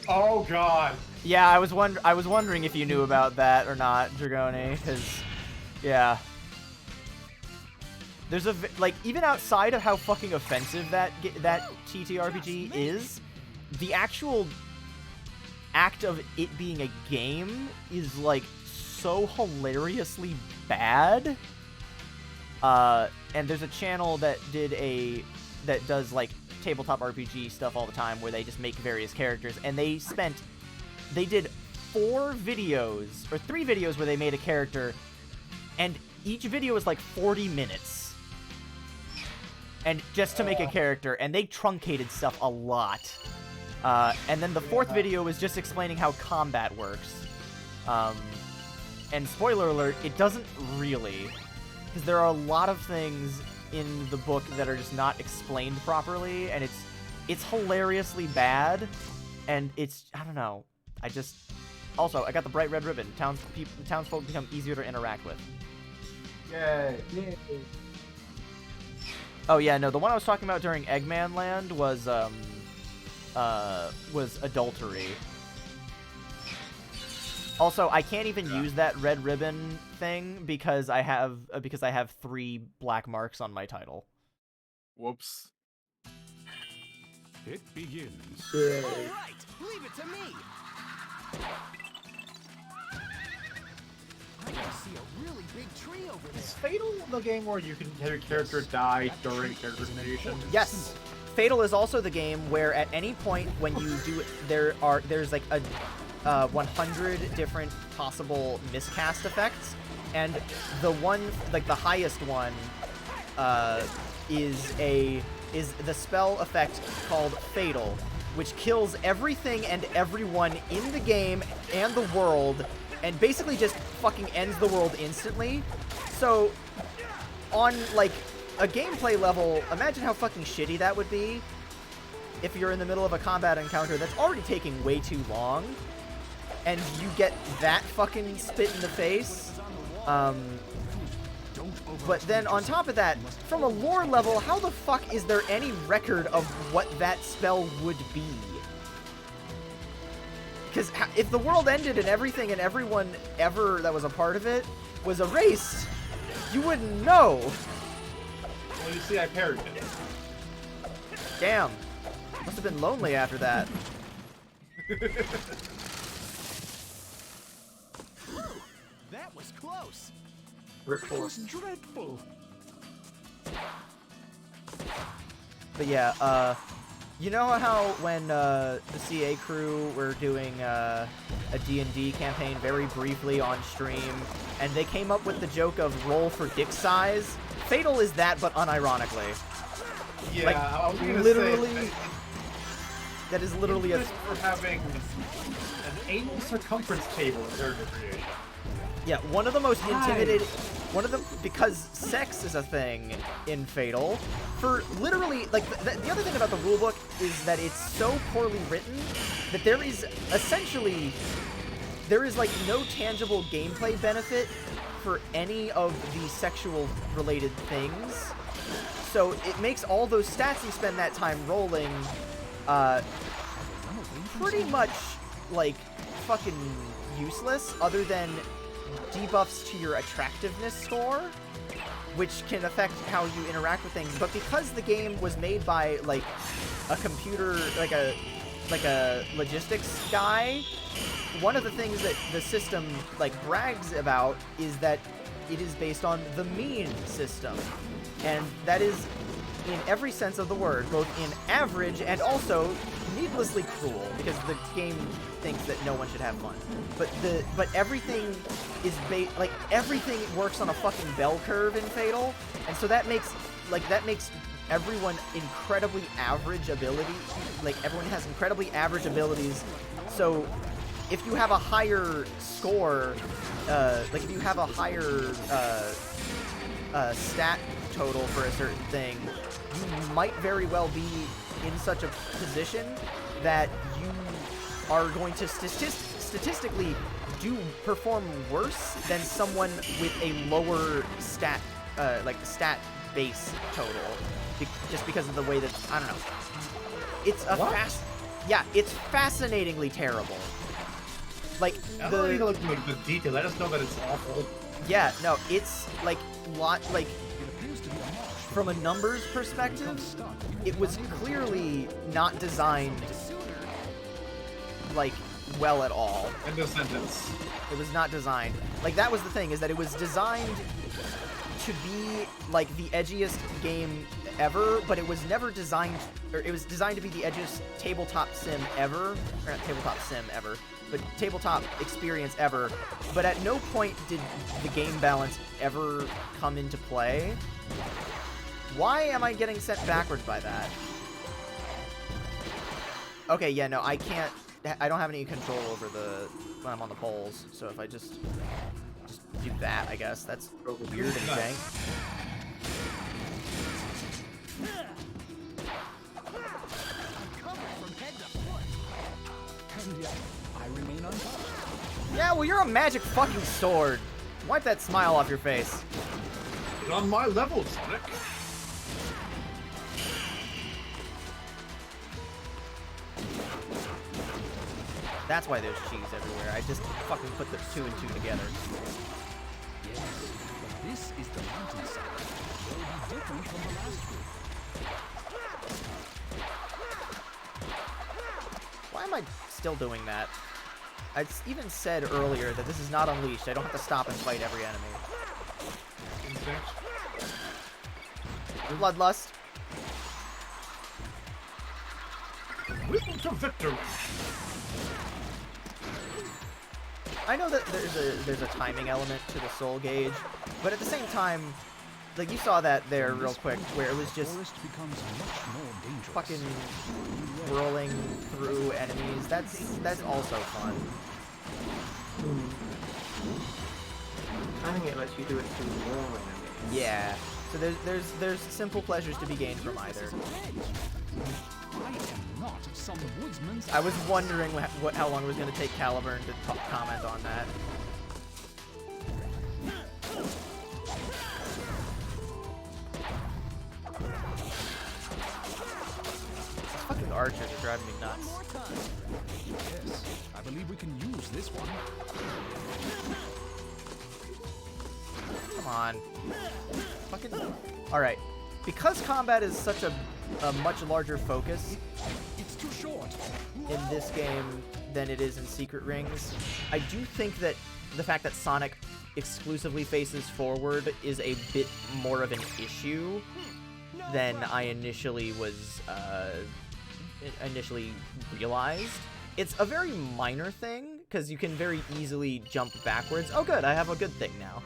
Oh God. Yeah, I was wondering if you knew about that or not, Dragoni, because yeah. There's even outside of how fucking offensive that TTRPG is, the actual act of it being a game is like so hilariously bad. And there's a channel that does like tabletop RPG stuff all the time where they just make various characters, and they did 4 videos or 3 videos where they made a character, and each video is like 40 minutes. And just to make a character, and they truncated stuff a lot. And then the 4th video was just explaining how combat works. And spoiler alert, it doesn't really. Because there are a lot of things in the book that are just not explained properly, and it's hilariously bad, and it's, I don't know, also, I got the bright red ribbon. Townsfolk become easier to interact with. Yay. Oh yeah, no, the one I was talking about during Eggman Land was adultery. Also, I can't even use that red ribbon thing because I have 3 black marks on my title. Whoops. It begins. All right, leave it to me. I can see a really big tree over there. Is Fatal the game where you can have your character die during character creation? Yes. Fatal is also the game where at any point when you do it, there's like a 100 different possible miscast effects, and the one, like the highest one, is the spell effect called Fatal, which kills everything and everyone in the game and the world, and basically just fucking ends the world instantly. So, on like a gameplay level, imagine how fucking shitty that would be if you're in the middle of a combat encounter that's already taking way too long, and you get that fucking spit in the face. But then on top of that, from a lore level, how the fuck is there any record of what that spell would be? Because if the world ended and everything and everyone ever that was a part of it was erased, you wouldn't know. Well, you see, I parried it. Damn. Must have been lonely after that. That was close. It was dreadful. But yeah, you know how when the CA crew were doing a D&D campaign very briefly on stream, and they came up with the joke of roll for dick size? Fatal is that, but unironically. Yeah, like, I was gonna literally, say that is literally a... for having an anal circumference table in character creation. Yeah, one of the most intimidating... because sex is a thing in Fatal, for literally, like, the other thing about the rulebook is that it's so poorly written that there is like no tangible gameplay benefit for any of the sexual related things. So it makes all those stats you spend that time rolling, pretty much, like, fucking useless, other than debuffs to your attractiveness score, which can affect how you interact with things. But because the game was made by, like, a computer, like a logistics guy, one of the things that the system, like, brags about is that it is based on the mean system. And that is, in every sense of the word, both in average and also needlessly cruel, because the game thinks that no one should have fun. But everything is everything works on a fucking bell curve in Fatal, and so that makes everyone incredibly average ability. Like, everyone has incredibly average abilities. So if you have a higher score, like if you have a higher stat total for a certain thing, you might very well be in such a position that you are going to statistically perform worse than someone with a lower stat, stat base total, just because of the way that, I don't know. It's a it's fascinatingly terrible. Like, I don't need to look into the details. I just know that it's awful. Yeah, no, it's like from a numbers perspective, it was clearly not designed like well at all. End of sentence. It was not designed. Like, that was the thing, is that it was designed to be like the edgiest game ever, but it was never designed, or it was designed to be the edgiest tabletop sim ever, or not tabletop sim ever, but tabletop experience ever. But at no point did the game balance ever come into play. Why am I getting sent backwards by that? Okay, yeah, no, I don't have any control over when I'm on the poles, so if I just... just do that, I guess. That's weird and jank. And yet, I remain untouched. Yeah, well, you're a magic fucking sword. Wipe that smile off your face. Get on my level, Sonic. That's why there's cheese everywhere. I just fucking put the 2 and 2 together. Yes, but this is the mountainside. It will be different from the last group. Why am I still doing that? I even said earlier that this is not Unleashed. I don't have to stop and fight every enemy. Bloodlust. Welcome to victory. I know that there's a timing element to the soul gauge, but at the same time, like you saw that there real quick, where it was just fucking whirling through enemies. That's also fun. Timing it lets you do it through more enemies. Yeah. So there's simple pleasures to be gained from either. I am not some woodsman's. I was wondering how long it was going to take Caliburn to comment on that. These fucking archers are driving me nuts. Yes, I believe we can use this one. Come on. Fucking... Alright. Because combat is such a much larger focus It's too short. in this game than it is in Secret Rings, I do think that the fact that Sonic exclusively faces forward is a bit more of an issue than I initially realized. It's a very minor thing, because you can very easily jump backwards. Oh good, I have a good thing now.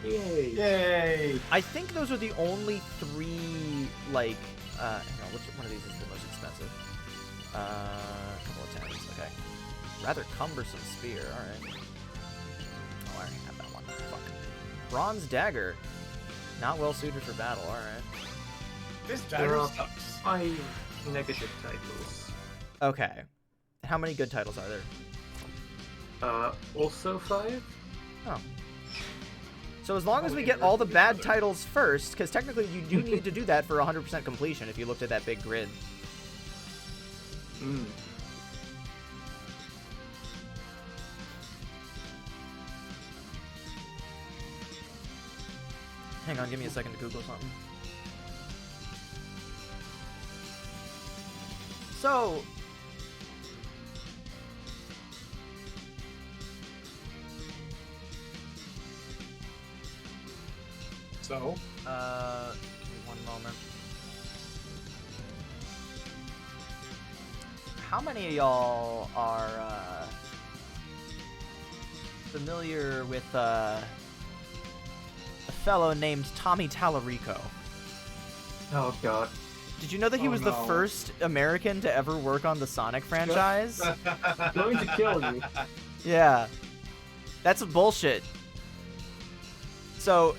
Yay! Yay! I think those are the only 3, like, hang on, which one of these is the most expensive? Couple of 10s, okay. Rather cumbersome spear, alright. Oh, I already have that one, fuck. Bronze dagger. Not well suited for battle, alright. This There dagger are sucks. 5 negative titles. Okay. How many good titles are there? Also 5? Oh. So as long as we get all the bad titles first, because technically you do need to do that for 100% completion if you looked at that big grid. Mm. Hang on, give me a second to Google something. So... So? give me one moment. How many of y'all are, familiar with, a fellow named Tommy Tallarico? Oh god. Did you know that he was the no. first American to ever work on the Sonic franchise? Going to kill you. Yeah. That's bullshit. So,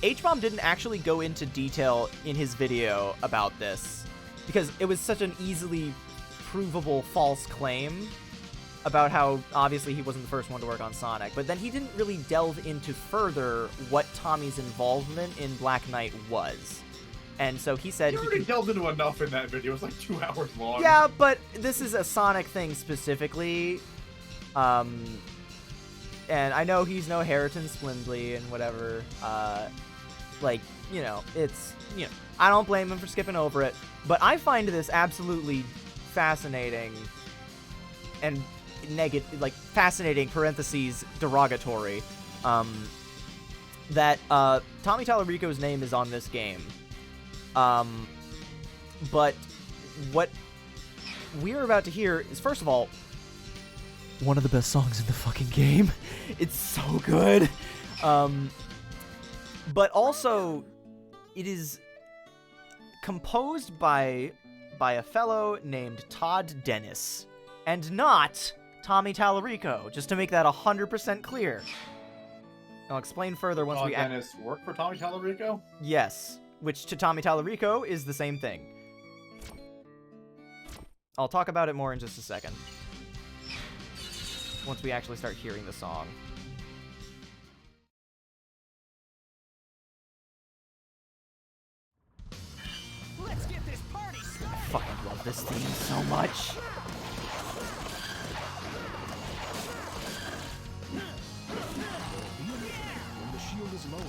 H-Bomb didn't actually go into detail in his video about this, because it was such an easily provable false claim about how obviously he wasn't the first one to work on Sonic, but then he didn't really delve into further what Tommy's involvement in Black Knight was. And so he said You already delved into enough in that video. It was like 2 hours long. Yeah, but this is a Sonic thing specifically. And I know he's no Harriton Splindley and whatever. Like, you know, it's, you know, I don't blame him for skipping over it. But I find this absolutely fascinating and like, fascinating, parentheses, derogatory, that, Tommy Tallarico's name is on this game. But what we're about to hear is, first of all, one of the best songs in the fucking game. It's so good. But also, it is composed by a fellow named Todd Dennis, and not Tommy Tallarico, just to make that 100% clear. I'll explain further once we... Dennis work for Tommy Tallarico? Yes, which to Tommy Tallarico is the same thing. I'll talk about it more in just a second. Once we actually start hearing the song. Let's get this party started. I fucking love this theme so much. When the shield is lowered.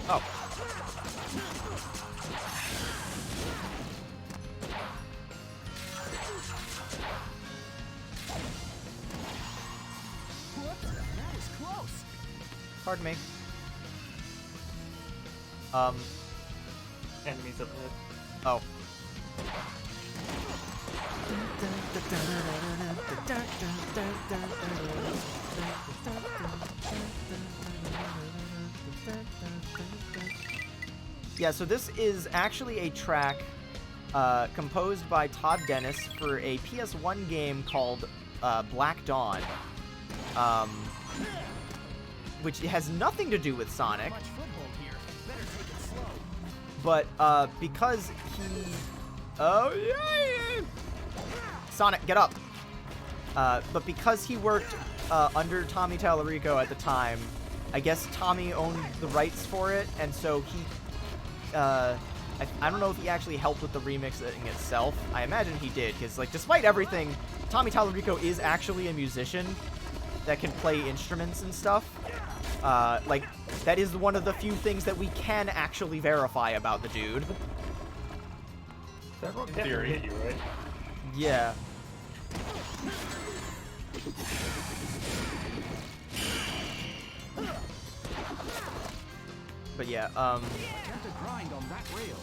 Oh. That is close. Pardon me. Enemies up ahead. Oh. Yeah, so this is actually a track composed by Todd Dennis for a PS1 game called Black Dawn, which has nothing to do with Sonic. Much foothold here. Better take it slow. But because he... Oh, yeah! Sonic, get up! But because he worked under Tommy Tallarico at the time, I guess Tommy owned the rights for it, and so he... I don't know if he actually helped with the remixing itself. I imagine he did, because, like, despite everything, Tommy Tallarico is actually a musician that can play instruments and stuff. Like, that is one of the few things that we can actually verify about the dude. That rock In definitely theory. hit you, right? Yeah. But yeah, Attempt to grind on that rail.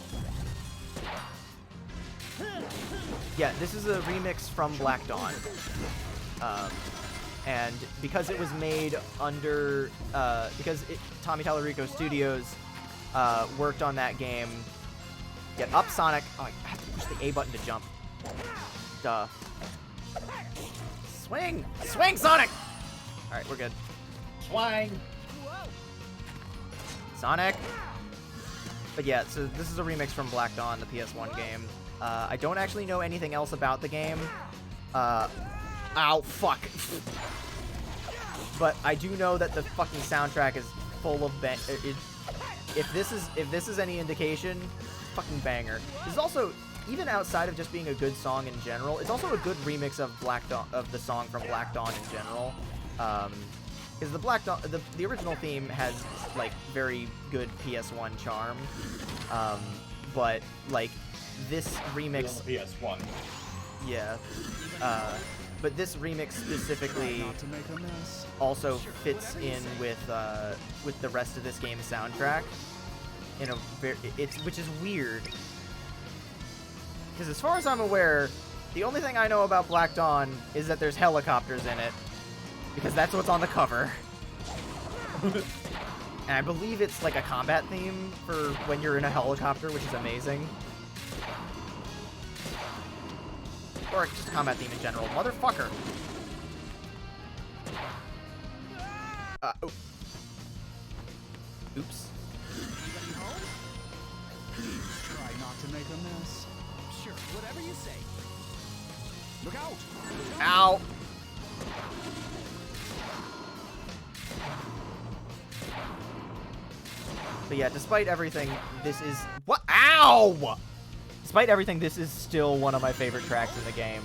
yeah, this is a remix from Black Dawn. And because it was made under, Tommy Tallarico Studios worked on that game. Get up, Sonic. Oh, I have to push the A button to jump. Duh. Swing! Swing, Sonic! Alright, we're good. Swang! Sonic! But yeah, so this is a remix from Black Dawn, the PS1 game. I don't actually know anything else about the game. Ow, fuck. But I do know that the fucking soundtrack is full of if this is any indication, fucking banger. This is also, even outside of just being a good song in general, it's also a good remix of Black Dawn, of the song from Black Dawn in general. Because the Black Dawn, the original theme has like very good PS1 charm, but like this remix, PS1. yeah. But this remix specifically Not to make a mess. also fits in with the rest of this game's soundtrack in a which is weird. Because as far as I'm aware, the only thing I know about Black Dawn is that there's helicopters in it, because that's what's on the cover. And I believe it's like a combat theme for when you're in a helicopter, which is amazing. Or just a combat theme in general. Motherfucker! Oh. Oops. Anybody home? Please try not to make a mess. Sure, whatever you say. Look out! Ow! But yeah, despite everything, this is... What? Ow! Despite everything, this is still one of my favorite tracks in the game.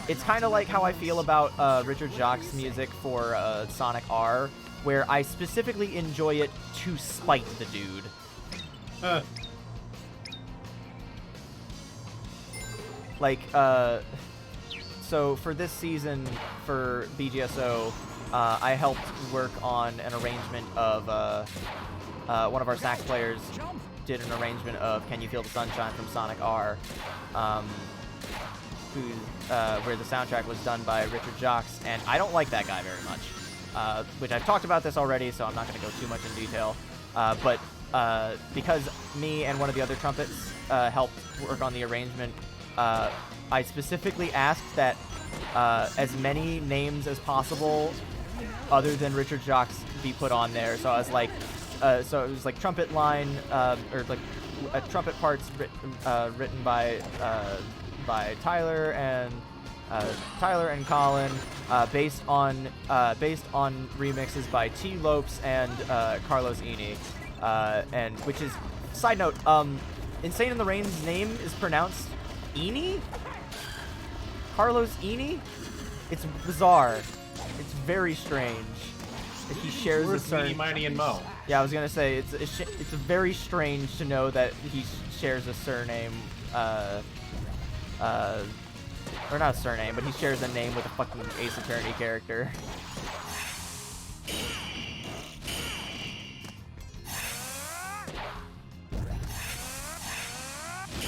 It's kind of like how I feel about Richard Jacques' music for Sonic R, where I specifically enjoy it to spite the dude. Like, so for this season for BGSO, I helped work on an arrangement of, one of our sax players did an arrangement of Can You Feel the Sunshine from Sonic R, where the soundtrack was done by Richard Jacques, and I don't like that guy very much. Which I've talked about this already, so I'm not going to go too much in detail. but because me and one of the other trumpets helped work on the arrangement, I specifically asked that as many names as possible other than Richard Jacques be put on there. So I was like, so it was like trumpet line, or like trumpet parts written by Tyler and Colin, based on remixes by T. Lopes and Carlos Eni, and which is, side note, Insane in the Rain's name is pronounced Eni? Carlos Eni? It's bizarre. It's very strange that he shares a surname. Mighty, and Mo. Yeah, I was gonna say it's very strange to know that he shares a surname, or not a surname, but he shares a name with a fucking Ace Attorney character.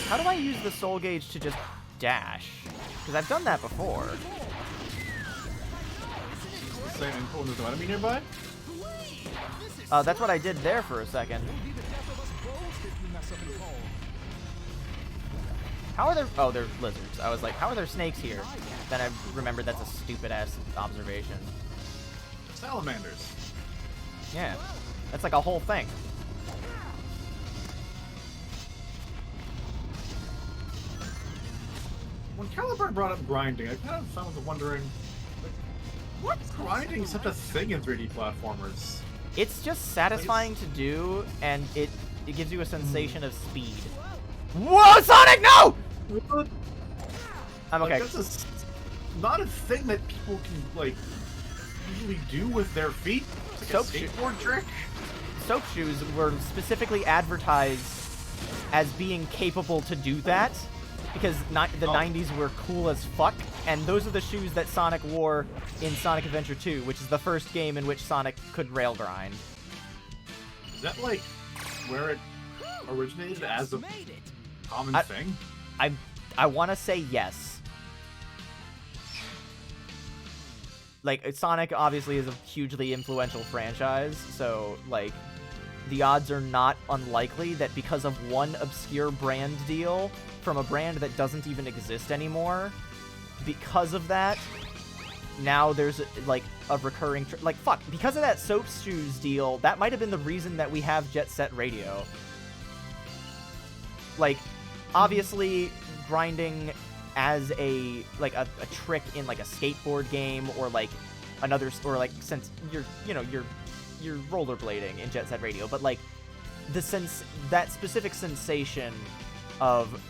How do I use the soul gauge to just dash? Because I've done that before. Same important as the enemy nearby? That's what I did there for a second. How are there? Oh, they're lizards. I was like, how are there snakes here? Then I remembered that's a stupid-ass observation. Salamanders. Yeah, that's like a whole thing. When Caliburn brought up grinding, I kind of was wondering, like, what's grinding such a thing in 3D platformers? It's just satisfying to do, and it gives you a sensation of speed. Whoa, Sonic, no! I'm okay. Like, that's not a thing that people can, like, usually do with their feet. It's like a skateboard trick. Soap shoes were specifically advertised as being capable to do that, because the 90s were cool as fuck, and those are the shoes that Sonic wore in Sonic Adventure 2, which is the first game in which Sonic could rail grind. Is that, like, where it originated as a common thing? I want to say yes. Like, Sonic obviously is a hugely influential franchise, so, like, the odds are not unlikely that because of one obscure brand deal from a brand that doesn't even exist anymore, because of that, now there's, like, a recurring... like, fuck, because of that Soap Shoes deal, that might have been the reason that we have Jet Set Radio. Like, obviously, grinding as a trick in, like, a skateboard game, or, like, another... or, like, since you're rollerblading in Jet Set Radio, but, like, that specific sensation of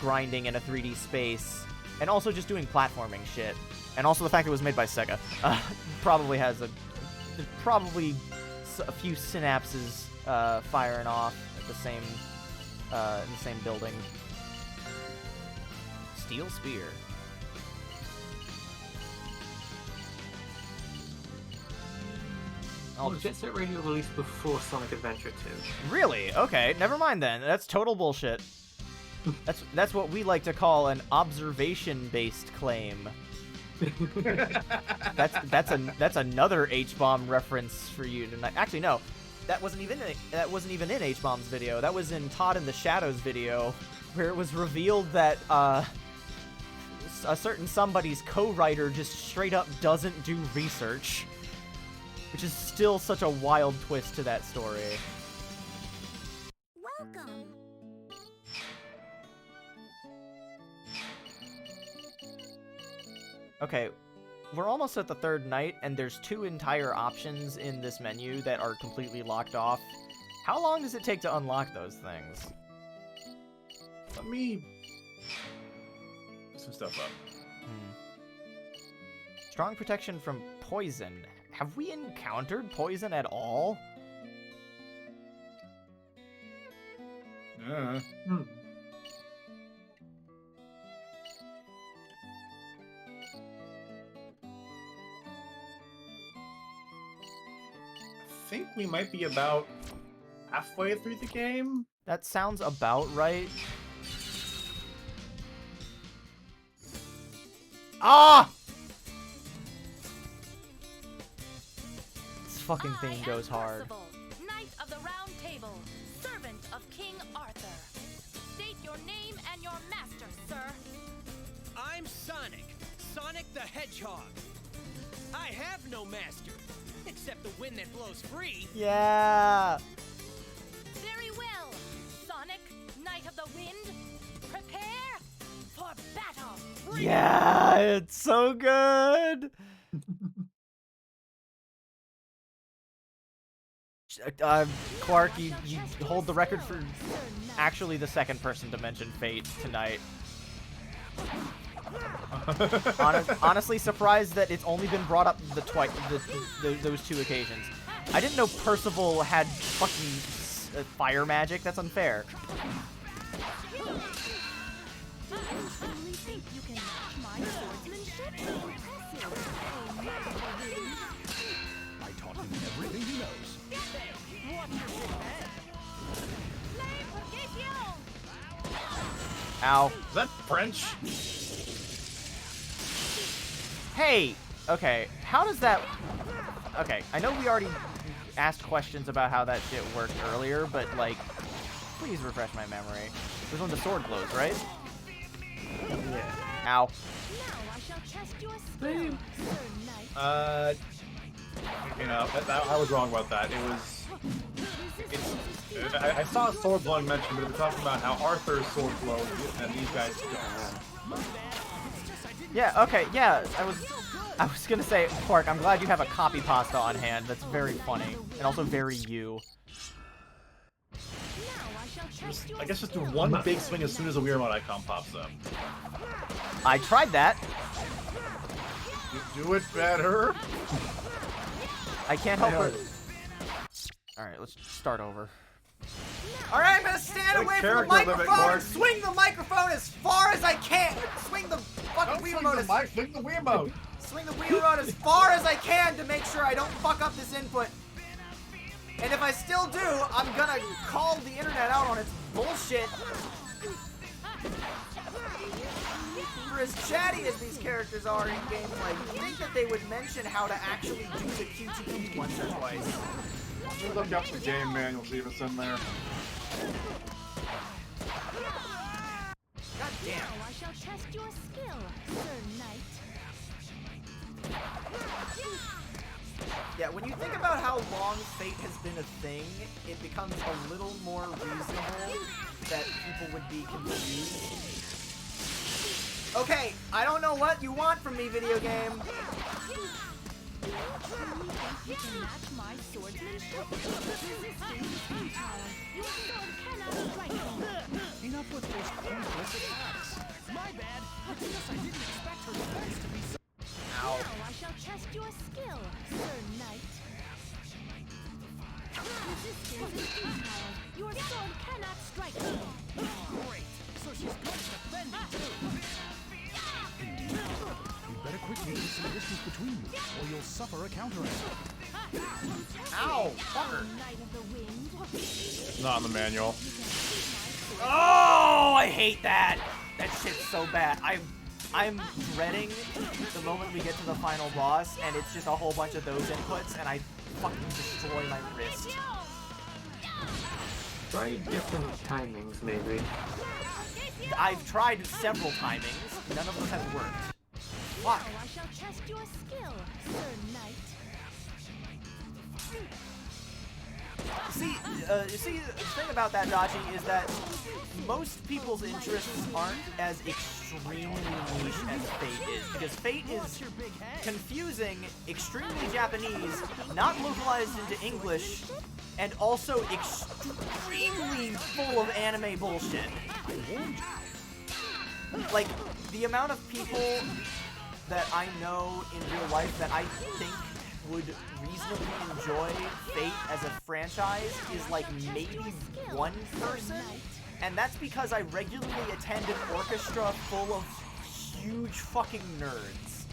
grinding in a 3D space, and also just doing platforming shit, and also the fact that it was made by Sega, probably has a few synapses firing off at the same in the same building. Steel Spear. Oh, Jet Set Radio released before Sonic Adventure 2. Really? Okay, never mind then. That's total bullshit. That's what we like to call an observation-based claim. that's another H-bomb reference for you tonight. Actually, no, that wasn't even in H-bomb's video. That was in Todd in the Shadows video, where it was revealed that a certain somebody's co-writer just straight up doesn't do research, which is still such a wild twist to that story. Welcome. Okay, we're almost at the third night, and there's 2 entire options in this menu that are completely locked off. How long does it take to unlock those things? Let me... some stuff up. Strong protection from poison. Have we encountered poison at all? I think we might be about halfway through the game. That sounds about right. Ah! This fucking thing goes hard. Knight of the Round King Arthur. State your name and your master, sir. I'm Sonic. Sonic the Hedgehog. I have no master, except the wind that blows free. Yeah. Very well. Sonic, Knight of the Wind, prepare for battle. Yeah, it's so good. Clark, you hold the record for actually the second person to mention Fate tonight. Honestly, surprised that it's only been brought up those two occasions. I didn't know Percival had fucking fire magic. That's unfair. I taught him everything he knows. Ow. Is that French? Hey, okay, how does that... Okay, I know we already asked questions about how that shit worked earlier, but, like, please refresh my memory. This is when the sword glows, right? Yeah. Ow. You know, I was wrong about that. It was... I saw a sword blowing mentioned, but it was talking about how Arthur's sword glows and these guys don't. Yeah, okay, yeah, I was gonna say, Clark, I'm glad you have a copy pasta on hand. That's very funny. And also very you. I guess just do one big swing as soon as a Weirmont icon pops up. I tried that. You do it better. I can't help it. Alright, let's start over. Alright, I'm gonna stand away from the microphone and swing the microphone as far as I can! Swing the fucking Wii remote swing the Wiimote! Swing the Wii remote as far as I can to make sure I don't fuck up this input. And if I still do, I'm gonna call the internet out on its bullshit. For as chatty as these characters are in gameplay, you'd think that they would mention how to actually do the QTE once or twice. You look up the game manual, see if it's in there. God damn. Now I shall test your skill, Sir Knight. Yeah, when you think about how long Fate has been a thing, it becomes a little more reasonable that people would be confused. Okay, I don't know what you want from me, video game. You can match my swordsmanship? Resistance is futile. Your sword cannot strike me. Enough with those pointless attacks. My bad. It's just I didn't expect her defense to be so... Ow. Now I shall test your skill, Sir Knight. Resistance is futile. Your sword cannot strike me. Great. So she's going to defend me too. Indeed. You'd better quickly keep some distance between you, or you'll suffer a counterattack. Ow! Fucker. Knight of the Wind. Not in the manual. Oh, I hate that. That shit's so bad. I'm dreading the moment we get to the final boss, and it's just a whole bunch of those inputs, and I fucking destroy my wrist. Try different timings, maybe. I've tried several timings. None of them have worked. Fuck. Now I shall test your skill, Sir Knight. See, the thing about that, Dachi, is that most people's interests aren't as extremely niche as Fate is, because Fate is confusing, extremely Japanese, not localized into English, and also extremely full of anime bullshit. Like, the amount of people that I know in real life that I think would reasonably enjoy Fate as a franchise is like maybe one person, and that's because I regularly attend an orchestra full of huge fucking nerds.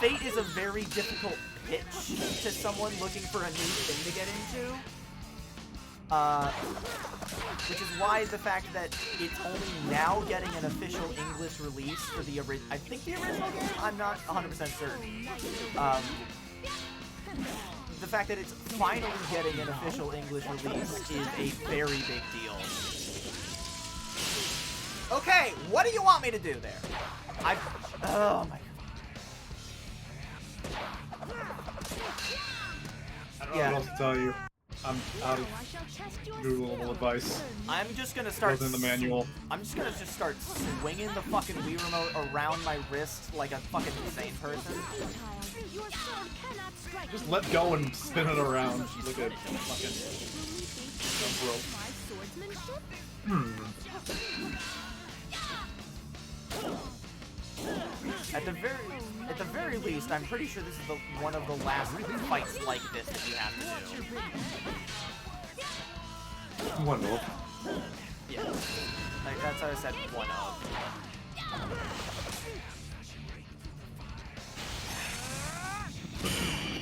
Fate is a very difficult pitch to someone looking for a new thing to get into. Which is why the fact that it's only now getting an official English release for the I think the original game? I'm not 100% certain. the fact that it's finally getting an official English release is a very big deal. Okay, what do you want me to do there? Oh my god. I don't know what else to tell you. I'm out of Googleable advice. I'm just gonna start. Goes in the manual. I'm just gonna start swinging the fucking Wii remote around my wrist like a fucking insane person. Just let go and spin it around. Look at fucking jump rope. At the very least, I'm pretty sure this is one of the last fights like this that you have to do. One of. Yeah. Like, that's how I said one of.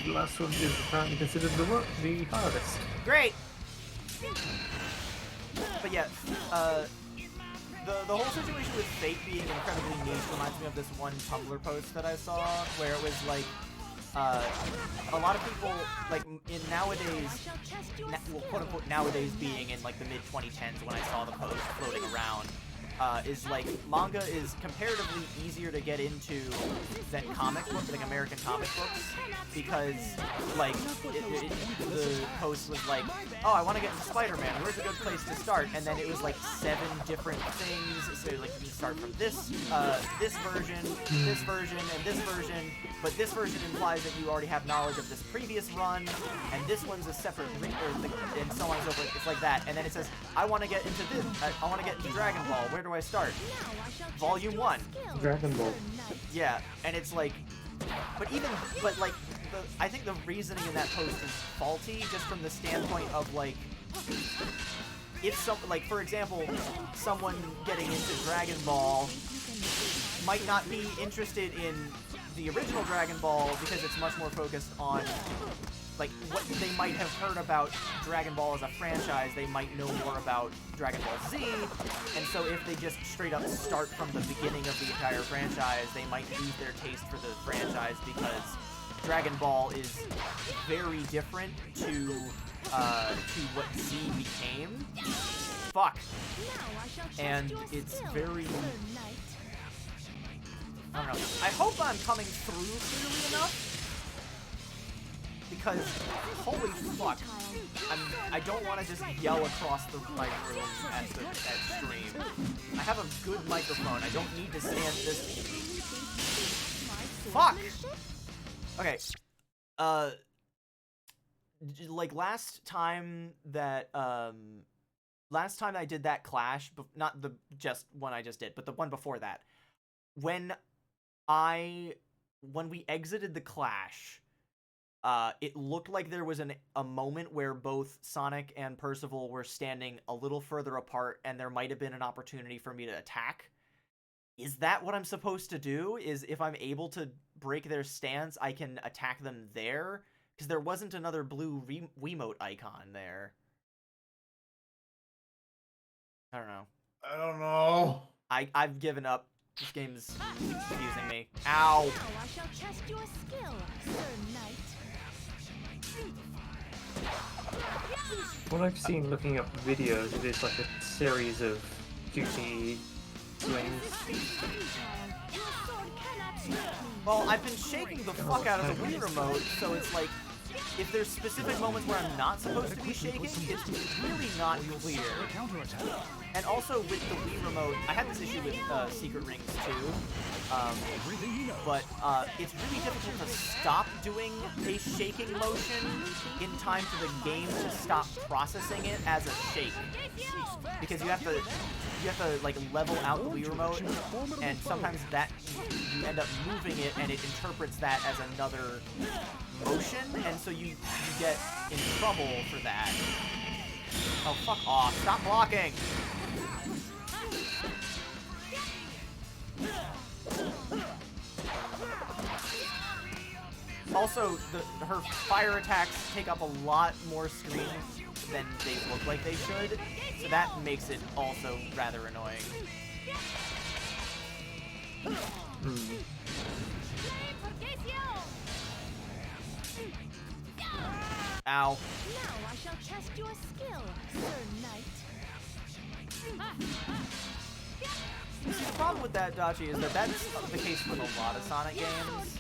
The last one is apparently considered the hardest. Great! But yeah, the whole situation with Fate being incredibly niche reminds me of this one Tumblr post that I saw where it was like, a lot of people, like, in nowadays, well, quote-unquote nowadays being in, like, the mid-2010s when I saw the post floating around, is, like, manga is comparatively easier to get into than comic books, like American comic books, because, like, the post was like, oh, I want to get into Spider-Man, where's a good place to start? And then it was, like, 7 different things, so, like, you can start from this version, and this version, but this version implies that you already have knowledge of this previous run, and this one's a separate, and so on and so forth. It's like that, and then it says, I want to get into this, I want to get into Dragon Ball, where do I start? Volume 1. Dragon Ball. Yeah, and it's like, but like, I think the reasoning in that post is faulty, just from the standpoint of, like, if like, for example, someone getting into Dragon Ball might not be interested in the original Dragon Ball because it's much more focused on, like, what they might have heard about Dragon Ball as a franchise. They might know more about Dragon Ball Z, and so if they just straight up start from the beginning of the entire franchise, they might lose their taste for the franchise because Dragon Ball is very different to what Z became. Fuck. And it's very, I don't know. I hope I'm coming through clearly enough, because holy fuck, I don't want to just yell across my room at stream. I have a good microphone. I don't need to stand this. Fuck. Okay. Like last time I did that clash, not the just one I just did, but the one before that, when we exited the clash, it looked like there was a moment where both Sonic and Percival were standing a little further apart, and there might have been an opportunity for me to attack. Is that what I'm supposed to do? Is if I'm able to break their stance, I can attack them there? Because there wasn't another blue Wiimote icon there. I don't know. I don't know. I've given up. This game's confusing me. Ow! Now I shall test your skill, Sir Knight. What I've seen looking up videos, it is like a series of goofy swings. Well, I've been shaking the fuck out of the Wii remote, so it's like, if there's specific moments where I'm not supposed to be shaking, it's really not clear. And also with the Wii remote, I had this issue with Secret Rings too, but it's really difficult to stop doing a shaking motion in time for the game to stop processing it as a shake, because you have to like level out the Wii remote, and sometimes that you end up moving it and it interprets that as another motion, and so you get in trouble for that. Oh, fuck off. Stop blocking! Also, her fire attacks take up a lot more screen than they look like they should, so that makes it also rather annoying. Ow. Now I shall test your skill, Sir Knight. The problem with that, Dachi, is that that's the case with a lot of Sonic games.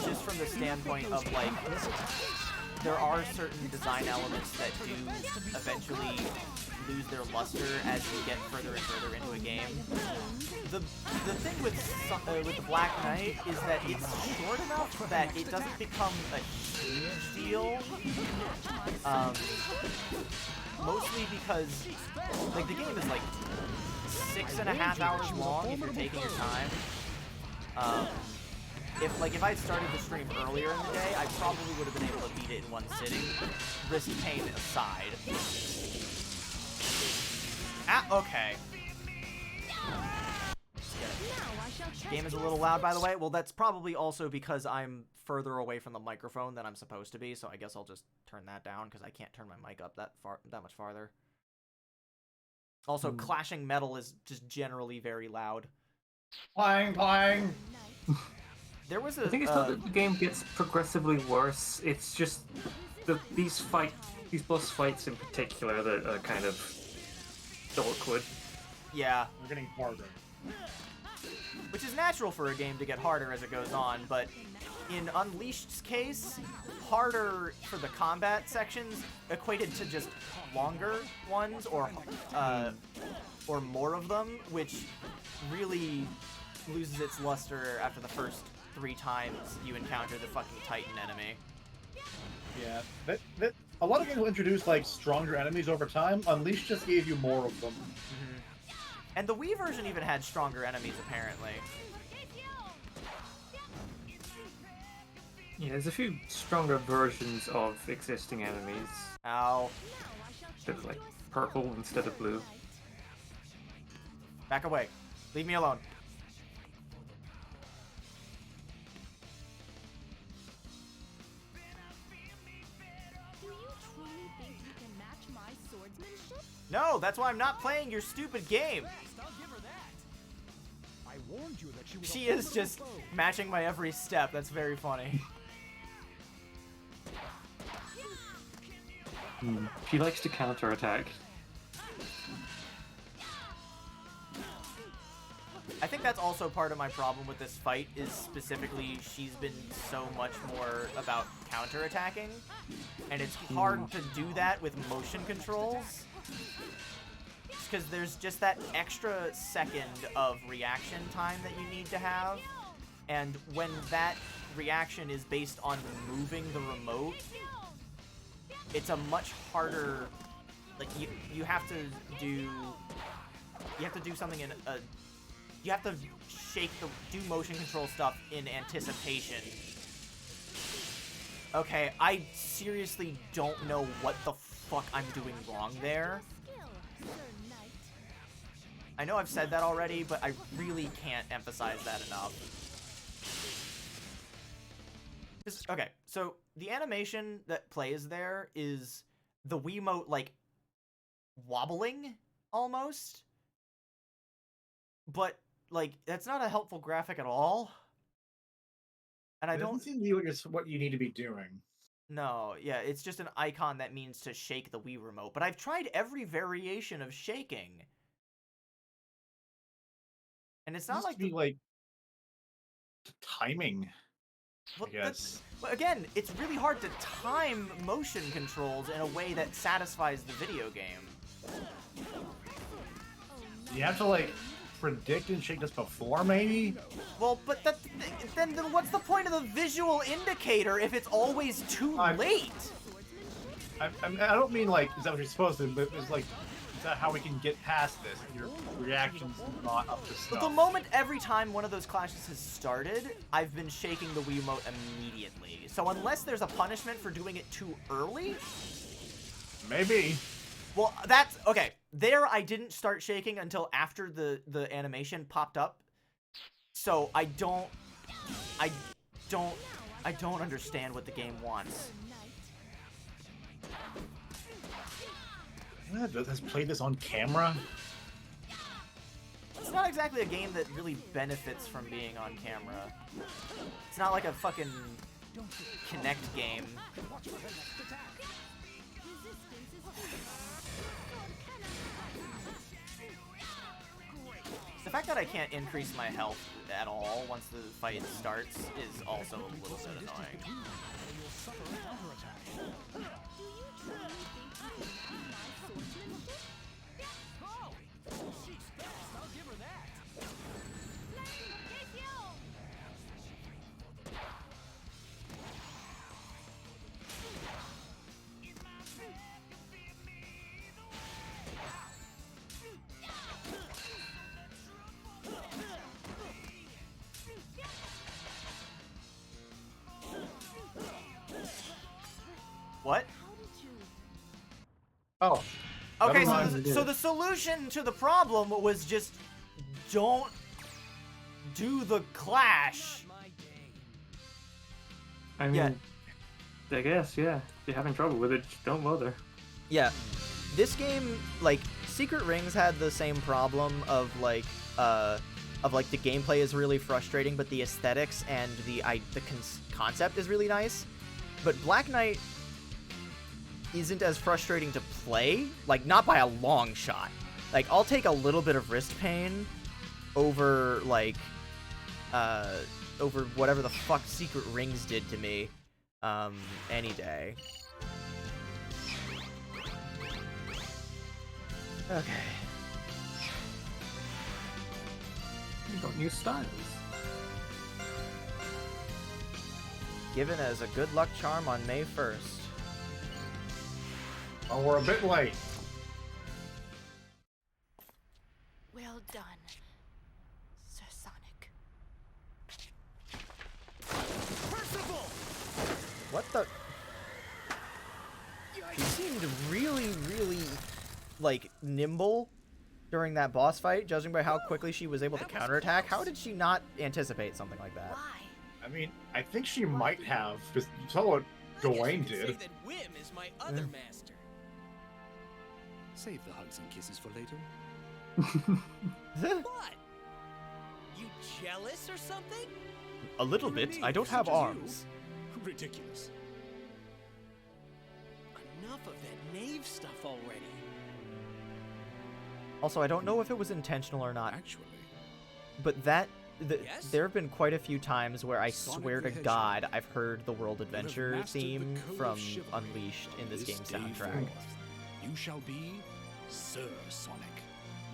Just from the standpoint of, like, there are certain design elements that do eventually lose their luster as you get further and further into a game. The thing with the Black Knight is that it's short enough that it doesn't become a huge deal. Mostly because, like, the game is like 6.5 hours long if you're taking your time. If I'd started the stream earlier in the day, I probably would have been able to beat it in one sitting, risk pain aside. Okay. Game is a little loud, by the way. Well, that's probably also because I'm further away from the microphone than I'm supposed to be, so I guess I'll just turn that down because I can't turn my mic up that much farther. Also, clashing metal is just generally very loud. Clang, clang. There was I think it's not that the game gets progressively worse. It's just these boss fights in particular that are kind of awkward. Yeah. We're getting harder. Which is natural for a game to get harder as it goes on, but in Unleashed's case, harder for the combat sections equated to just longer ones or more of them, which really loses its luster after the first 3 times you encounter the fucking Titan enemy. Yeah, a lot of games will introduce like stronger enemies over time. Unleashed just gave you more of them. And the Wii version even had stronger enemies, apparently. Yeah, there's a few stronger versions of existing enemies. Ow. That are like purple instead of blue. Back away. Leave me alone. Do you truly think you can match my swordsmanship? No, that's why I'm not playing your stupid game. I warned you that she was She is just matching my every step. That's very funny. She likes to counterattack. I think that's also part of my problem with this fight, is specifically she's been so much more about counterattacking, and it's hard to do that with motion controls, because there's just that extra second of reaction time that you need to have, and when that reaction is based on moving the remote, it's a much harder, like, you have to do something in a, you have to do motion control stuff in anticipation. Okay, I seriously don't know what the fuck I'm doing wrong there. I know I've said that already, but I really can't emphasize that enough. Okay, so the animation that plays there is the Wiimote, like, wobbling, almost. But, like, that's not a helpful graphic at all. And I don't seem to be what you need to be doing. No, yeah, it's just an icon that means to shake the Wii remote. But I've tried every variation of shaking. And it's not like... like timing, I guess. But again, it's really hard to time motion controls in a way that satisfies the video game. You have to, like, predict and shake this before, maybe? Well, but then what's the point of the visual indicator if it's always too late? I don't mean, like, is that what you're supposed to, but it's like, is that how we can get past this? Your reaction's not up to stuff. But the moment every time one of those clashes has started, I've been shaking the Wiimote immediately. So unless there's a punishment for doing it too early... Maybe. Well, that's... Okay, there I didn't start shaking until after the animation popped up. So I don't understand what the game wants. Has played this on camera? It's not exactly a game that really benefits from being on camera. It's not like a fucking Connect game. Watch for the next attack. The fact that I can't increase my health at all once the fight starts is also a little bit annoying. You'll suffer a counterattack. Do you truly think I have my swordsmanship? Oh! She's fast, I'll give her that. What? Oh. Okay, Never mind. so the solution to the problem was just don't do the clash. I mean, I guess, yeah. If you're having trouble with it, just don't bother. Yeah, this game, like, Secret Rings had the same problem of the gameplay is really frustrating, but the aesthetics and the concept is really nice. But Black Knight isn't as frustrating to play, like, not by a long shot. Like, I'll take a little bit of wrist pain over, like, over whatever the fuck Secret Rings did to me, any day. Okay. You got new styles. Given as a good luck charm on May 1st. Oh, we're a bit late. Well done, Sir Sonic. Percival! What the? He seemed really, really, like, nimble during that boss fight, judging by how quickly she was able to counterattack. How did she not anticipate something like that? Why? I mean, I think she might have, because you saw what Gawain Say did. that Whim is my other master. Save the hugs and kisses for later. What? You jealous or something? A little bit. I don't have arms. Ridiculous. Enough of that knave stuff already. Also, I don't know if it was intentional or not, Actually, but Yes? there have been quite a few times where I Sonic swear the to Hedgehog God I've heard the World you have Adventure mastered the theme code from of chivalry. Unleashed in this game's day soundtrack. forth, you shall be Sir Sonic,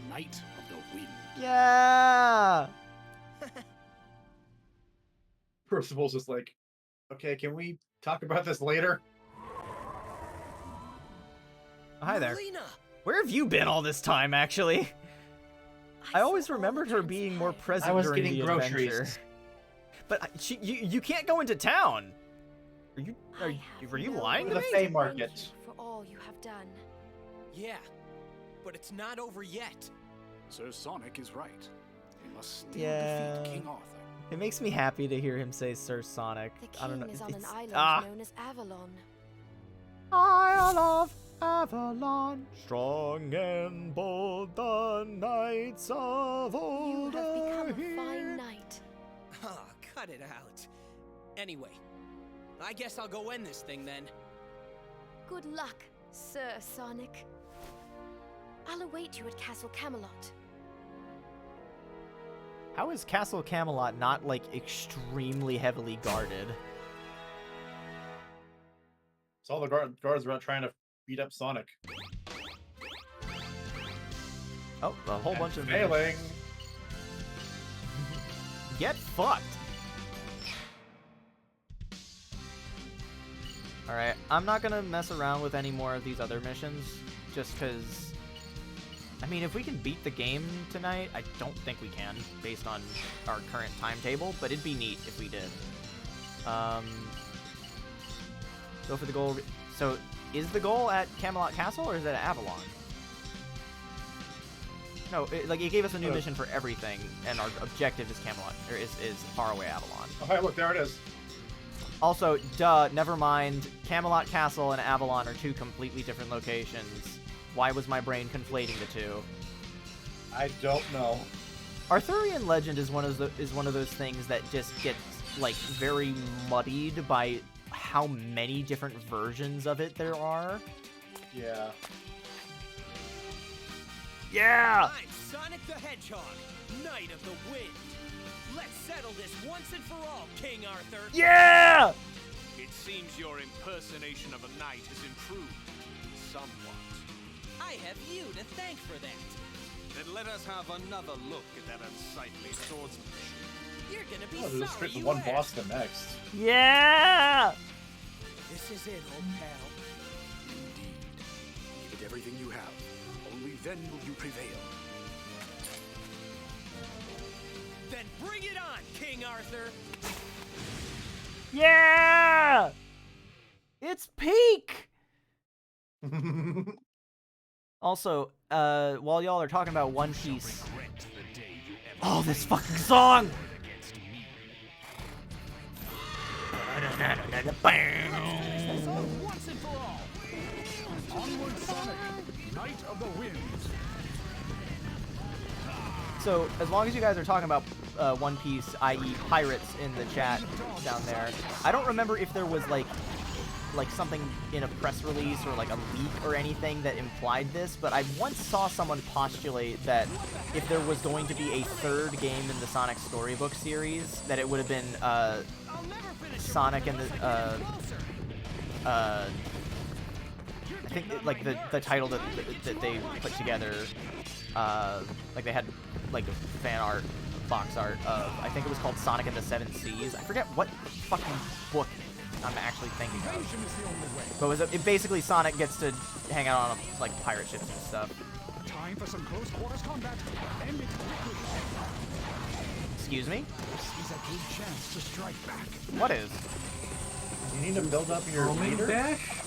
Knight of the Wind. Yeah! Percival's just like, okay, can we talk about this later? Hi there. Melina! Where have you been all this time, actually? I always remembered her being more present I was during getting the groceries. adventure. But you can't go into town. Were you lying to The me? Fey Market. Thank you for all you have done. Yeah, but it's not over yet. Sir Sonic is right. We must still Yeah. defeat King Arthur. It makes me happy to hear him say Sir Sonic. The I don't king know. is on an island Ah. known as Avalon. Isle of Avalon, strong and bold, the knights of You old have become are a here. fine knight. Ah, cut it out. Anyway, I guess I'll go end this thing then. Good luck, Sir Sonic. I'll await you at Castle Camelot. How is Castle Camelot not, like, extremely heavily guarded? So all the guards are trying to beat up Sonic. Oh, a whole bunch of failing. Get fucked. Alright, I'm not gonna mess around with any more of these other missions, just because... I mean, if we can beat the game tonight, I don't think we can, based on our current timetable, but it'd be neat if we did. Go for the goal. So, is the goal at Camelot Castle, or is it at Avalon? No, it gave us a new mission for everything, and our objective is Camelot, or is Faraway Avalon. Oh, hey, look, there it is. Also, duh, never mind. Camelot Castle and Avalon are two completely different locations. Why was my brain conflating the two? I don't know. Arthurian legend is one of those things that just gets like very muddied by how many different versions of it there are. Yeah. Yeah! I'm Sonic the Hedgehog, Knight of the Wind. Let's settle this once and for all, King Arthur. Yeah! It seems your impersonation of a knight has improved somewhat. I have you to thank for that. Then let us have another look at that unsightly swordsmanship. You're gonna be Oh, sorry there's straight from you one asked. boss to the next. Yeah! This is it, old pal. Indeed. Give it everything you have. Only then will you prevail. Then bring it on, King Arthur. Yeah! It's peak! Also, while y'all are talking about One Piece... Oh, this fucking song! Once and for all. Onward, Sonic, Knight of the Wind. So, as long as you guys are talking about One Piece, i.e. pirates in the chat down there, I don't remember if there was, like something in a press release or, like, a leak or anything that implied this, but I once saw someone postulate that if there was going to be a third game in the Sonic Storybook series, that it would have been, Sonic and the, I think, like, the title that they put together, like, they had, like, fan art, box art of, I think it was called Sonic and the Seven Seas. I forget what fucking book I'm actually thinking of. But it basically Sonic gets to hang out on, like, pirate ships and stuff. Time for some close quarters combat. End it quickly. Excuse me? This is a good chance to strike back. What is? You need to build up your Homing meter. dash?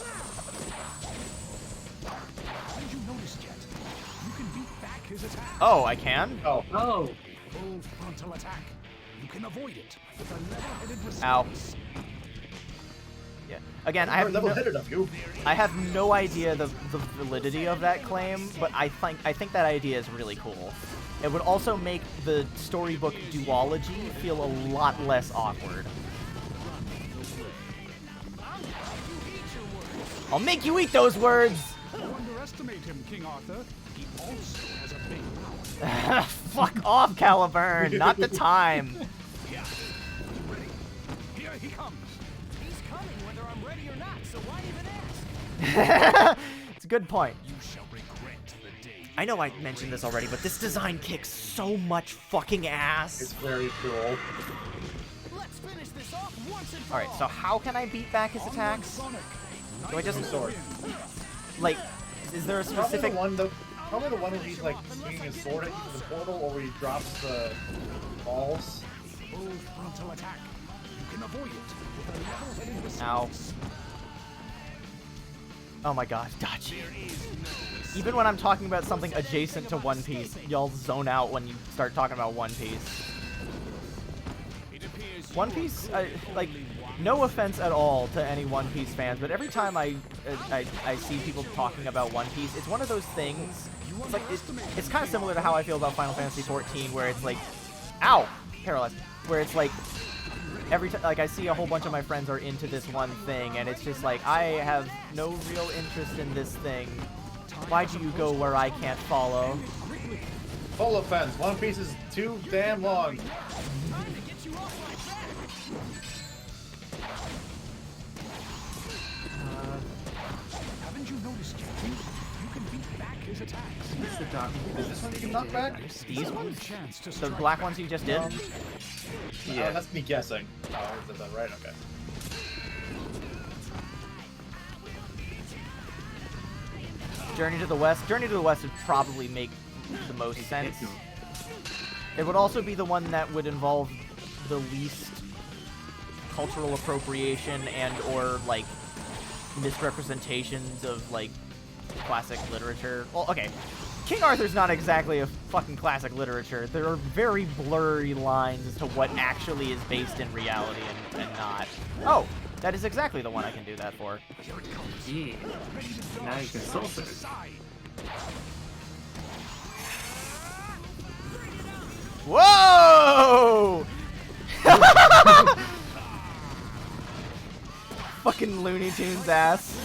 Haven't you noticed yet? You can beat back his attack. Oh, I can? Oh. Oh. Full frontal attack. You can avoid it with a level-headed response. Ow. Yeah. Again, I have no idea the validity of that claim, but I think that idea is really cool. It would also make the storybook duology feel a lot less awkward. I'll make you eat those words! Don't underestimate him, King Arthur. He also has a big power. Fuck off, Caliburn! Not the time! Yeah. Ready? Here he comes. He's coming whether I'm ready or not, so why even ask? It's a good point. You shall regret the day. I know I mentioned this already, but this design kicks so much fucking ass. It's very cool. Let's finish this off once and for Alright, so how can I beat back his attacks? Do I just... Like, is there a specific... Probably the one where he's, like, swinging his sword at you with the portal, or where he drops the balls. Full frontal attack. You can avoid it with a level-headed response. Ow. Oh my god, dodge. Even when I'm talking about something adjacent to One Piece, y'all zone out when you start talking about One Piece. One Piece, like, no offense at all to any One Piece fans, but every time I see people talking about One Piece, it's one of those things. It's like it's kind of similar to how I feel about Final Fantasy XIV, where it's like, ow, paralyzed. Where it's like every time, like, I see a whole bunch of my friends are into this one thing, and it's just like, I have no real interest in this thing. Why do you go where I can't follow? Full offense. One Piece is too damn long. Haven't you noticed yet? You can beat back his attacks. It's the dog. Is this one you can knock back? These ones? The black ones you just did? Yeah. That's me guessing. Oh, is that right? Okay. Journey to the West. Journey to the West would probably make the most sense. It would also be the one that would involve the least cultural appropriation and or, like, misrepresentations of, like, classic literature. Well, okay. King Arthur's not exactly a fucking classic literature. There are very blurry lines as to what actually is based in reality and not. Oh, that is exactly the one I can do that for. Yeah. Now you can solve it. Whoa! fucking Looney Tunes ass.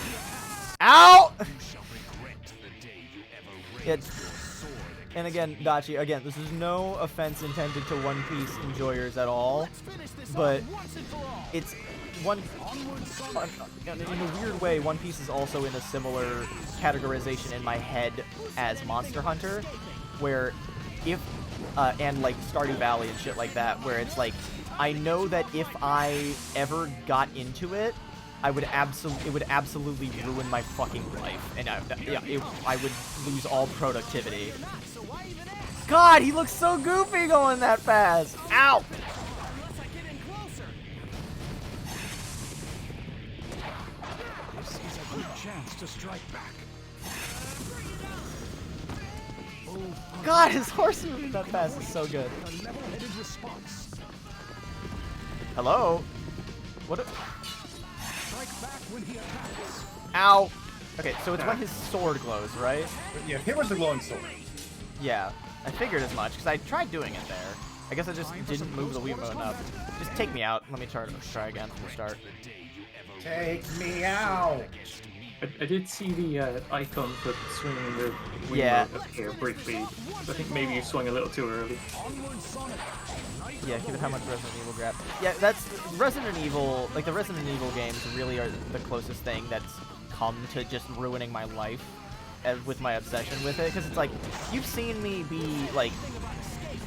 Ow! And again, Dachi, again, this is no offense intended to One Piece enjoyers at all, but it's one. In a weird way, One Piece is also in a similar categorization in my head as Monster Hunter, where if and like Stardew Valley and shit like that, where it's like I know that if I ever got into it, it would absolutely ruin my fucking life, and I would lose all productivity. God, he looks so goofy going that fast. Ow! This is a good chance to strike back. God, his horse moving that fast is so good. A level-headed response. Hello? What? Strike back when he attacks. Ow! Okay, so it's when his sword glows, right? Yeah, here was the glowing sword. Yeah, I figured as much, because I tried doing it there. I guess I just didn't move the Wiimote enough. Just take me out. Let me try again from the start. Take me out! I did see the icon for swinging the Wiimote Yeah. appear briefly. I think maybe you swung a little too early. Yeah, given how much Resident Evil grab. Yeah, that's Resident Evil. Like the Resident Evil games really are the closest thing that's come to just ruining my life with my obsession with it. Because it's like you've seen me be like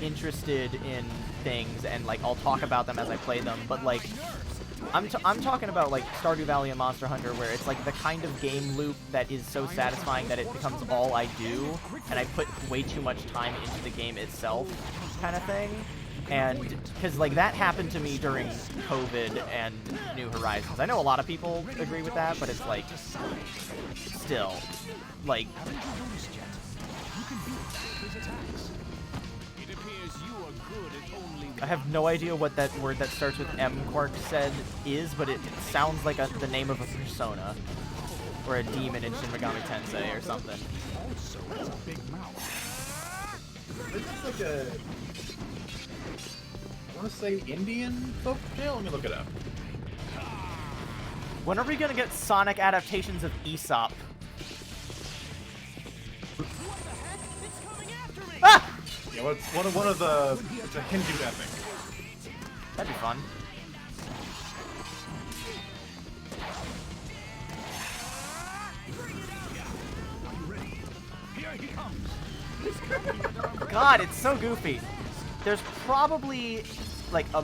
interested in things and like I'll talk about them as I play them, but like I'm talking about like Stardew Valley and Monster Hunter, where it's like the kind of game loop that is so satisfying that it becomes all I do, and I put way too much time into the game itself, kind of thing. And because like that happened to me during COVID and New Horizons. I know a lot of people agree with that, but it's like still like. I have no idea what that word that starts with M Quark said is, but it sounds like the name of a persona. Or a demon in Shin Megami Tensei or something. This is like a... I want to say Indian folk tale? Let me look it up. When are we gonna get Sonic adaptations of Aesop? Ah! Yeah, well, it's one of the... It's a Hindu epic. That'd be fun. God, it's so goofy. There's probably like a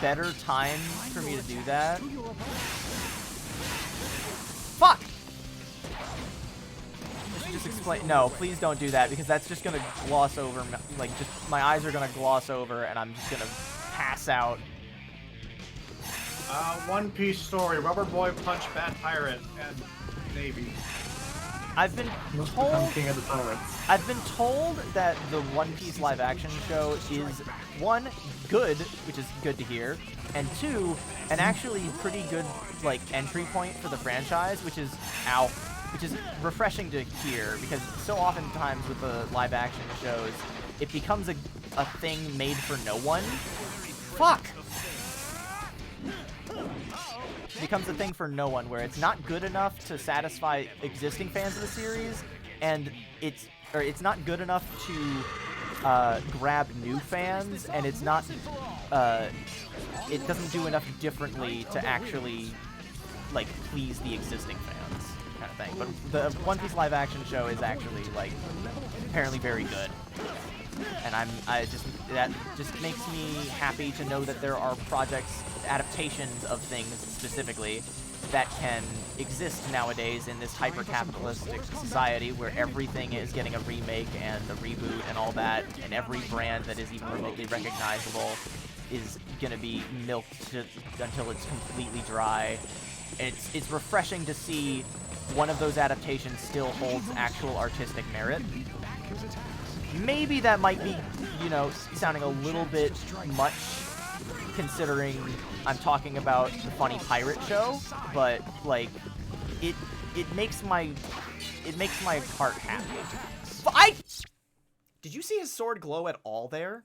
better time for me to do that. Fuck! Just explain. No, please don't do that, because that's just gonna gloss over. Like, just my eyes are gonna gloss over, and I'm just gonna pass out. One Piece story: Rubber Boy Punch Bad Pirate and Navy. I've been told that the One Piece live action show is, one, good, which is good to hear, and two, an actually pretty good like entry point for the franchise, which is refreshing to hear, because so oftentimes with the live action shows, it becomes a thing made for no one. Fuck! It becomes a thing for no one, where it's not good enough to satisfy existing fans of the series, and it's not good enough to grab new fans, and it's not it doesn't do enough differently to actually like please the existing fans, kind of thing. But the One Piece live action show is actually like apparently very good, and that just makes me happy to know that there are projects, adaptations of things specifically, that can exist nowadays in this hyper-capitalistic society where everything is getting a remake and a reboot and all that, and every brand that is even remotely recognizable is gonna be milked until it's completely dry. And it's refreshing to see one of those adaptations still holds actual artistic merit. Maybe that might be, you know, sounding a little bit much, considering I'm talking about the funny pirate show, but like it makes my heart happy. Did you see his sword glow at all there?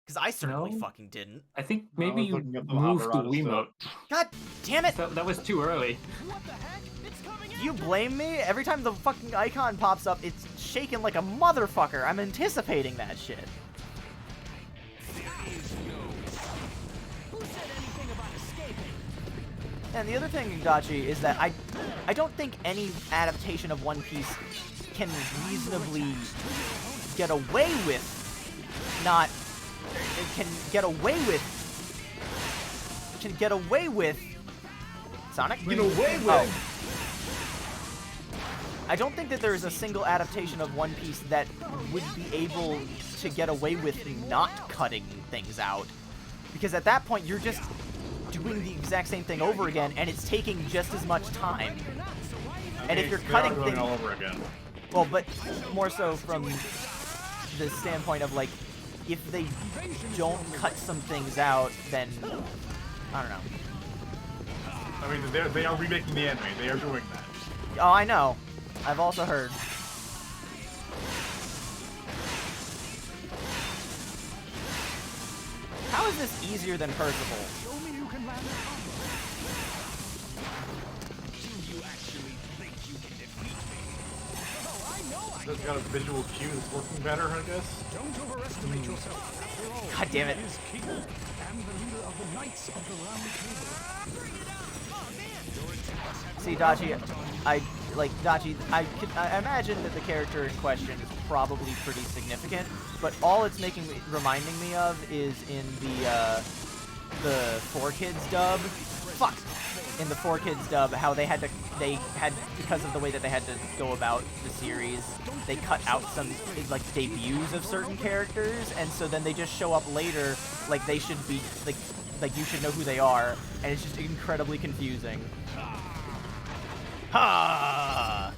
Because I certainly No? fucking didn't. I think I maybe was you looking up the moved the Mahabharata Wiimote. God damn it! That was too early. You blame me? Every time the fucking icon pops up, it's shaking like a motherfucker. I'm anticipating that shit. And the other thing, Dachi, is that I don't think any adaptation of One Piece can reasonably get away with not... Can get away with... Sonic? Get away with... Oh. I don't think that there is a single adaptation of One Piece that would be able to get away with not cutting things out. Because at that point, you're just doing the exact same thing over again, and it's taking just as much time. And if you're cutting things all over again. Well, but more so from the standpoint of, like, if they don't cut some things out, then I don't know. I mean, they are remaking the anime. They are doing that. Oh, I know. I've also heard. How is this easier than Percival? Show me you can land a combo. Do you actually think you can defeat me? Oh, I know I It's got a visual cue that's working better, I guess. Don't overestimate yourself. After all, God damn it. he is king and the leader of the Knights of the Round Table. See, Dachi, I imagine that the character in question is probably pretty significant, but all it's reminding me of is in the 4Kids dub. Fuck! In the 4Kids dub, how they had, because of the way that they had to go about the series, they cut out some, like, debuts of certain characters, and so then they just show up later, like they should be, like you should know who they are, and it's just incredibly confusing. Ha!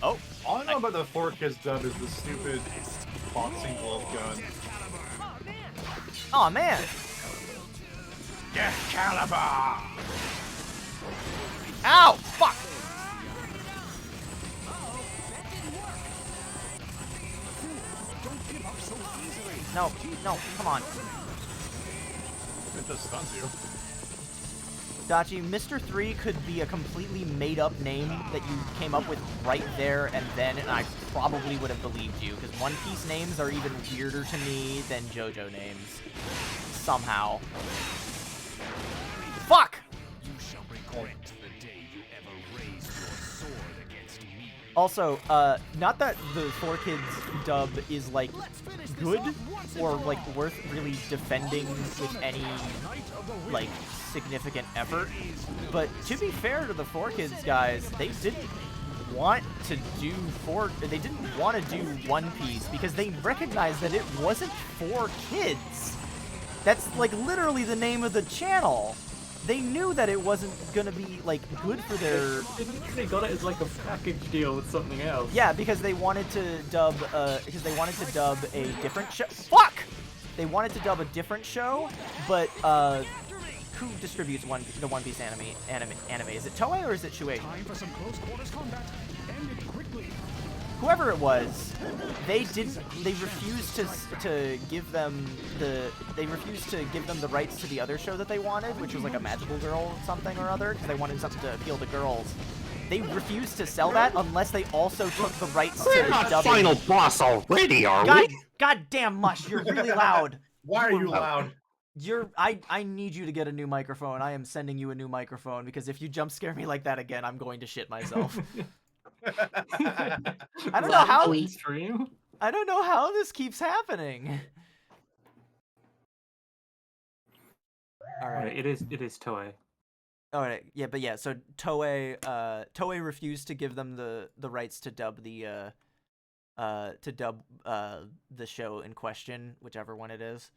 Oh. All I know about the 4Kids dub is the stupid boxing glove gun. Oh man! Excalibur! Ow! Fuck! No, no, come on. It just stuns you. Dachi, Mr. 3 could be a completely made-up name that you came up with right there and then, and I probably would have believed you, because One Piece names are even weirder to me than JoJo names. Somehow. Fuck! You shall regret the day you ever raised your sword against me. Also, not that the 4Kids dub is, like, good or, like, worth really defending with any, like, significant effort, but to be fair to the 4Kids guys, they didn't want to do One Piece because they recognized that it wasn't for kids. That's, like, literally the name of the channel. They knew that it wasn't gonna be, like, good for their... They got it as, like, a package deal with something else. Yeah, because they wanted to dub, a different show. Fuck! They wanted to dub a different show, but, who distributes the One Piece anime? Is it Toei or is it Shueisha? Time for some close quarters combat. End it quickly. Whoever it was, they refused to give them the rights to the other show that they wanted, which was like a magical girl something or other, because they wanted something to appeal to girls. They refused to sell that unless they also took the rights to dubbing. Final boss already, are we? Goddamn Mush, you're really loud. Why are you loud? I need you to get a new microphone. I am sending you a new microphone, because if you jump scare me like that again, I'm going to shit myself. I don't know how this keeps happening. All right. It is Toei. All right. Yeah, but yeah. So Toei refused to give them the rights to dub the show in question, whichever one it is,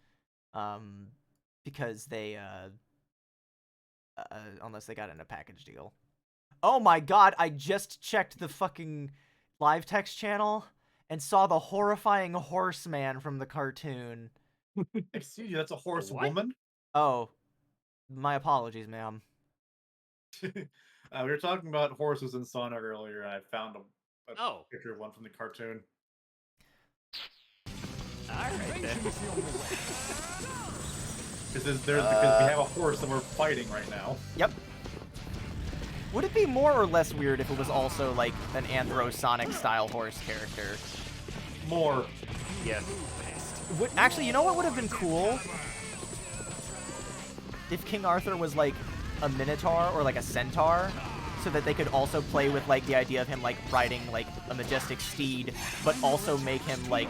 because they unless they got in a package deal. Oh my god, I just checked the fucking live text channel and saw the horrifying horseman from the cartoon. Excuse you, that's a horse woman? Oh, my apologies, ma'am. We were talking about horses in Sonic earlier, and I found a picture of one from the cartoon. Alright then. Because we have a horse and we're fighting right now. Yep. Would it be more or less weird if it was also like an Anthro-Sonic style horse character? More. Yes. Actually, you know what would have been cool? If King Arthur was like a minotaur or like a centaur, so that they could also play with like the idea of him like riding like a majestic steed, but also make him like,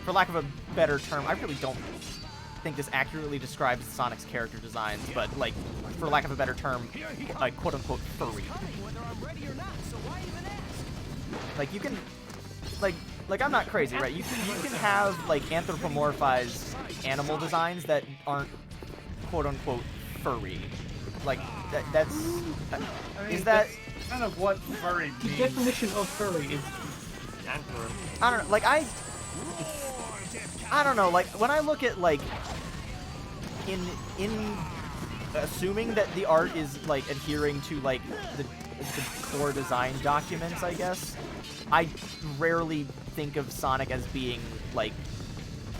for lack of a better term, I really don't think this accurately describes Sonic's character designs, but like, for lack of a better term, like quote-unquote furry. Like you can, like I'm not crazy, right? You can have like anthropomorphized animal designs that aren't quote-unquote furry. Like that's I mean, is that that's kind of what furry The means? definition of furry is antler. I don't know, like I don't know, like when I look at like in assuming that the art is like adhering to like the core design documents, I guess, I rarely think of Sonic as being like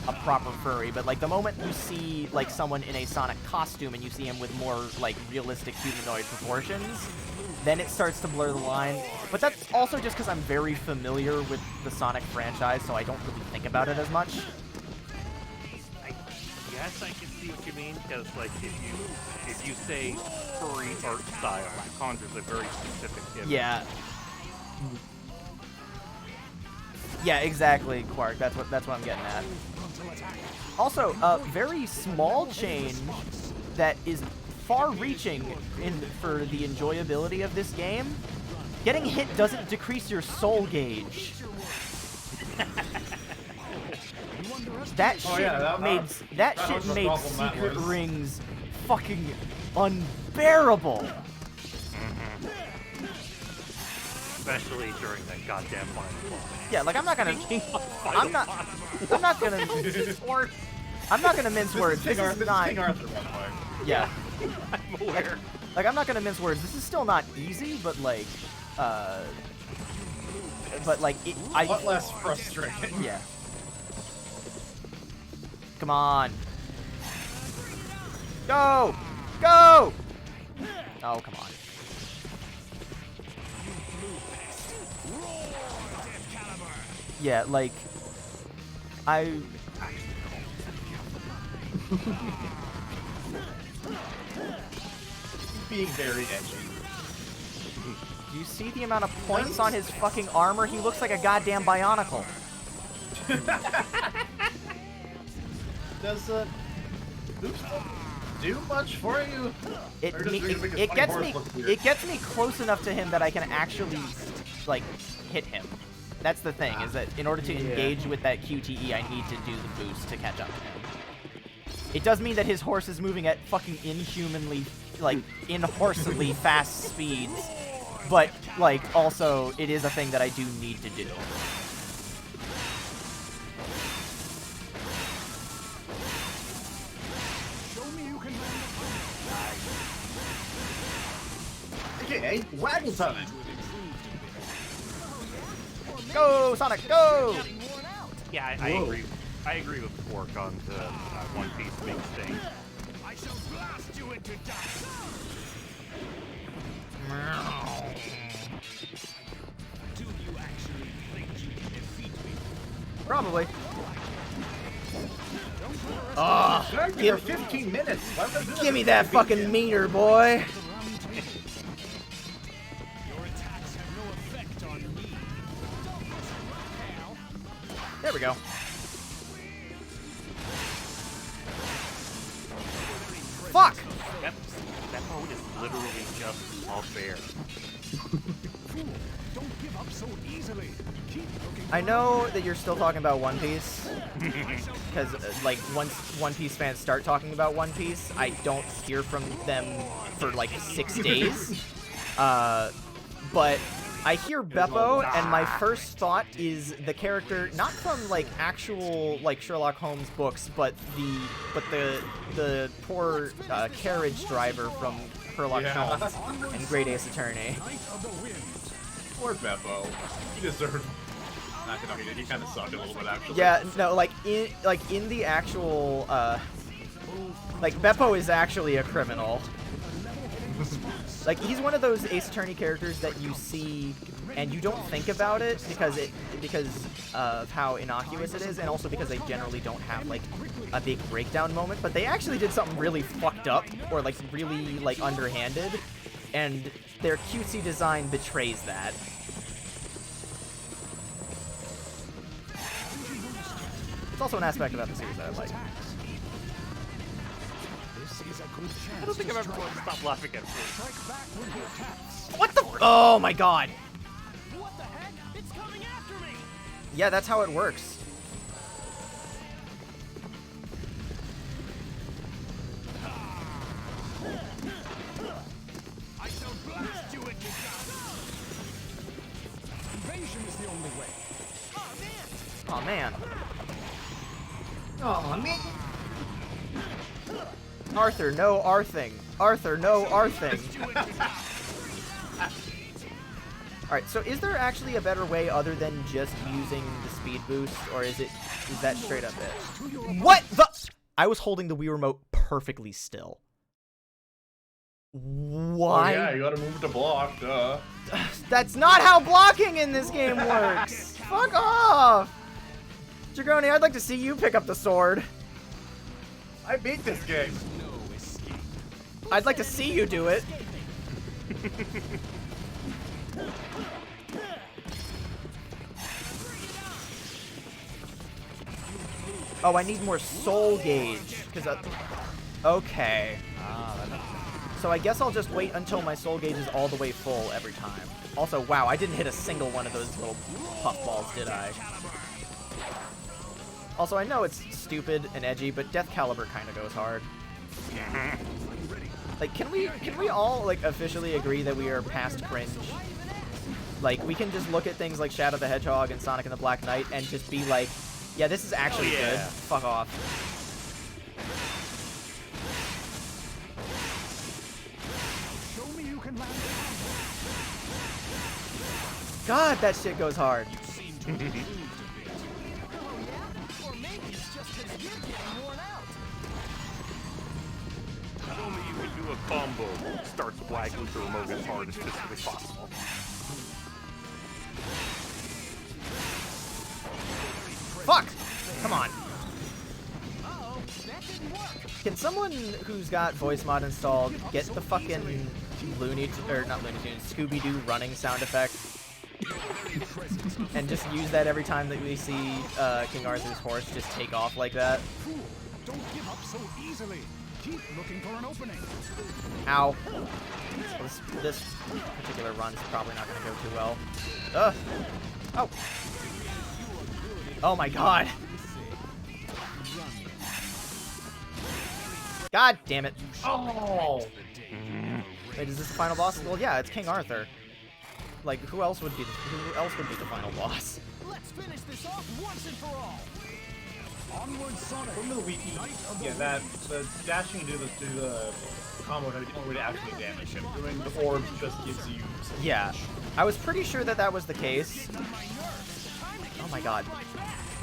a proper furry, but like the moment you see like someone in a Sonic costume and you see him with more like realistic humanoid proportions, then it starts to blur the line. But that's also just because I'm very familiar with the Sonic franchise, so I don't really think about it as much. Yes, I can see what you mean, because like if you say furry art style, it conjures a very specific image. Yeah. Yeah, exactly, Quark. That's what I'm getting at. Also, a very small change that is far-reaching for the enjoyability of this game. Getting hit doesn't decrease your soul gauge. That shit made secret rings fucking unbearable. Especially during that goddamn final boss. Yeah, like I'm not gonna mince words. This is not. King Arthur, by the way. Yeah. I'm aware. Like I'm not gonna mince words. This is still not easy, but like, a lot less frustrating. Yeah. Come on. Go! Go! Oh, come on. Yeah, like, Being very edgy. Do you see the amount of points on his fucking armor? He looks like a goddamn Bionicle. Does Boost do much for you? It gets me close enough to him that I can actually like hit him. That's the thing, is that in order to engage with that QTE, I need to do the boost to catch up to him. It does mean that his horse is moving at fucking inhumanly, like, inhorsely fast speeds, but, like, also, it is a thing that I do need to do. Okay, waggle time! Go, Sonic, go! Yeah, I agree. I agree with Quark on the One Piece big thing. I shall blast you into dust. Do you actually think you can defeat me? Probably. Give 15 minutes. Give me that fucking meter, boy. There we go. Fuck! That mode is literally just a bear. Don't give up so easily. Keep looking. I know that you're still talking about One Piece, because like once One Piece fans start talking about One Piece, I don't hear from them for like 6 days. But I hear Beppo, and my first thought is the character, not from like actual like Sherlock Holmes books, but the poor carriage driver from Sherlock Holmes and Great Ace Attorney. Poor Beppo. He deserved. He kind of sucked a little bit, actually. Yeah, no, like in the actual like Beppo is actually a criminal. Like he's one of those Ace Attorney characters that you see and you don't think about it because of how innocuous it is, and also because they generally don't have like a big breakdown moment. But they actually did something really fucked up or like really like underhanded, and their cutesy design betrays that. It's also an aspect about the series that I like. I don't think I've ever wanted to stop laughing at him. What the? Oh my god. What the heck? It's coming after me! Yeah, that's how it works. I shall blast you into dust. Invasion is the only way. Oh man. Oh man. Arthur, no Arthing. Arthur, no Arthing. Alright, so is there actually a better way other than just using the speed boost, or is that straight up it? What the? I was holding the Wii remote perfectly still. Why? Oh, yeah, you gotta move to block, duh. That's not how blocking in this game works! Fuck off! Jagroni, I'd like to see you pick up the sword. I beat this game. I'd like to see you do it. Oh, I need more soul gauge. Okay. So I guess I'll just wait until my soul gauge is all the way full every time. Also, wow, I didn't hit a single one of those little puffballs, did I? Also, I know it's stupid and edgy, but Death Caliber kind of goes hard. Like, can we all, like, officially agree that we are past cringe? Like, we can just look at things like Shadow the Hedgehog and Sonic and the Black Knight and just be like, yeah, this is actually good. Fuck off. Show me you can land. God, that shit goes hard. You seem to have improved a bit. Or maybe it's just because you're getting worn out. Show me you can do a combo. Starts wagging the remote as hard as physically possible. Fuck! Come on. Uh-oh, that didn't work. Can someone who's got voice mod installed get the fucking Scooby-Doo running sound effect? And just use that every time that we see King Arthur's horse just take off like that. Fool, don't give up so easily. Keep looking for an opening. Ow. This particular run is probably not going to go too well. Ugh. Oh. Oh my god. God damn it. Oh! Wait, is this the final boss? Well, yeah, it's King Arthur. Like, who else would be the final boss? Let's finish this off once and for all. Onward, Sonic. From the wiki, the dashing to the combo don't really actually damage him. Doing the orbs just gives you some Yeah, I was pretty sure that was the case. Oh my god.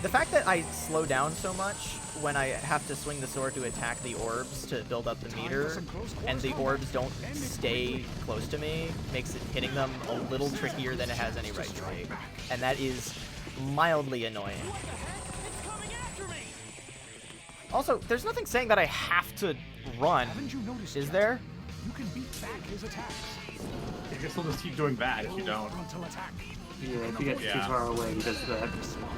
The fact that I slow down so much when I have to swing the sword to attack the orbs to build up the meter, and the orbs don't stay close to me, makes it hitting them a little trickier than it has any right to be. And that is mildly annoying. Also, there's nothing saying that I have to run, is there? You can beat back his attacks. I guess he'll just keep doing that if you don't. Yeah, if you get too far away, he does that.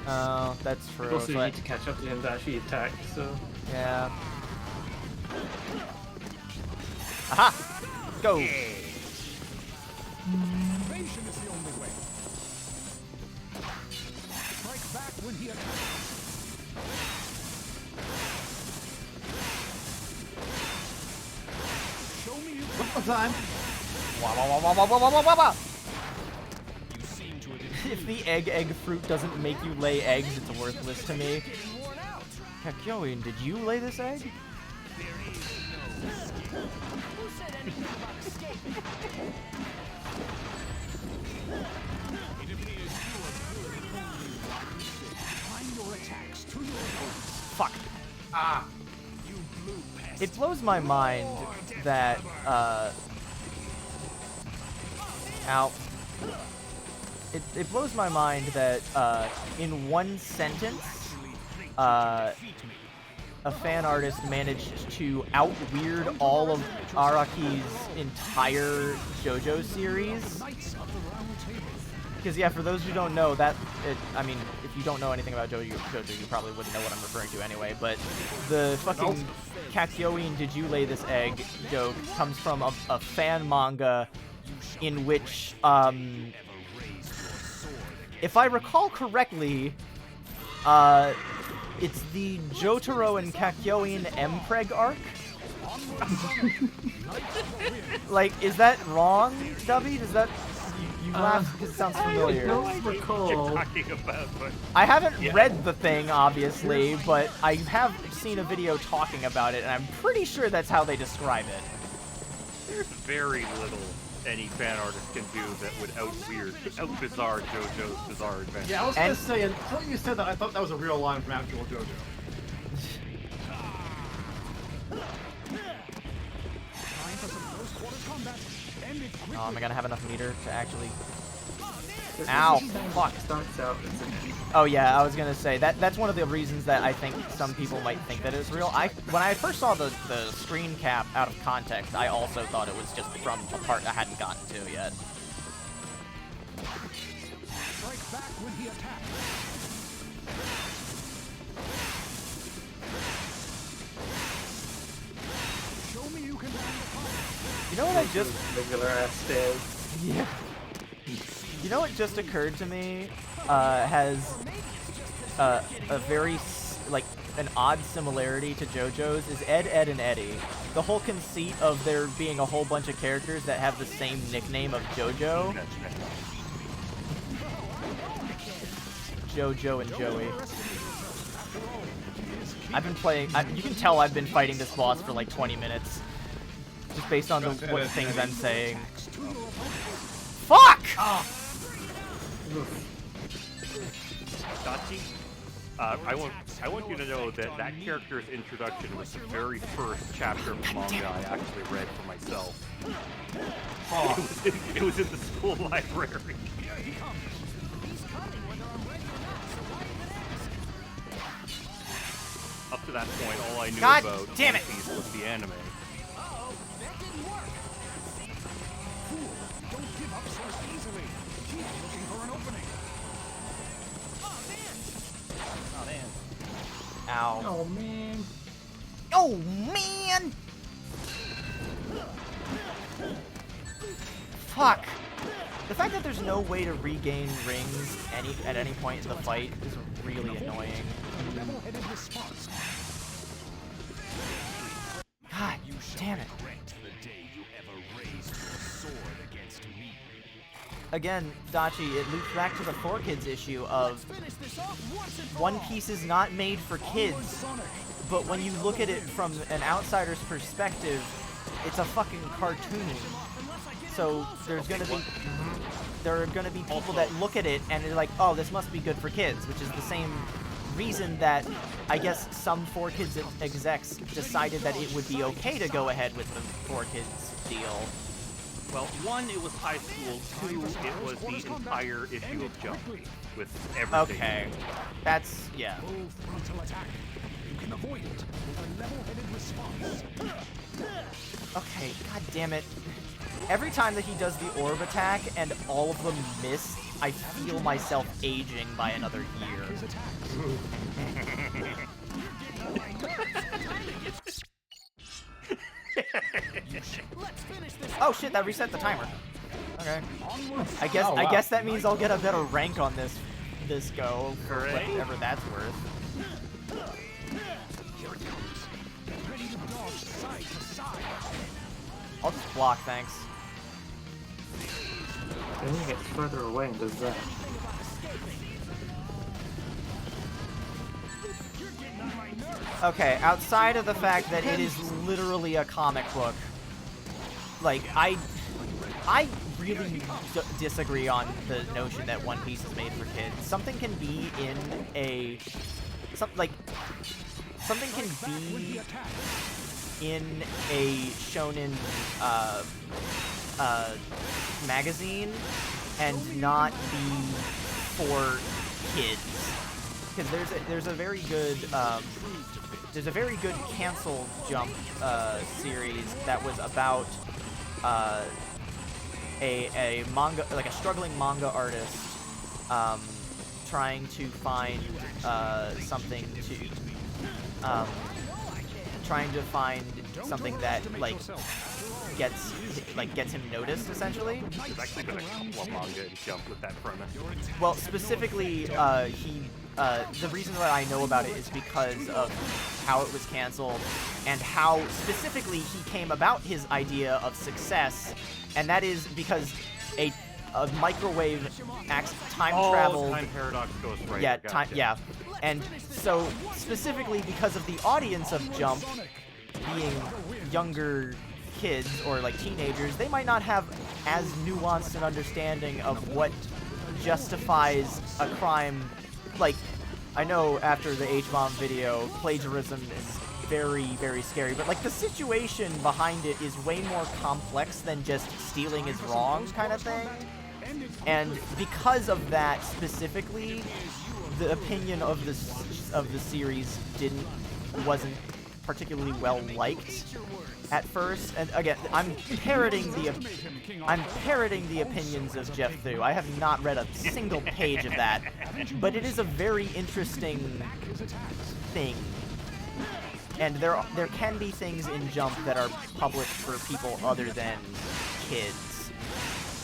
Oh, that's true. Also, you need to catch up to him to actually attack, so... Yeah. Aha! Go! Invasion is the only way. Strike back when he attacks. Show me you One more time. Wah, wah, wah, wah, wah, wah, wah, wah, wah. If the egg fruit doesn't make you lay eggs, it's worthless to me. Heck, Yoin, did you lay this egg? Who said anything about escaping? It blows my mind that, ow. It blows my mind that, in one sentence, a fan artist managed to out-weird all of Araki's entire JoJo series. Because, yeah, for those who don't know, I mean, if you don't know anything about JoJo, you probably wouldn't know what I'm referring to anyway, but the fucking Kakyoin Did You Lay This Egg joke comes from a fan manga in which, if I recall correctly, it's the Jotaro and Kakyoin Mpreg arc? Like, is that wrong, Dubby? Does that... You laugh because it sounds familiar. I don't recall. What you're talking about, but... I haven't read the thing, obviously, but I have seen a video talking about it, and I'm pretty sure that's how they describe it. There's very little any fan artist can do that would out-bizarre JoJo's Bizarre Adventure. Yeah, I was gonna say, until you said that, I thought that was a real line from actual JoJo. Oh, am I gonna have enough meter to actually... Ow! Fuck. Oh yeah, I was gonna say, that's one of the reasons that I think some people might think that it's real. When I first saw the screen cap out of context, I also thought it was just from a part I hadn't gotten to yet. Strike back when he attacks. Show me you can land the punch. You know what I just... Regular ass stairs. Yeah. You know what just occurred to me? Has a very, like, an odd similarity to JoJo's is Ed, Ed, and Eddie. The whole conceit of there being a whole bunch of characters that have the same nickname of JoJo. JoJo and Joey. I've been playing... you can tell I've been fighting this boss for like 20 minutes. Just based on what things I'm saying. Fuck! Oh. Dachi, I want you to know that that character's introduction was the very first chapter of the manga I actually read for myself. Oh. It was in the school library. Up to that point, all I knew about One Piece was the anime. Don't give up so easily. Keep looking for an opening. Oh man. Ow. Oh man. Oh man! Fuck. The fact that there's no way to regain rings at any point in the fight is really annoying. God damn it. Again, Dachi, it loops back to the 4Kids issue of One Piece is not made for kids, but when you look at it from an outsider's perspective, it's a fucking cartoon. So there are gonna be people that look at it and they're like, oh, this must be good for kids, which is the same reason that I guess some 4Kids execs decided that it would be okay to go ahead with the 4Kids deal. Well, one, it was high school. Two, it was the entire issue of Jump with everything. Okay, that's yeah. Frontal attack. You can avoid it with a level-headed response. Okay, god damn it. Every time that he does the orb attack and all of them miss, I feel myself aging by another year. Oh shit, that reset the timer. Okay. I guess that means I'll get a better rank on this go for whatever that's worth. I'll just block, thanks. Then he gets further away and does that. Okay, outside of the fact that it is literally a comic book, like, I really disagree on the notion that One Piece is made for kids. Something can be in a... something can be in a shonen magazine and not be for kids, because there's a very good Cancel Jump series that was about a manga, like a struggling manga artist trying to find something that gets him noticed, essentially. There's actually been a couple of manga in Jump with that premise. Well, specifically, the reason that I know about it is because of how it was canceled and how specifically he came about his idea of success, and that is because a microwave time travel. Time paradox goes right. Yeah, Gotcha. yeah, and so specifically because of the audience of Jump being younger kids or like teenagers, they might not have as nuanced an understanding of what justifies a crime. Like, I know after the H-bomb video, plagiarism is very, very scary, but like the situation behind it is way more complex than just stealing is wrong kind of thing. And because of that specifically, the opinion of the series wasn't particularly well liked at first. And again, I'm parroting the opinions of Jeff Thu. I have not read a single page of that, but it is a very interesting thing. And there can be things in Jump that are published for people other than kids.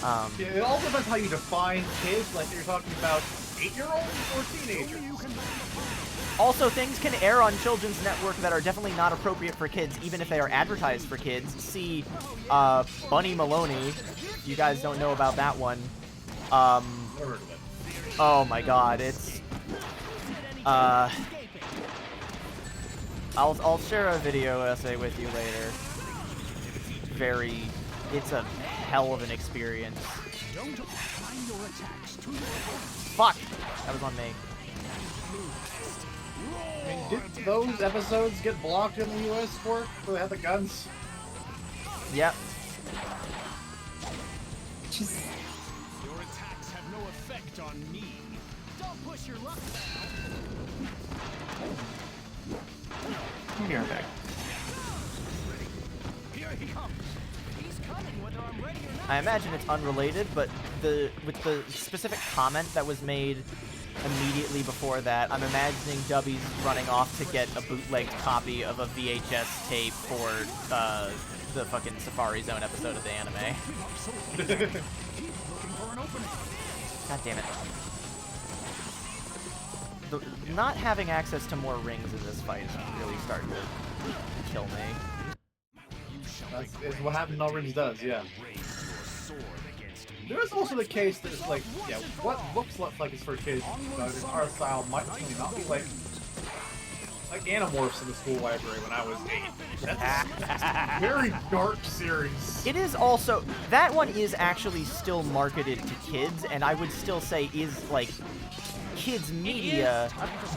Yeah, it all depends how you define kids. Like, you're talking about 8-year-olds or teenagers. Also, things can air on Children's Network that are definitely not appropriate for kids, even if they are advertised for kids. See, Bunny Maloney. If you guys don't know about that one. Oh my god, it's... I'll share a video essay with you later. It's a hell of an experience. Fuck! That was on me. I mean, did those episodes get blocked in the US for they had the guns? Yep. Your attacks have no effect on me. Don't push your luck Come here, back. Here he comes. He's coming whether I'm ready or not. I imagine it's unrelated, but with the specific comment that was made immediately before that, I'm imagining Dubby's running off to get a bootlegged copy of a VHS tape for the fucking Safari Zone episode of the anime. God damn it. Not having access to more rings in this fight is really starting to kill me. That's what having no rings does, yeah. There is also the case that it's like, yeah, what looks like it's for kids, but in our style might really not be like Animorphs in the school library when I was 8. That's a very dark series. It is also, that one is actually still marketed to kids, and I would still say is like kids media,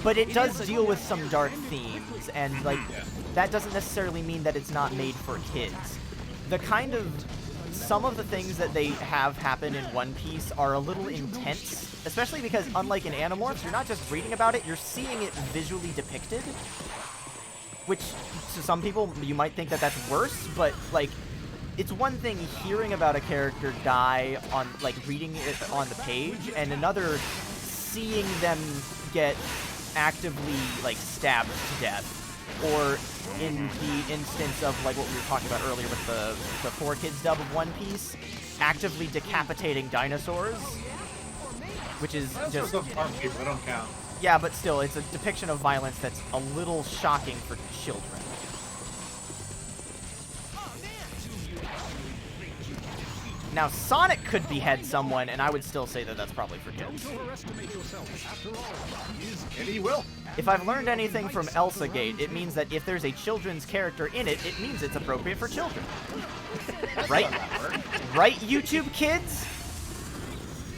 but it does deal with some dark themes, and like that doesn't necessarily mean that it's not made for kids. Some of the things that they have happen in One Piece are a little intense, especially because unlike in Animorphs, you're not just reading about it, you're seeing it visually depicted, which to some people you might think that that's worse, but like it's one thing hearing about a character die on like reading it on the page, and another seeing them get actively like stabbed to death. Or in the instance of like what we were talking about earlier with the 4Kids dub of One Piece, actively decapitating dinosaurs, which is just people, they don't count. Yeah, but still, it's a depiction of violence that's a little shocking for children. Now, Sonic could behead someone, and I would still say that that's probably for kids. Don't overestimate yourself. After all, he is And he will. If I've learned anything from Elsa Gate, it means that if there's a children's character in it, it means it's appropriate for children. Right? Right, YouTube kids?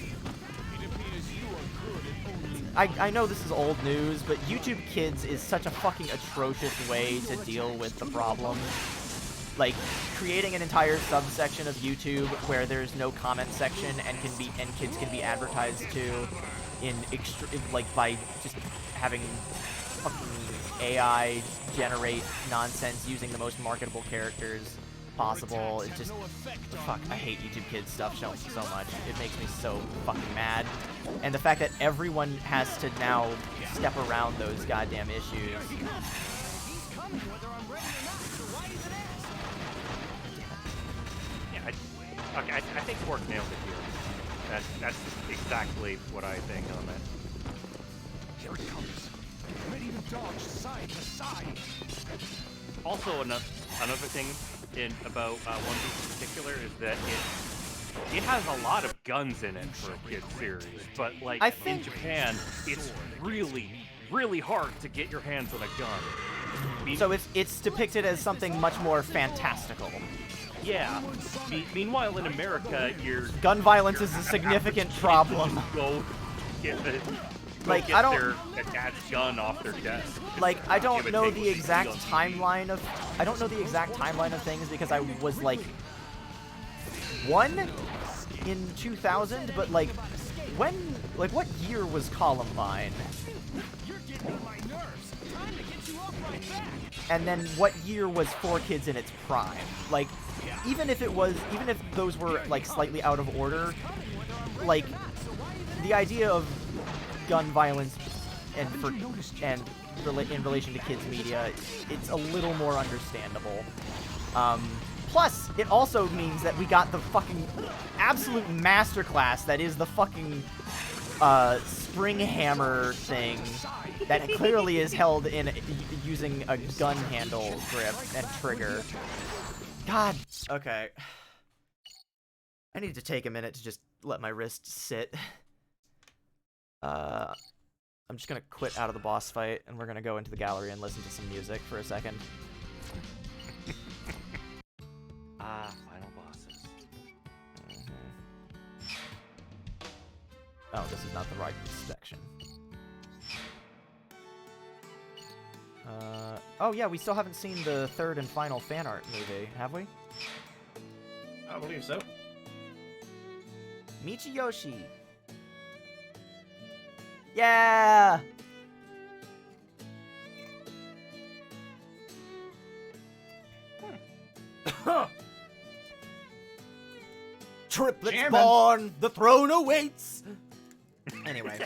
It appears you are good at only I know this is old news, but YouTube Kids is such a fucking atrocious way to deal with the problem. Like, creating an entire subsection of YouTube where there's no comment section and kids can be advertised to by just having fucking AI generate nonsense using the most marketable characters possible. It's just, fuck, I hate YouTube Kids stuff so much. It makes me so fucking mad. And the fact that everyone has to now step around those goddamn issues. Yeah, I think Fork nailed it here. That's exactly what I think on it. Here it comes. Ready to dodge side to side. Also, another thing about One Piece in particular is that it has a lot of guns in it for a kid series, but like in Japan, it's really, really hard to get your hands on a gun. So it's depicted as something much more fantastical. Yeah. Meanwhile, in America, gun violence is a significant problem. Go get the. Like, I don't their dad's gun off their desk. Like, I don't know the exact timeline of things because I was like 1 in 2000, but like what year was Columbine? And then what year was 4Kids in its prime? Like, even if those were like slightly out of order, like the idea of gun violence in relation to kids media, it's a little more understandable. Plus, it also means that we got the fucking absolute masterclass that is the fucking spring hammer thing that clearly is held in using a gun handle grip and trigger. God. Okay. I need to take a minute to just let my wrist sit. I'm just gonna quit out of the boss fight, and we're gonna go into the gallery and listen to some music for a second. Final bosses. Oh, this is not the right section. Oh yeah, we still haven't seen the third and final fan art movie, have we? I believe so. Michiyoshi! Yeah! Triplets born, the throne awaits! Anyway.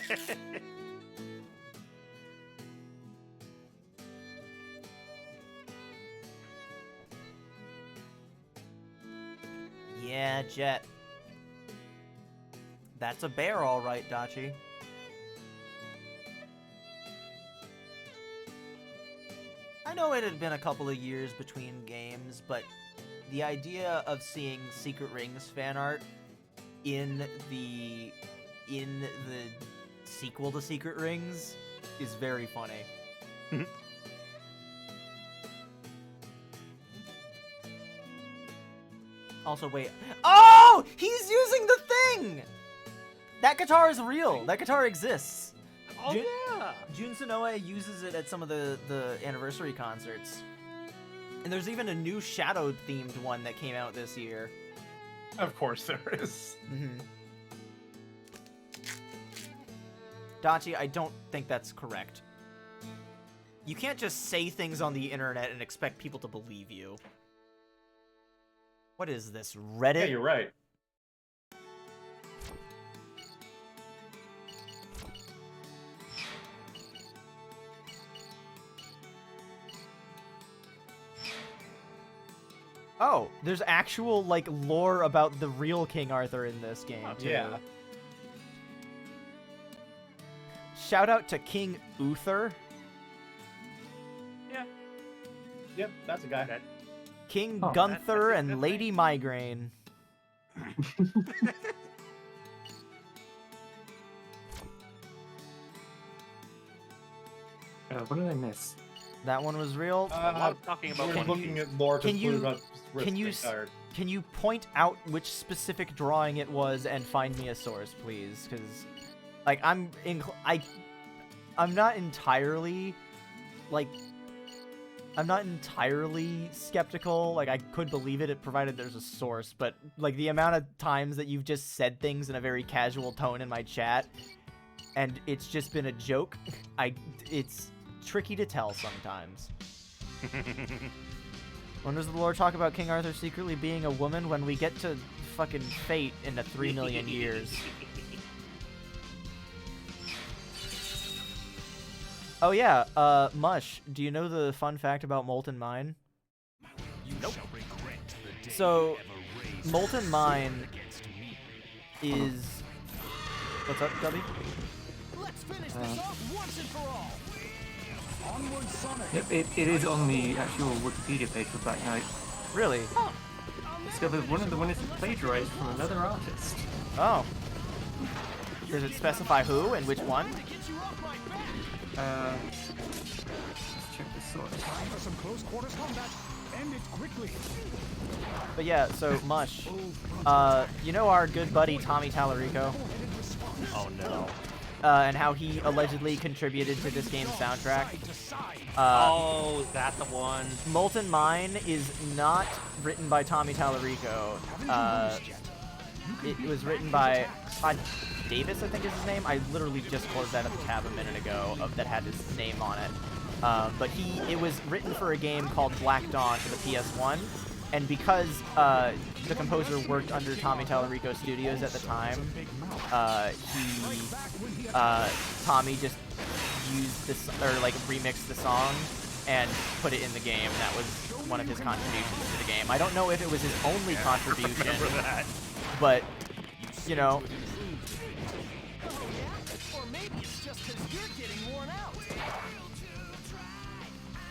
Yeah, Jet. That's a bear, all right, Dachi. I know it had been a couple of years between games, but the idea of seeing Secret Rings fan art in the sequel to Secret Rings is very funny. Also, wait. Oh! He's using the thing! That guitar is real. That guitar exists. Oh, yeah! Jun Sonoe uses it at some of the anniversary concerts. And there's even a new Shadow-themed one that came out this year. Of course there is. Dachi, I don't think that's correct. You can't just say things on the internet and expect people to believe you. What is this, Reddit? Yeah, you're right. Oh, there's actual, like, lore about the real King Arthur in this game, too. Yeah. Shout out to King Uther. Yeah. Yep, that's a guy. King Gunther and Lady Migraine. What did I miss? That one was real. I'm talking about we're looking at lore to can you point out which specific drawing it was and find me a source, please? Because, like, I'm not entirely, like, I'm not entirely skeptical. Like, I could believe it, provided there's a source. But, like, the amount of times that you've just said things in a very casual tone in my chat, and it's just been a joke, it's tricky to tell sometimes. When does the lore talk about King Arthur secretly being a woman? When we get to fucking fate in the 3 million years. Oh yeah, Mush, do you know the fun fact about Molten Mine? Nope. So, Molten Mine is... What's up, Gubby? Let's finish this off once and for all. Onward, Sonic. Yep, it is on the actual Wikipedia page for Black Knight. Really? Discovered one of the winners is plagiarized from another artist. Oh. Does it specify who and which one? Let's check the source. Time for some close quarters combat. End it quickly. But yeah, so Mush, you know our good buddy Tommy Tallarico? Oh no. And how he allegedly contributed to this game's soundtrack. Oh, is that the one? Molten Mine is not written by Tommy Tallarico. It was written by Todd Davis, I think is his name. I literally just closed that up tab a minute ago that had his name on it. But it was written for a game called Black Dawn for the PS1. And because the composer worked under Tommy Tallarico Studios at the time, Tommy just used this, or like remixed the song and put it in the game. That was one of his contributions to the game. I don't know if it was his only contribution, but you know. Or maybe it's just because you're getting worn out.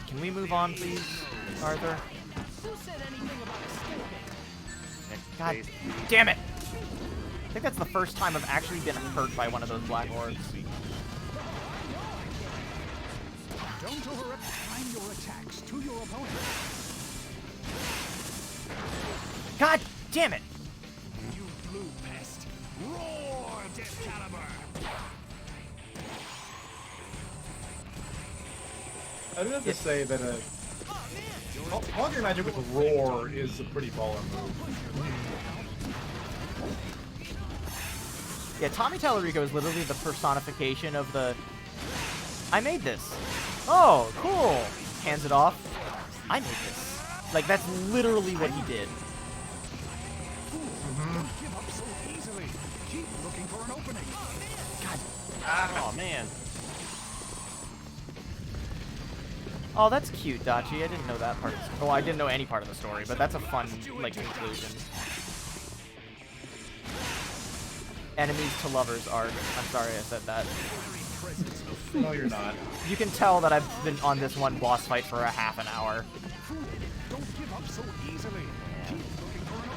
Can we move on, please, Arthur? Who said anything about escaping? God damn it! I think that's the first time I've actually been hurt by one of those black orbs. Don't time your attacks to your opponent. God damn it! You blue pest. Roar, Excalibur. I do have to say that Conjure Magic with Roar is a pretty baller move. Yeah, Tommy Tallarico is literally the personification of the... I made this. Oh, cool. Hands it off. I made this. Like, that's literally what he did. Don't give up so easily. Keep looking for an opening. God. Oh, man. Oh, that's cute, Dachi. I didn't know that part of the story. Well, I didn't know any part of the story, but that's a fun, like, conclusion. Enemies to lovers arc. I'm sorry I said that. No, you're not. You can tell that I've been on this one boss fight for a half an hour. Don't give up so easily. Keep looking for an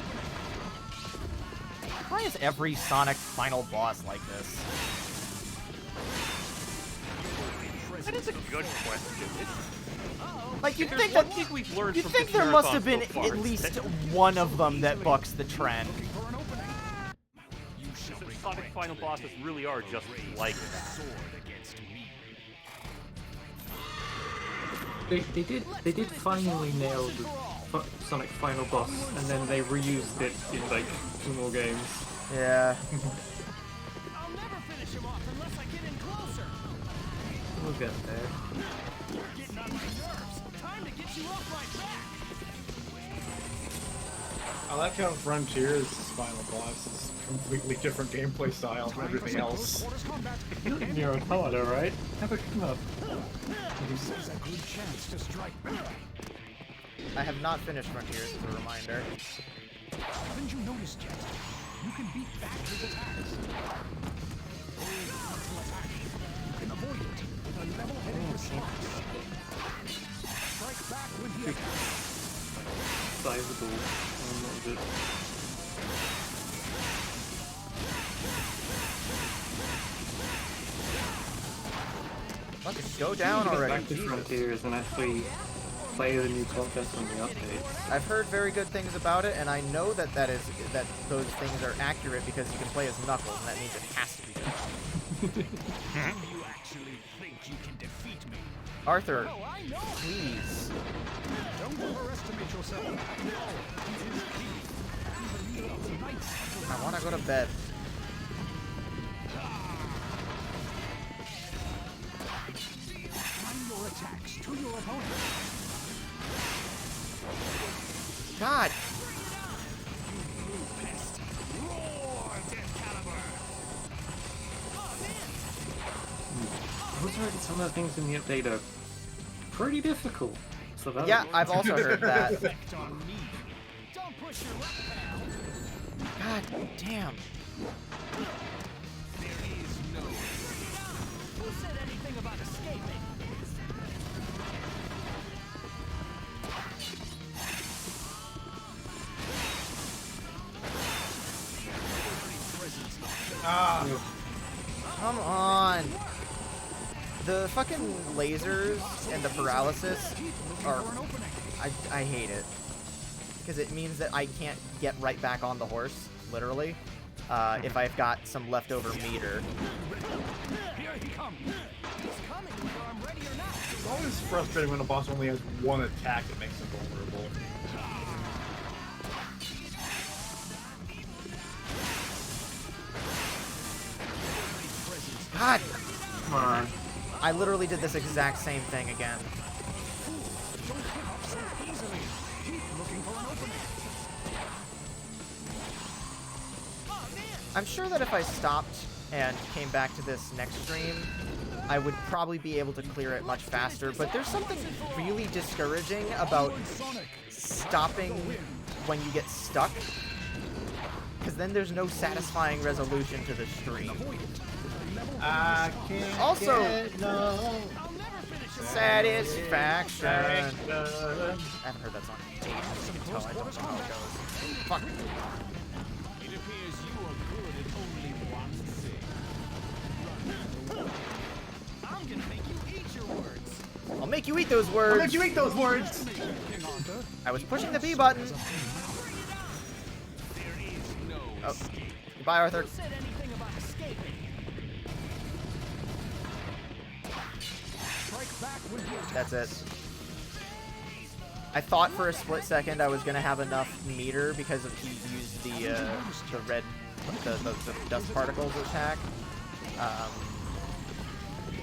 opening. Why is every Sonic final boss like this? That is a good question. Like, you'd There's think one that thing we've learned you'd from think this there must have marathon been so far at is least that one of them that bucks the trend. the Sonic final bosses really are just like that. They did finally nail the Sonic final boss, and then they reused it in like 2 more games. Yeah. I'll never finish him off unless I get in closer. We'll get there. You're getting on my nerves. Time to get you off my back. I like how Frontier's final boss is completely different gameplay style from everything else. You're in your automata, right? Have a come up. This is a good chance to strike back. I have not finished Frontiers, as a reminder. Haven't you noticed yet? You can beat back his attacks. You can avoid it with a level-headed response. Strike back when he attacks. Sizable. What was it? Let's go down Get already. back to Frontiers and actually play the new content on the updates. I've heard very good things about it, and I know that those things are accurate because you can play as Knuckles, and that means it has to be good. You actually think you can defeat me. Arthur, Oh, I know. please. Don't overestimate yourself. After all, it is he. I'm the leader of the Knights of the I Round want to go to bed. Time your attacks to your opponent. God. Roar, Death Caliber. I've heard some of the things in the update are pretty difficult. So that Yeah, I've also heard that. Effect on me. Don't push your luck, pal. God damn. There is no. Who said anything about escaping? Ah, Come on. The fucking lasers and the paralysis are... I hate it. Because it means that I can't get right back on the horse, literally, if I've got some leftover meter. Here he comes. He's coming whether I'm ready or not. it's always frustrating when a boss only has one attack that makes him vulnerable. God! Come on. I literally did this exact same thing again. Don't give up so easily. Keep looking for an opening. I'm sure that if I stopped and came back to this next stream, I would probably be able to clear it much faster, but there's something really discouraging about stopping when you get stuck, because then there's no satisfying resolution to the stream. I can't Also, get no satisfaction. I satisfaction. haven't heard that song in ages, as you can tell. I don't know how it goes. Fuck. It appears you are good at only one thing. I'm gonna make you eat your words. I'll make you eat those words. I'll make you eat those words. King Arthur. I was pushing the B button. There is no Oh. escape. Goodbye, Arthur. Who said anything about escaping? Strike back with your That's it. I thought for a split second I was gonna have enough meter because of he used the red the dust particles attack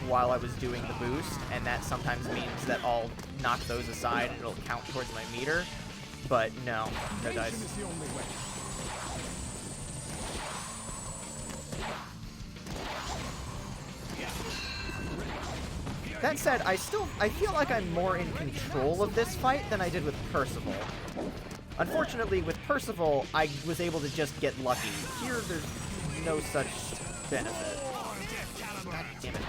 while I was doing the boost, and that sometimes means that I'll knock those aside and it'll count towards my meter. But no dice. is the only way. That said, I feel like I'm more in control of this fight than I did with Percival. Unfortunately, with Percival, I was able to just get lucky. Here, there's no such benefit. God damn it.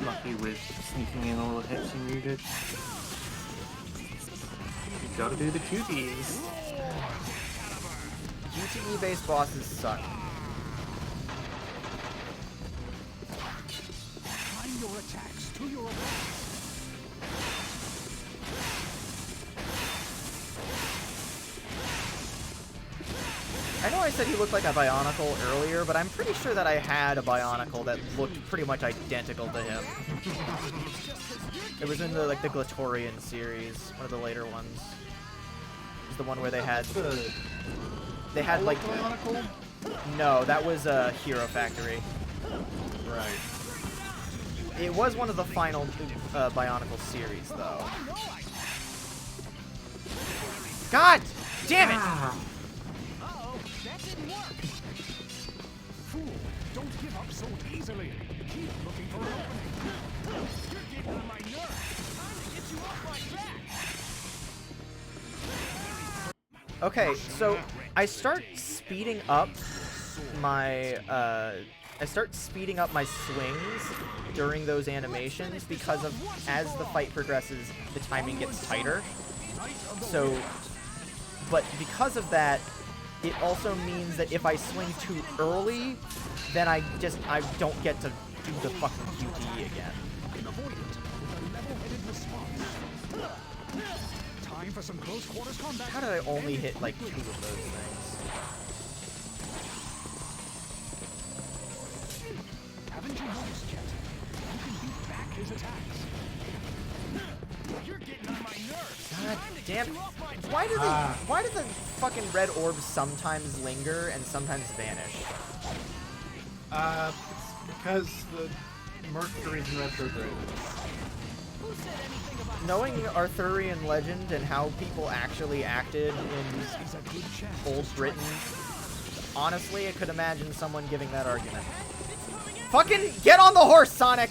Lucky with sneaking in all the hits you needed. You gotta do the QTEs. GTE-based bosses suck. Time your attacks to your opponent. I know I said he looked like a Bionicle earlier, but I'm pretty sure that I had a Bionicle that looked pretty much identical to him. It was in the the Glatorian series, one of the later ones. It was the one where they had like Bionicle? no, that was a Hero Factory. Right. It was one of the final Bionicle series, though. God damn it! Uh-oh, that didn't work. Fool, don't give up so easily. Keep looking for an opening. You're getting on my nerves. Time to get you off my back. Okay, so I start speeding up my swings during those animations because of as the fight progresses, the timing gets tighter. So, but because of that, it also means that if I swing too early, then I don't get to do the fucking QTE again. Avoid it with a level-headed response. Time for some close quarters combat. How did I only hit like 2 of those things? noticed yet? You can beat back his attacks. You're getting on my nerves. God damn. Why do the fucking red orbs sometimes linger and sometimes vanish? Because the Mercury's in retrograde. Knowing Arthurian legend and how people actually acted in old Britain, honestly, I could imagine someone giving that argument. Fucking get on the horse, Sonic!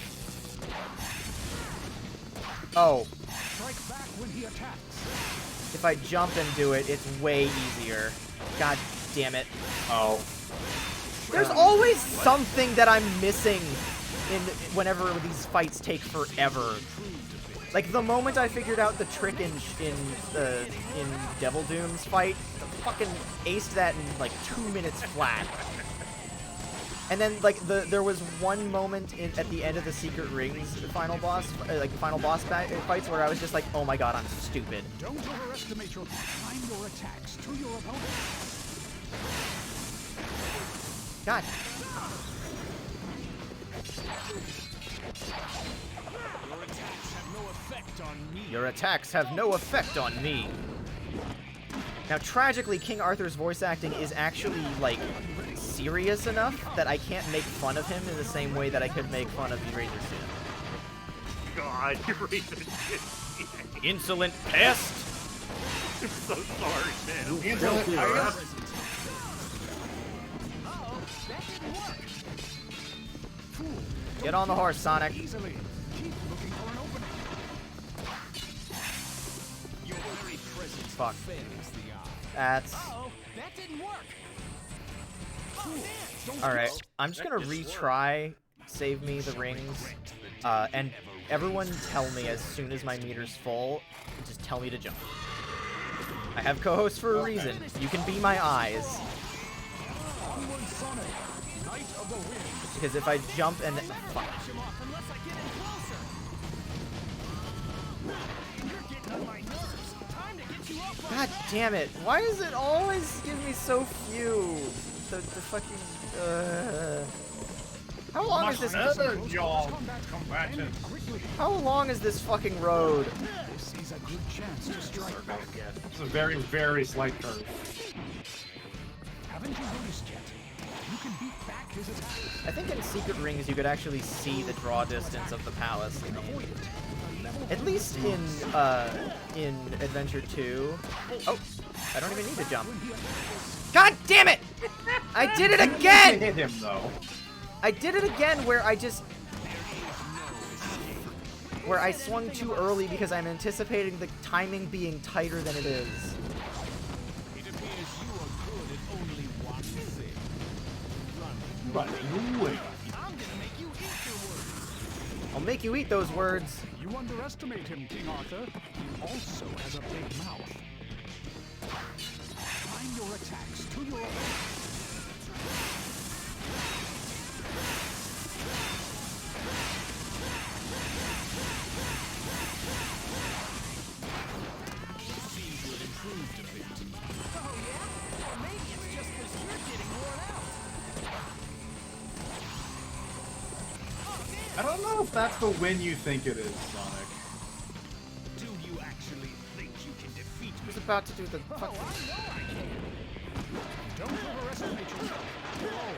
Oh. Strike back when he attacks. If I jump and do it, it's way easier. God damn it. Oh. There's always something that I'm missing whenever these fights take forever. Like the moment I figured out the trick in Devil Doom's fight, I fucking aced that in like 2 minutes flat. And then like there was one moment at the end of the Secret Rings final boss, fights where I was just like, oh my god, I'm stupid. Don't overestimate your time your attacks to your opponent. God. Your attacks have no effect on me. Now, tragically, King Arthur's voice acting is actually, like, serious enough that I can't make fun of him in the same way that I could make fun of Razor Sin. God, Razor Sin. Insolent pest! I'm so sorry, man. Insolent pest. Get on the horse, Sonic. Easily. Keep looking for an opening. Your very presence Fuck. offends the eye. That's... That didn't work. Alright, I'm just gonna retry Save Me the Rings, and everyone tell me as soon as my meter's full, just tell me to jump. I have co-hosts for a reason. You can be my eyes. Because if I jump and... Fuck. God damn it. Why does it always give me so few? The fucking... How long is this... How long is this fucking road? This is a good chance to strike back. It's a very, very slight curve. Haven't you noticed yet? You can beat back his attacks. I think in Secret Rings you could actually see the draw distance of the palace. At least in Adventure 2. Oh, I don't even need to jump. God damn it! I did it again! Hit him though. I did it again where I just... Where I swung too early because I'm anticipating the timing being tighter than it is. It appears you are good at only one thing. Running away. I'm gonna make you eat your words. I'll make you eat those words. You underestimate him, King Arthur. He also has a big mouth. Time your attacks to your opponent. Seems to have improved a bit. Oh yeah? Or maybe it's just because you're getting worn out. I don't know if that's the win you think it is, Sonic. Do you actually think you can defeat me? Who's about to do the fuck? I know I can. Don't overestimate yourself. Oh,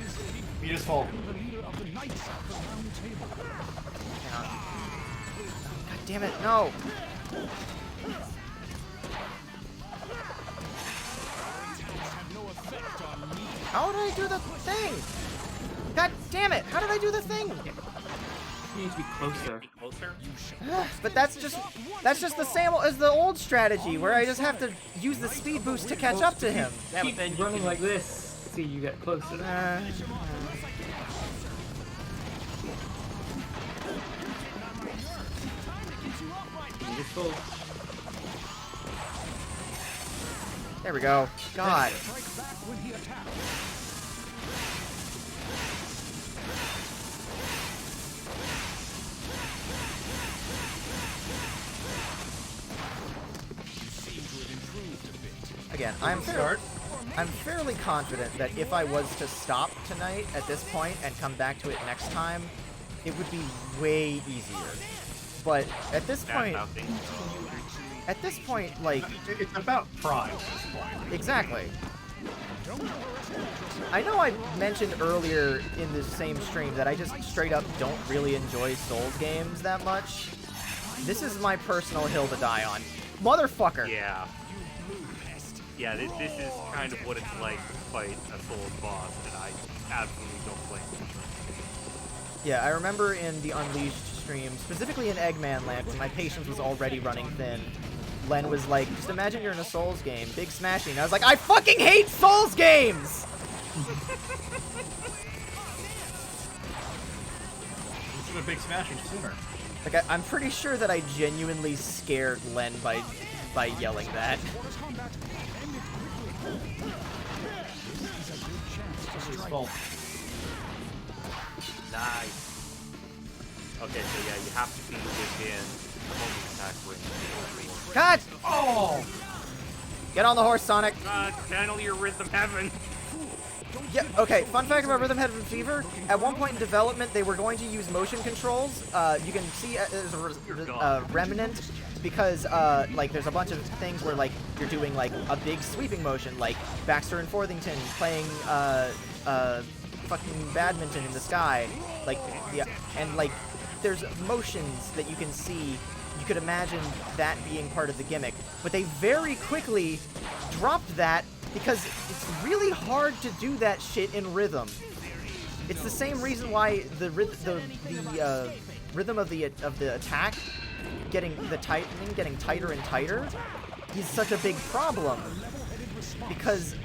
is the Beautiful. the leader of the Knights of the Round Table. God damn it, no! Have no effect on me. How did I do the thing? God damn it, how did I do the thing? You need to be closer. Closer? But that's just the same as the old strategy, where I just have to use the speed boost to catch up to him. Yeah, but then running like this, see you get closer. Beautiful. There we go. God. Strike back when he attacks. You seem to have improved a bit. Again, I'm Start. I'm fairly confident that if I was to stop tonight at this point and come back to it next time, it would be way easier. But at this point, like... It's about pride at this point. Exactly. I know I mentioned earlier in this same stream that I just straight up don't really enjoy Souls games that much. This is my personal hill to die on. Motherfucker! Yeah. Yeah, this is kind of what it's like to fight a Souls boss, and I absolutely don't blame you. Yeah, I remember in the Unleashed stream, specifically in Eggman Land, when my patience was already running thin, Len was like, just imagine you're in a Souls game, big smashing. And I was like, I fucking hate Souls games! You should have big smashing sooner. Like, I'm pretty sure that I genuinely scared Len by yelling that. Nice. Okay, so yeah, you have to be within homing attack range. Cut! Oh! Get on the horse, Sonic. Channel your Rhythm Heaven. Yeah, okay, fun fact about Rhythm Heaven Fever, at one point in development, they were going to use motion controls. You can see there's a remnant, because, like, there's a bunch of things where, like, you're doing, like, a big sweeping motion, like Baxter and Forthington playing, fucking badminton in the sky. Like, yeah, and, like, there's motions that you can see. You could imagine that being part of the gimmick. But they very quickly dropped that because it's really hard to do that shit in rhythm. It's the same reason why the rhythm of the attack getting tighter and tighter is such a big problem. Because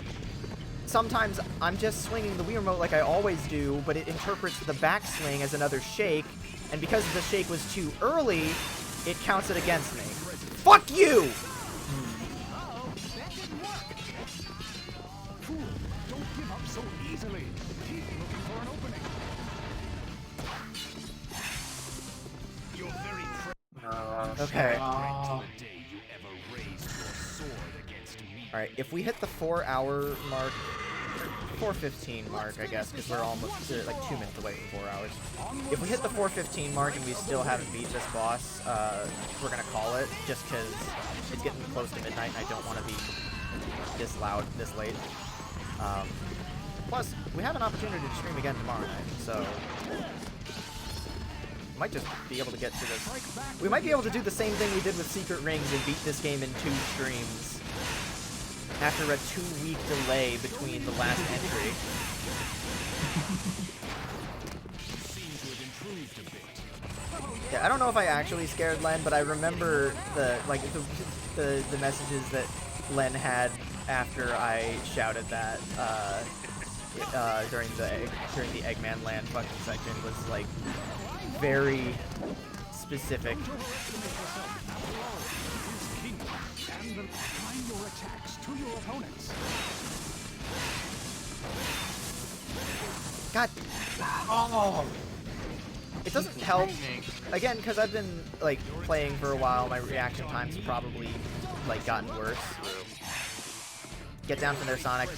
sometimes I'm just swinging the Wii Remote like I always do, but it interprets the backswing as another shake, and because the shake was too early, it counts it against me. Fuck you! Uh-oh, that didn't work. Fool, don't give up so easily. Keep looking for an opening. You're very okay. the day you ever raised your sword against me. Alright, if we hit the 4-hour mark, 4:15 mark, I guess, because we're almost like 2 minutes away from 4 hours. If we hit the 4:15 mark and we still haven't beat this boss, we're gonna call it, just because it's getting close to midnight and I don't want to be this loud this late. Plus, we have an opportunity to stream again tomorrow night, so we might just be able to get to this. We might be able to do the same thing we did with Secret Rings and beat this game in 2 streams. After a 2-week delay between the last entry. Yeah, I don't know if I actually scared Len, but I remember the messages that Len had after I shouted that during the Eggman Land fucking section was like very specific. Your attacks to your opponents. God. Oh. It doesn't help. Again, because I've been like playing for a while, my reaction time's probably like gotten worse. Get down from there, Sonic.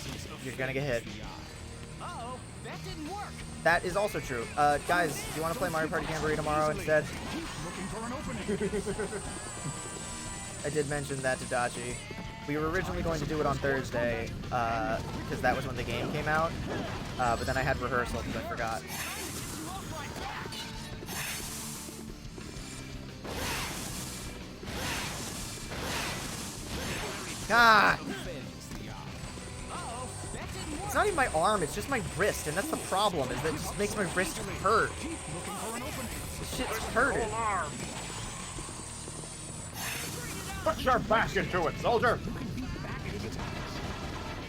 You're gonna get hit. Uh-oh, that didn't work. That is also true. Guys, do you want to play Mario Party Jamboree tomorrow instead? I did mention that to Dachi. We were originally going to do it on Thursday, because that was when the game came out, but then I had rehearsal because I forgot. Ah! It's not even my arm, it's just my wrist, and that's the problem, is that it just makes my wrist hurt. This shit's hurting. Put your back into it, soldier!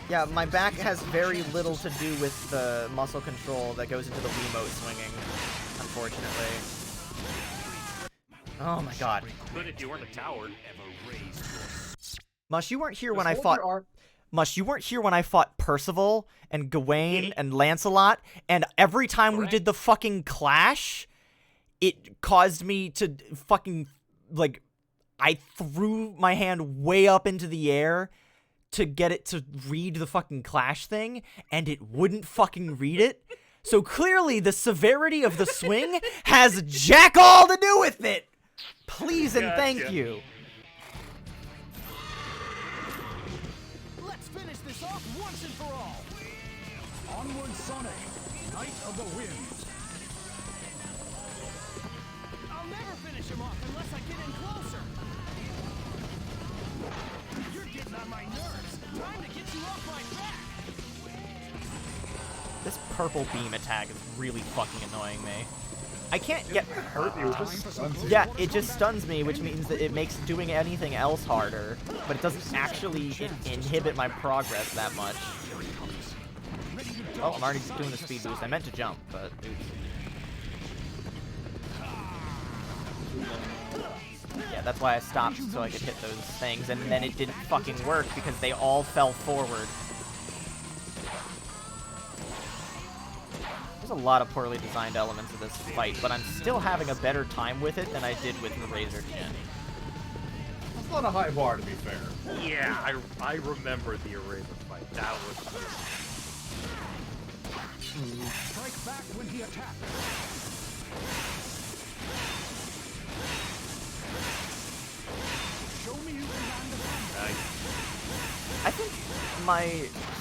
Yeah, my back has very little to do with the muscle control that goes into the Wiimote swinging, unfortunately. Oh my god. Good if you weren't a coward. Mush, you weren't here when I fought... Mush, you weren't here when I fought Percival and Gawain and Lancelot, and every time we did the fucking clash, it caused me to fucking, like, I threw my hand way up into the air to get it to read the fucking Clash thing, and it wouldn't fucking read it. So clearly the severity of the swing has jack all to do with it. Please and thank you. Let's finish this off once and for all. Onward, Sonic, Knight of the Wind. I'll never finish him off unless I get in closer. You're getting on my nerves. Time to get you off my back. This purple beam attack is really fucking annoying me. I can't get hurt. Yeah, it just stuns me, which means that it makes doing anything else harder, but it doesn't actually inhibit my progress that much. Oh, I'm already doing the speed boost. I meant to jump, but oops. Yeah, that's why I stopped, so I could hit those things, and then it didn't fucking work because they all fell forward. There's a lot of poorly designed elements of this fight, but I'm still having a better time with it than I did with the Razor Jin. That's not a high bar, to be fair. Yeah, I remember the Eraser fight. That was Strike back when he attacks. Show me you can land the nice. I think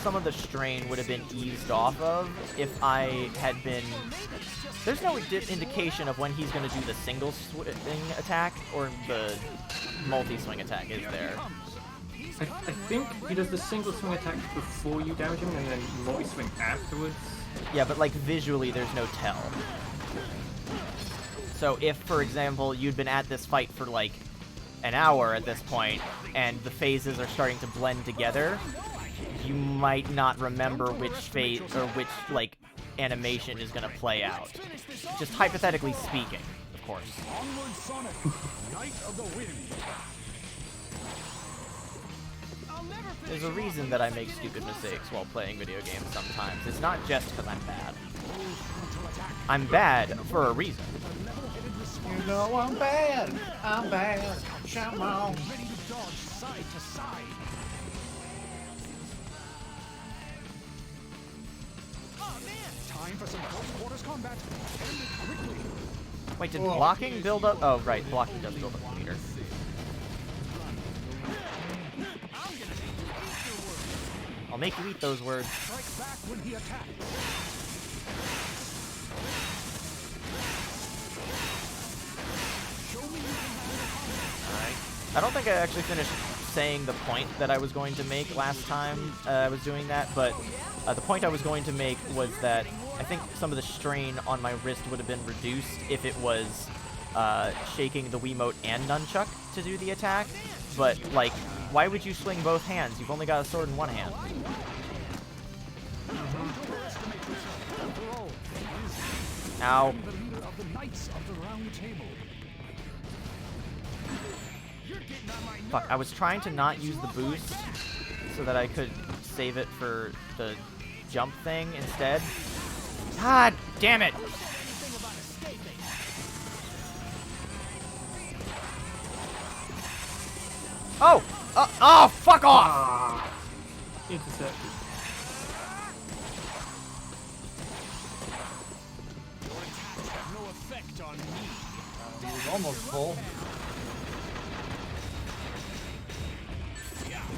some of the strain would have been eased off of if I had been... There's no indication of when he's going to do the single swing attack or the multi-swing attack, is there? I think he does the single swing attack before you damage him and then multi-swing afterwards. Yeah, but like visually there's no tell. So if, for example, you'd been at this fight for like an hour at this point, and the phases are starting to blend together, you might not remember which phase or which like animation is going to play out. Just hypothetically speaking, of course. Onward, Sonic, Knight of the Wind. There's a reason that I make stupid mistakes while playing video games sometimes. It's not just because I'm bad. I'm bad for a reason. You know I'm bad. I'm bad. Come on. Ready to dodge side to side. Oh man! Time for some close quarters combat. End it quickly. Wait, did blocking build up? Oh, right, blocking does build up the meter. I'll make you eat those words. Strike back when he attacks. I don't think I actually finished saying the point that I was going to make last time I was doing that, but the point I was going to make was that I think some of the strain on my wrist would have been reduced if it was shaking the Wiimote and nunchuck to do the attack, but like, why would you swing both hands? You've only got a sword in one hand. Ow. Fuck, I was trying to not use the boost so that I could save it for the jump thing instead. God damn it! Oh! Oh, fuck off! Intercepted. Your attacks have no effect on me. He was almost full.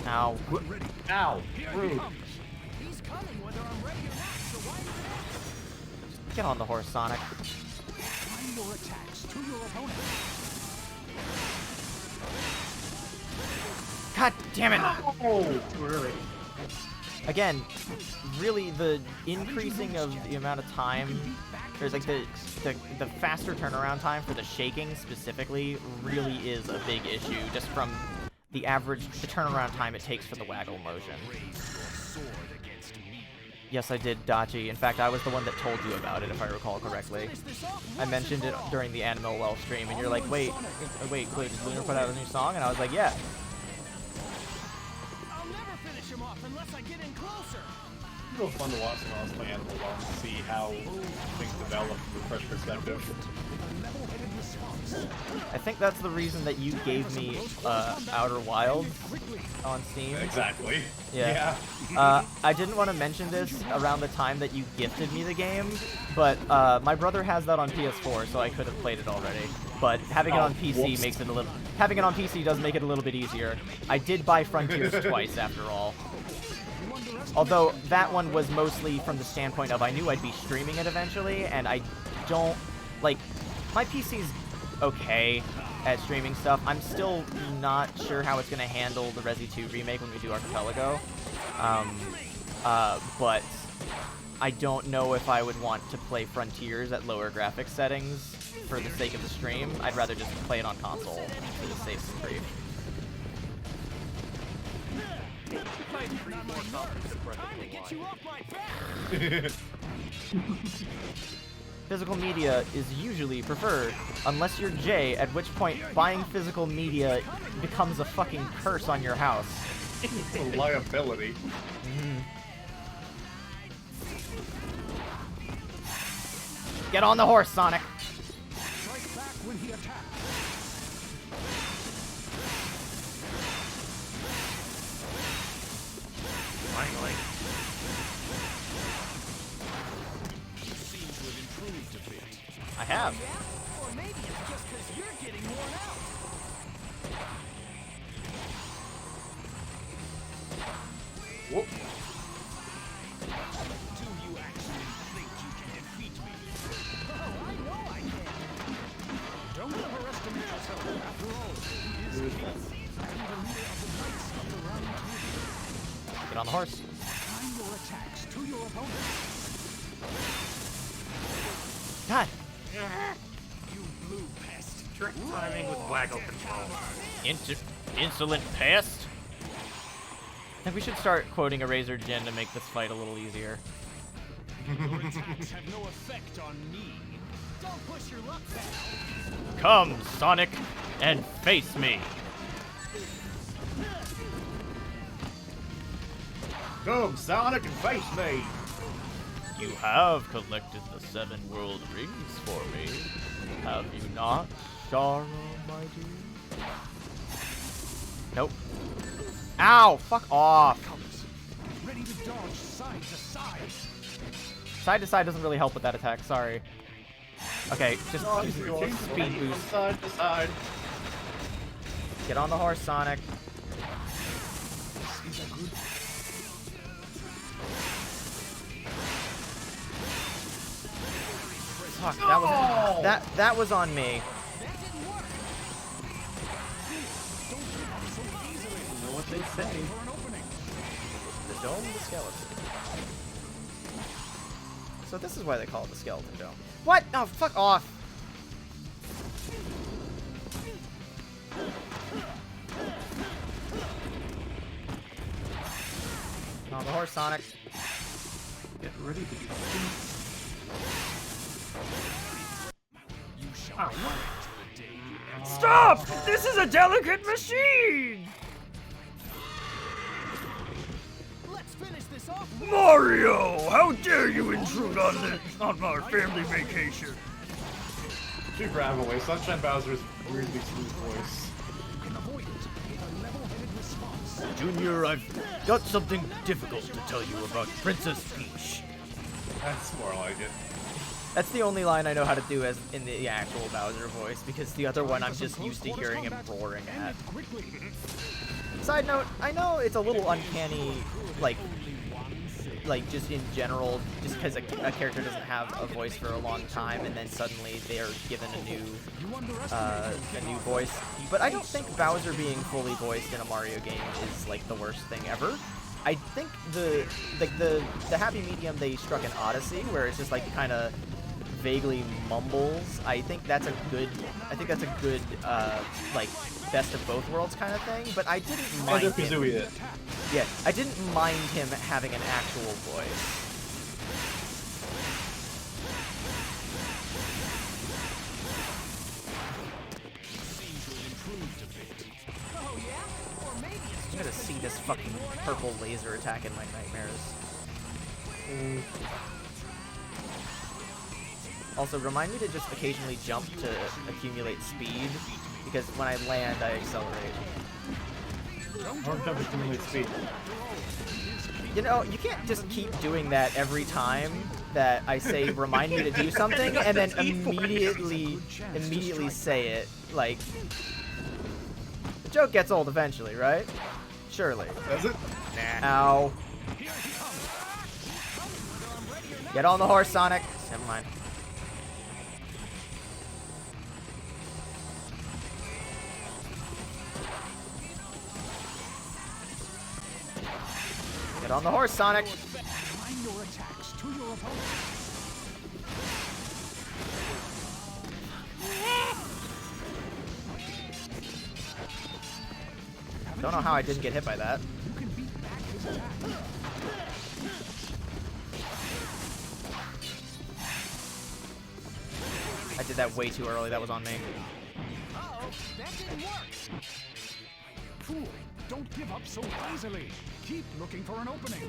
Ow. Ow. Rude. He's coming whether I'm ready or not, so why not? Get on the horse, Sonic. Apply your attacks to your opponent. God damn it! Oh, really? Again, really the increasing of the amount of time, there's like the faster turnaround time for the shaking specifically really is a big issue, just from the turnaround time it takes for the waggle motion. Yes, I did, Dachi. In fact, I was the one that told you about it, if I recall correctly. I mentioned it during the Animal Well stream, and you're like, wait, Clue, did Lunar put out a new song? And I was like, yeah. I'll never finish him off unless I get in closer. It's real fun to watch someone else play Animal Realm and see how things develop from a fresh perspective. I think that's the reason that you gave me Outer Wilds on Steam. Exactly. Yeah. I didn't want to mention this around the time that you gifted me the game, but my brother has that on PS4, so I could have played it already. But having it on PC makes it a little. Having it on PC does make it a little bit easier. I did buy Frontiers twice, after all. Although that one was mostly from the standpoint of I knew I'd be streaming it eventually, and I don't like my PC's okay at streaming stuff. I'm still not sure how it's gonna handle the Resi 2 remake when we do Archipelago. But I don't know if I would want to play Frontiers at lower graphics settings for the sake of the stream. I'd rather just play it on console to just save some grief. Physical media is usually preferred, unless you're Jay, at which point buying physical media becomes a fucking curse on your house. It's a liability. Get on the horse, Sonic! Strike back when he attacks. Finally. You seem to have improved a bit. I have. Yeah? Or maybe it's just because you're getting worn out. Whoop. Do you actually think you can defeat me? Oh, I know I can. Don't overestimate yourself. After all, he is king and the leader of the Knights of the Round Table. Get on the horse. Time your attacks to your opponent. God. You blue pest. Trick timing with waggle control. Insolent pest? I think we should start quoting Eraser Jin to make this fight a little easier. Your attacks have no effect on me. Don't push your luck, pal. Come, Sonic, and face me. Come, Sonic, and face me! You have collected the 7 world rings for me, have you not, Shara, my dear? Nope. Ow! Fuck off! Ready to dodge side to side. Side to side doesn't really help with that attack, sorry. Okay, just use speed boost. Side to side. Get on the horse, Sonic. This is a good. Fuck, that was on me. You know what they say. The dome of the skeleton. So this is why they call it the skeleton dome. What? Oh, fuck off. On the horse, Sonic. Get ready to be You shall wait till the day you end. Stop! This is a delicate machine! Let's finish this off. Mario! How dare you intrude on our family vacation? Too grab away. Sunshine Bowser's weirdly smooth voice. You can avoid it with a level-headed response. Junior, I've got something difficult to tell you about Princess Peach. That's more like it. That's the only line I know how to do as in the actual Bowser voice, because the other one I'm just used to hearing him roaring at. Side note, I know it's a little uncanny, like just in general, just because a character doesn't have a voice for a long time, and then suddenly they are given a new voice. But I don't think Bowser being fully voiced in a Mario game is like the worst thing ever. I think the happy medium they struck in Odyssey, where it's just like kind of vaguely mumbles. I think that's a good like best of both worlds kind of thing. But I didn't mind him. Yeah, I didn't mind him having an actual voice. Oh yeah? Or maybe it's I'm gonna see this fucking purple laser attack in my nightmares. Also, remind me to just occasionally jump to accumulate speed, because when I land, I accelerate. Don't jump to accumulate speed. You know, you can't just keep doing that every time that I say remind me to do something, and then immediately say it. Like, the joke gets old eventually, right? Surely. Does it? Nah. Ow. Get on the horse, Sonic. Never mind. Get on the horse, Sonic. Align your attacks to your opponent. Don't know how I didn't get hit by that. You can beat back his attack. I did that way too early. That was on me. Uh-oh, that didn't work. Fool, don't give up so easily. Keep looking for an opening.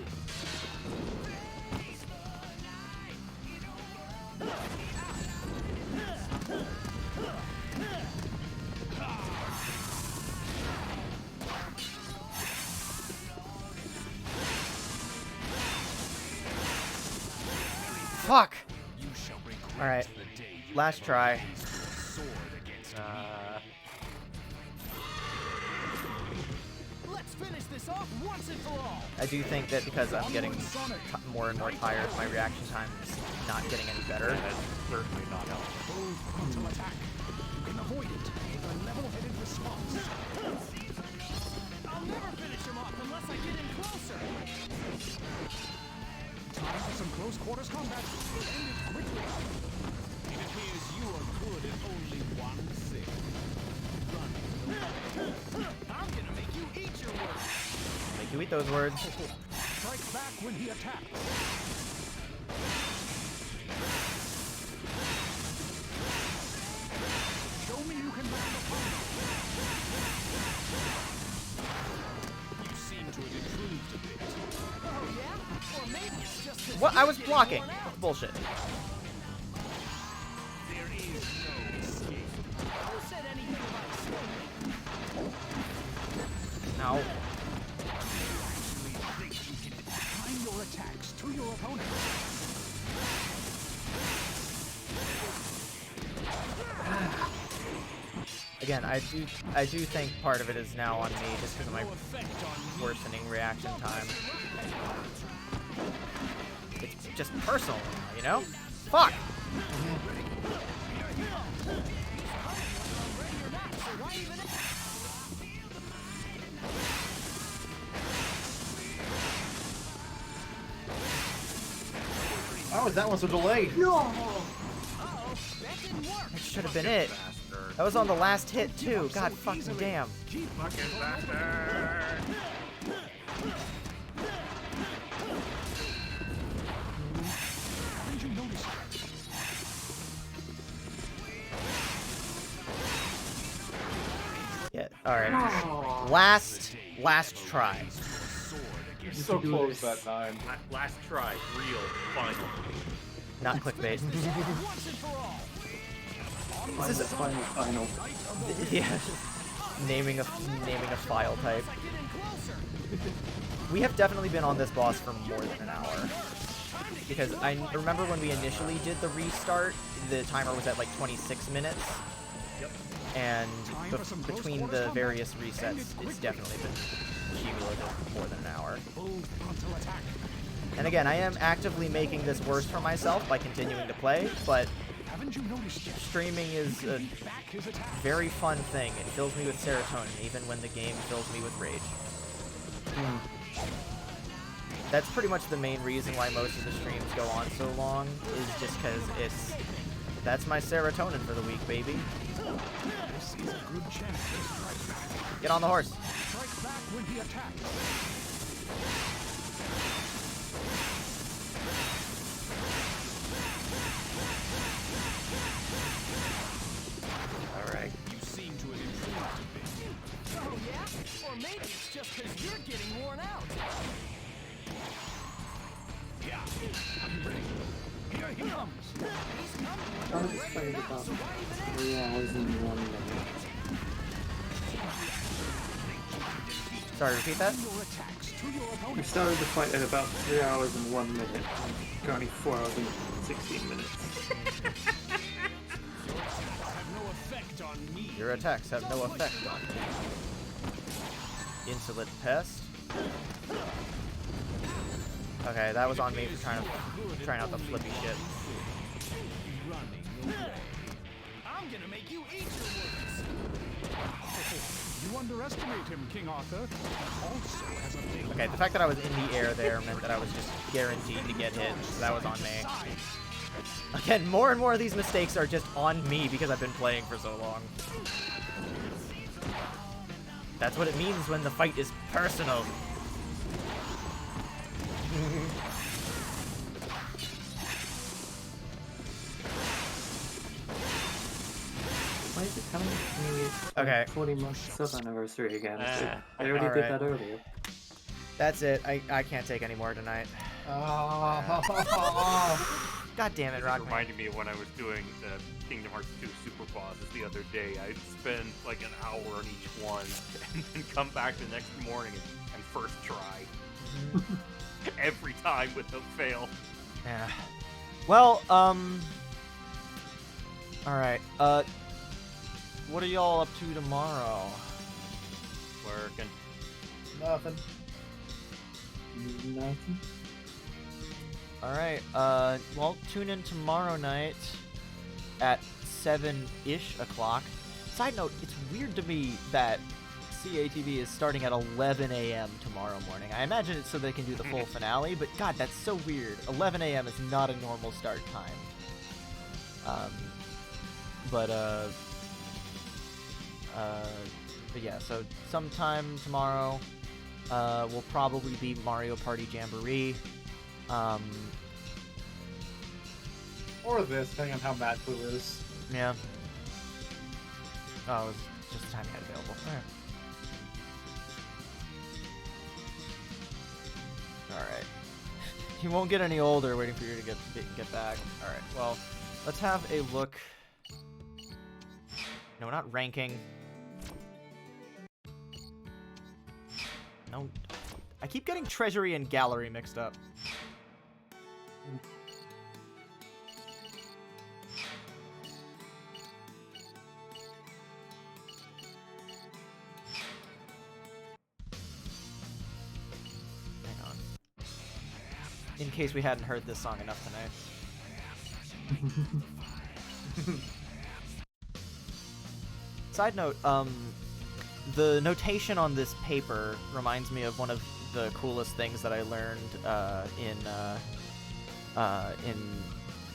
Fuck! Alright. Last try. Let's finish this off once and for all. I do think that because I'm getting more and more tired, my reaction time is not getting any better. And that's certainly not helpful. Bold frontal attack. You can avoid it with a level-headed response. I'll never finish him off unless I get in closer. Time for some close quarters combat. End it quickly. It appears you are good at only one thing. I'm gonna make you eat your words. Make you eat those words. Strike back when he attacks. Show me you can land a combo. You seem to have improved a bit. Oh yeah? Or maybe it's just 'cause What? I you're was getting blocking. worn out. Bullshit. There is no escape. Who said anything about escaping? Ow. Time your attacks to your opponent. Again, I do think part of it is now on me just because of my worsening reaction time. It's just personal, you know? Fuck! How is that one so delayed? That should have been it. That was on the last hit too. God fucking damn. Fucking bastard! Haven't you noticed Yeah. All right. Last try. So close that time. Last try, real, final. Not clickbait. Once and for all. This is Final. yeah. Naming a file type. I get in closer. We have definitely been on this boss for more than an hour. Because I remember when we initially did the restart, the timer was at like 26 minutes. Yep. And between the various resets, it's definitely been cumulative more than an hour. bold frontal attack? And again, I am actively making this worse for myself by continuing to play, but Haven't you noticed yet? streaming is a Beat back his attack. very fun thing. It fills me with serotonin, even when the game fills me with rage. That's pretty much the main reason why most of the streams go on so long, is just because that's my serotonin for the week, baby. This is a good chance to strike back. Get on the horse. Strike back when he attacks. Alright. You seem to have improved a bit. Oh yeah? Or maybe it's just 'cause you're getting worn out. Yeah. he comes. I was playing about 3 hours and 1 minute. Sorry, repeat that? We started the fight at about 3 hours and 1 minute, and currently 4 hours and 16 minutes. Your attacks have no effect on me. Insolent pest. Okay, that was on me for trying out the flippy shit. I'm gonna make you eat your words. You underestimate him, King Arthur. He also has a big Okay, the fact that I was in the air there meant that I was just guaranteed to get hit, so that was on me. Again, more and more of these mistakes are just on me because I've been playing for so long. That's what it means when the fight is personal. Why is it telling me it's Okay. 40 month sub anniversary again? I already Alright. did that earlier. That's it. I can't take any more tonight. God damn it, This Rockman. reminded me of when I was doing the Kingdom Hearts 2 Super Bosses the other day. I'd spend like an hour on each one and then come back the next morning and first try. Every time without fail. Yeah. Well, alright, what are y'all up to tomorrow? Working. Nothing. Nothing. Alright, well, tune in tomorrow night at 7-ish o'clock. Side note, it's weird to me that CATV is starting at 11 a.m. tomorrow morning. I imagine it's so they can do the full finale, but god, that's so weird. 11 a.m. is not a normal start time. But yeah, so sometime tomorrow, will probably be Mario Party Jamboree. Or this, depending on how mad Clue is. Yeah. Oh, it was just the time you had available. Alright. You won't get any older waiting for you to get back. Alright, well, let's have a look. No, not ranking. No. I keep getting Treasury and Gallery mixed up. Hang on. In case we hadn't heard this song enough tonight. Side note, the notation on this paper reminds me of one of the coolest things that I learned in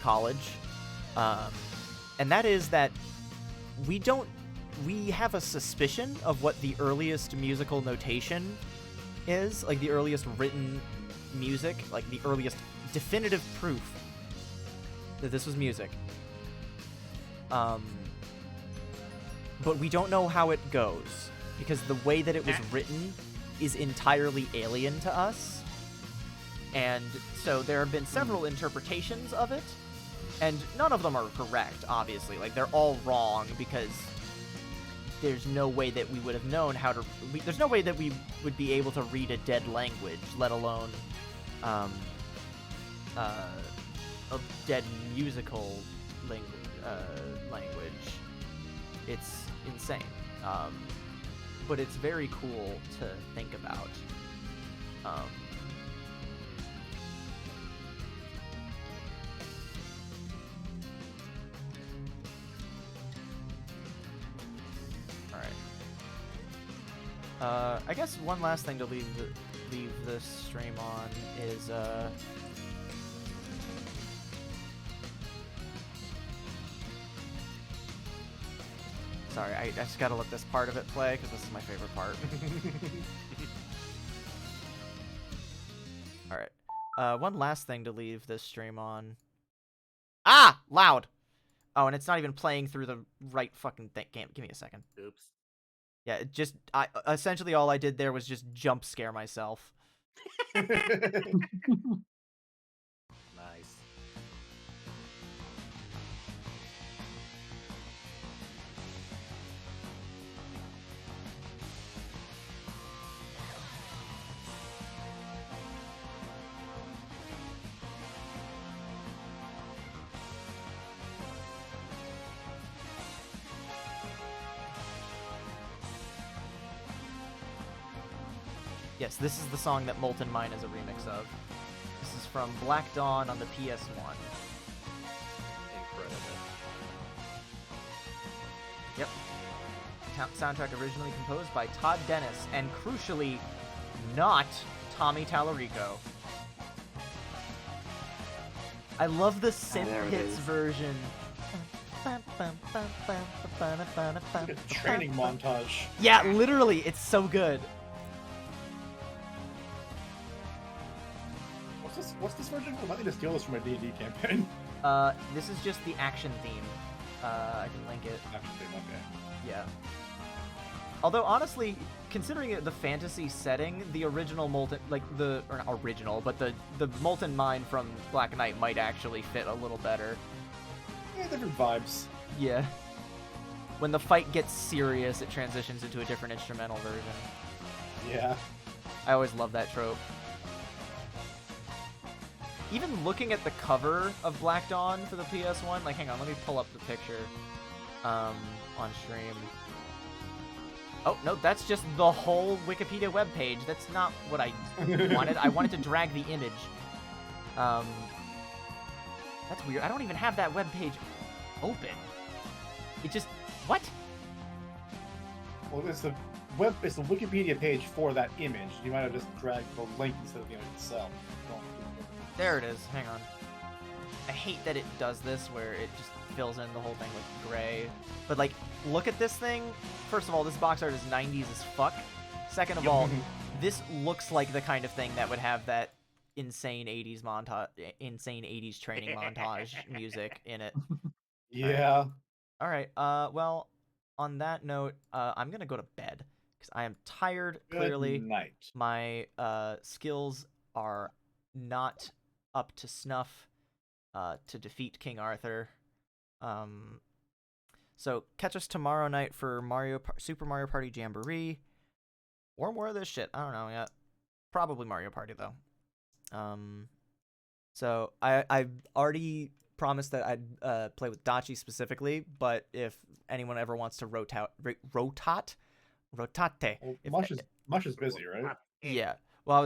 college, and that is that we have a suspicion of what the earliest musical notation is, like the earliest written music, like the earliest definitive proof that this was music. But we don't know how it goes, because the way that it was written is entirely alien to us. And so there have been several interpretations of it, and none of them are correct, obviously. Like, they're all wrong, because there's no way that we would have known how to... there's no way that we would be able to read a dead language, let alone a dead musical language. It's insane. But it's very cool to think about. Alright. I guess one last thing to leave this stream on is, sorry, I just gotta let this part of it play, because this is my favorite part. Alright. One last thing to leave this stream on. Ah! Loud! Oh, and it's not even playing through the right fucking thing. Give me a second. Oops. Yeah, it just... essentially all I did there was just jump scare myself. Nice. Yes, this is the song that Molten Mine is a remix of. This is from Black Dawn on the PS1. Incredible. Yep. Soundtrack originally composed by Todd Dennis, and crucially, not Tommy Tallarico. I love the synth hits version. Like a training montage. Yeah, literally, it's so good. What's this version? I might need to steal this from a D&D campaign. This is just the action theme. I can link it. Action theme, okay. Yeah. Although, honestly, considering it the fantasy setting, the original Molten, or not original, but the Molten Mine from Black Knight might actually fit a little better. Yeah, different vibes. Yeah. When the fight gets serious, it transitions into a different instrumental version. Yeah. I always love that trope. Even looking at the cover of Black Dawn for the PS1, like, hang on, let me pull up the picture on stream. Oh, no, that's just the whole Wikipedia webpage. That's not what I wanted. I wanted to drag the image. That's weird. I don't even have that webpage open. It just... What? Well, it's the Wikipedia page for that image. You might have just dragged the link instead of the image itself. There it is. Hang on. I hate that it does this, where it just fills in the whole thing with gray. But, like, look at this thing. First of all, this box art is 90s as fuck. Second of all, this looks like the kind of thing that would have that insane 80s training montage music in it. Yeah. All right. Well, on that note, I'm gonna go to bed because I am tired. Clearly, Good night. My skills are not up to snuff to defeat King Arthur. So catch us tomorrow night for Super Mario Party Jamboree, or more of this shit. I don't know yet. Probably Mario Party though. So I've already promised that I'd play with Dachi specifically, but if anyone ever wants to rotate. Well, If, Mush is busy, right? Yeah. Well, I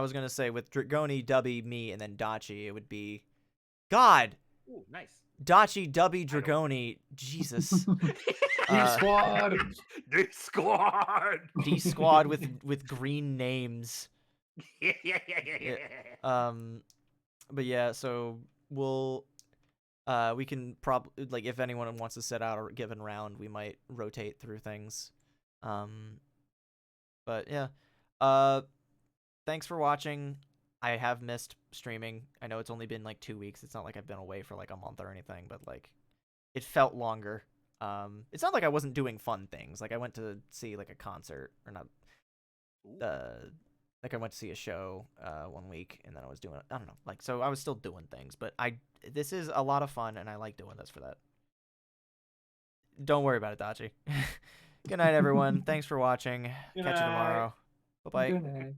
was gonna say with Dragoni, Dubby, me, and then Dachi, it would be God. Ooh, nice. Dachi, Dubby, Dragoni, Jesus. D-Squad! D-Squad! D-Squad with green names. Yeah. But yeah, so we can probably, like, if anyone wants to set out a given round, we might rotate through things. But yeah. Thanks for watching. I have missed streaming. I know it's only been like 2 weeks. It's not like I've been away for like a month or anything, but like it felt longer. It's not like I wasn't doing fun things. Like I went to see like a concert, or not. Like I went to see a show 1 week, and then I was doing, I don't know, like, so I was still doing things. But this is a lot of fun, and I like doing this for that. Don't worry about it, Dachi. Good night, everyone. Thanks for watching. Catch you tomorrow. Bye bye. Good night.